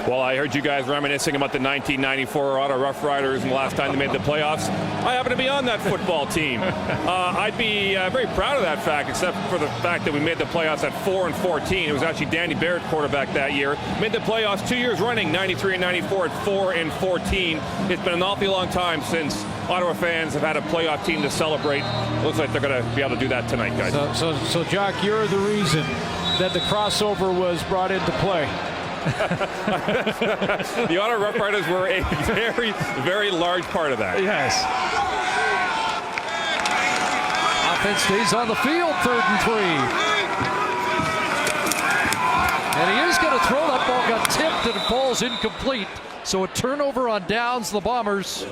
Well, I heard you guys reminiscing about the 1994 Ottawa Rough Riders and the last time they made the playoffs. I happen to be on that football team. I'd be very proud of that fact, except for the fact that we made the playoffs at 4-14. It was actually Danny Barrett quarterback that year. Made the playoffs 2 years running, 93 and 94 at 4-14. It's been an awfully long time since Ottawa fans have had a playoff team to celebrate. Looks like they're going to be able to do that tonight, guys. So Jock, you're the reason that the crossover was brought into play. The Ottawa Rough Riders were a very, very large part of that. Yes. Offense stays on the field, 3rd and 3. And he is going to throw. That ball got tipped and it falls incomplete. So a turnover on downs. The Bombers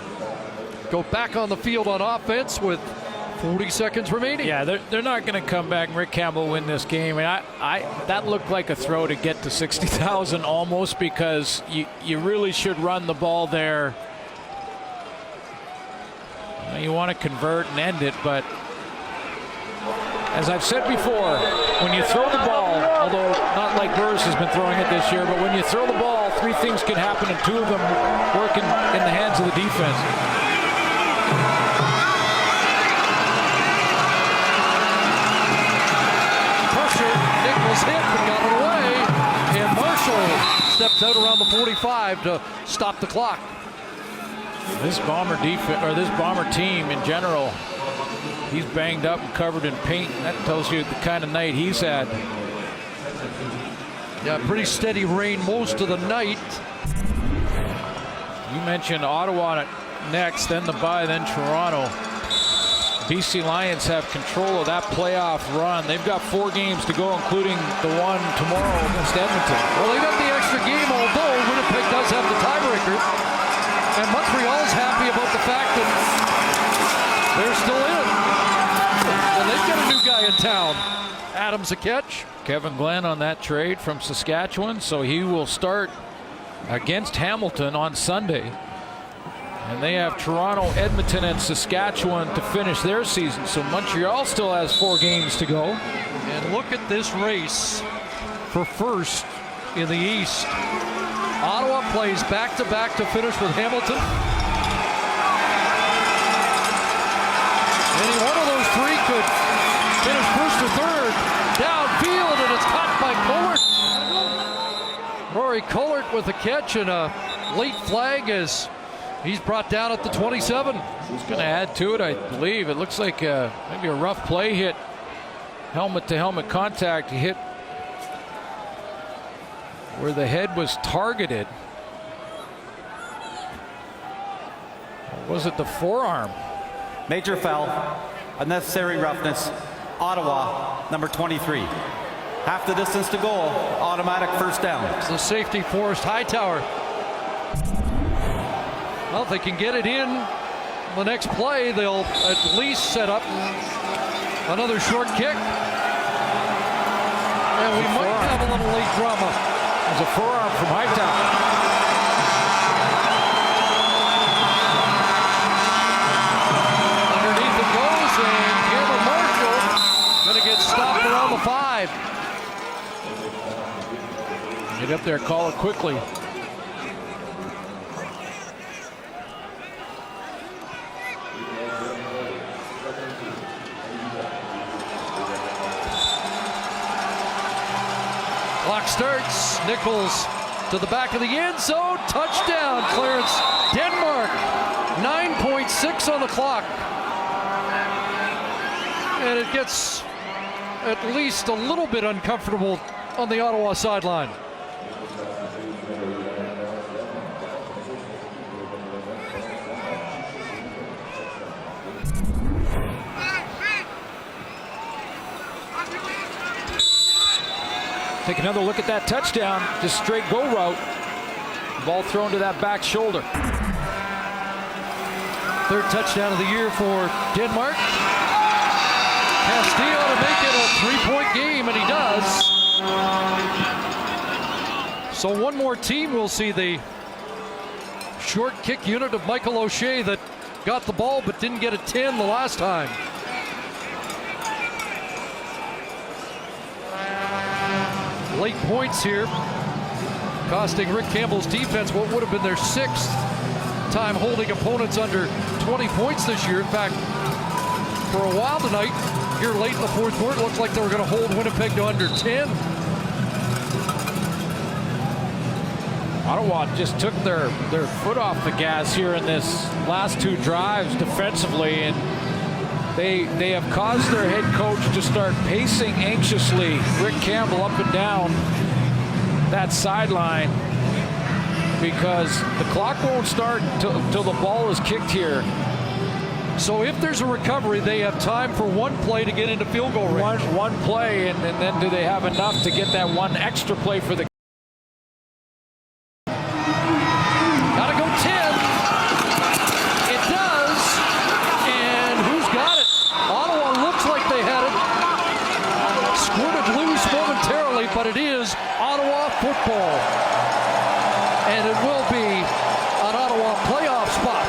go back on the field on offense with 40 seconds remaining. Yeah, they're not going to come back and Rick Campbell win this game. And that looked like a throw to get to 60,000 almost, because you really should run the ball there. You want to convert and end it, but as I've said before, when you throw the ball, although not like Burris has been throwing it this year, but when you throw the ball, 3 things can happen, and 2 of them work in the hands of the defense. Nichols hit but got it away, and Marshall steps out around the 45 to stop the clock. This Bomber defense, or this Bomber team in general, he's banged up and covered in paint. That tells you the kind of night he's had. Yeah, pretty steady rain most of the night. You mentioned Ottawa next, then the bye, then Toronto. BC Lions have control of that playoff run. They've got 4 games to go, including the one tomorrow against Edmonton. Well, they got the extra game, although Winnipeg does have the tiebreaker. And Montreal's happy about the fact that they're still in. And they've got a new guy in town. Adams a catch. Kevin Glenn on that trade from Saskatchewan, so he will start against Hamilton on Sunday. And they have Toronto, Edmonton, and Saskatchewan to finish their season. So Montreal still has 4 games to go. And look at this race for first in the East. Ottawa plays back-to-back to finish with Hamilton. Any one of those 3 could finish first or third. Downfield, and it's caught by Collert. Rory Collert with a catch and a late flag as he's brought down at the 27. Who's going to add to it, I believe. It looks like maybe a rough play hit. Helmet-to-helmet contact. He hit where the head was targeted. Or was it the forearm? Major foul, unnecessary roughness, Ottawa, number 23. Half the distance to goal, automatic first down. It's the safety Forrest Hightower. Well, if they can get it in the next play, they'll at least set up another short kick. And we might have a little late drama. There's a forearm from Hightower. Underneath it goes, and Cameron Marshall going to get stopped around the 5. Get up there, call it quickly. Clock starts. Nichols to the back of the end zone. Touchdown, Clarence. Denmark. 9.6 on the clock. And it gets at least a little bit uncomfortable on the Ottawa sideline. Take another look at that touchdown. Just straight go route. Ball thrown to that back shoulder. 3rd touchdown of the year for Denmark. Castillo to make it a 3-point game, and he does. So one more team will see the short kick unit of Michael O'Shea that got the ball but didn't get a 10 the last time. Late points here. costing Rick Campbell's defense what would have been their 6th time holding opponents under 20 points this year. In fact, for a while tonight, here late in the fourth quarter, it looked like they were going to hold Winnipeg to under 10. Ottawa just took their foot off the gas here in this last 2 drives defensively, and they have caused their head coach to start pacing anxiously Rick Campbell up and down that sideline, because the clock won't start till the ball is kicked here. So if there's a recovery, they have time for one play to get into field goal range. One play, and then do they have enough to get that one extra play for the Gotta go 10. It does. And who's got it? Ottawa looks like they had it. Squirted loose momentarily, but it is Ottawa football. And it will be an Ottawa playoff spot.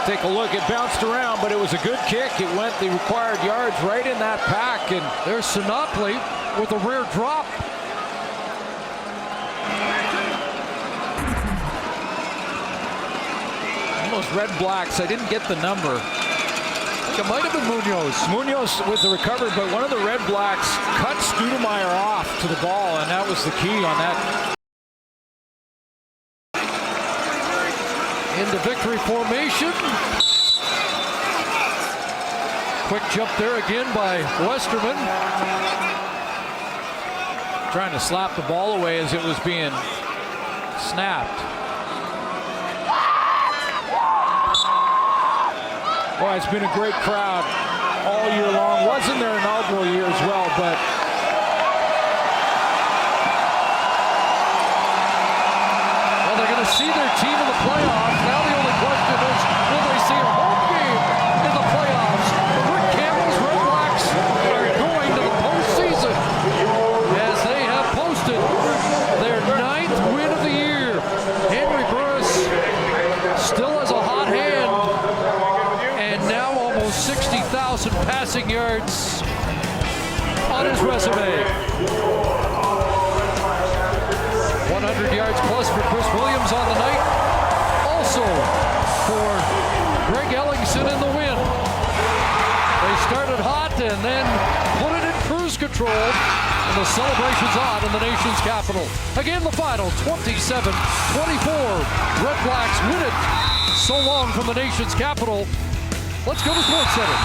Take a look. It bounced around, but it was a good kick. It went the required yards right in that pack. And there's Sinopoli with a rear drop. Almost Red Blacks. I didn't get the number. I think it might have been Munoz. Munoz with the recovery, but one of the Red Blacks cut Studemeyer off to the ball, and that was the key on that. Into victory formation. Quick jump there again by Westerman. Trying to slap the ball away as it was being snapped. Boy, it's been a great crowd all year long. Wasn't their inaugural year as well, but well, they're going to see their team in the playoffs. Now the only question is, will they see a home game in the playoffs? Rick Campbell's Red Blacks are going to the postseason as they have posted their 9th win of the year. Henry Burris still has a hot hand, and now almost 60,000 passing yards on his resume. 100 yards plus for Chris Williams on the night. Also for Greg Ellingson in the win. They started hot and then put it in cruise control. And the celebration's on in the nation's capital. Again, the final 27-24. Red Blacks win it. So long from the nation's capital. Let's go to Sports Center.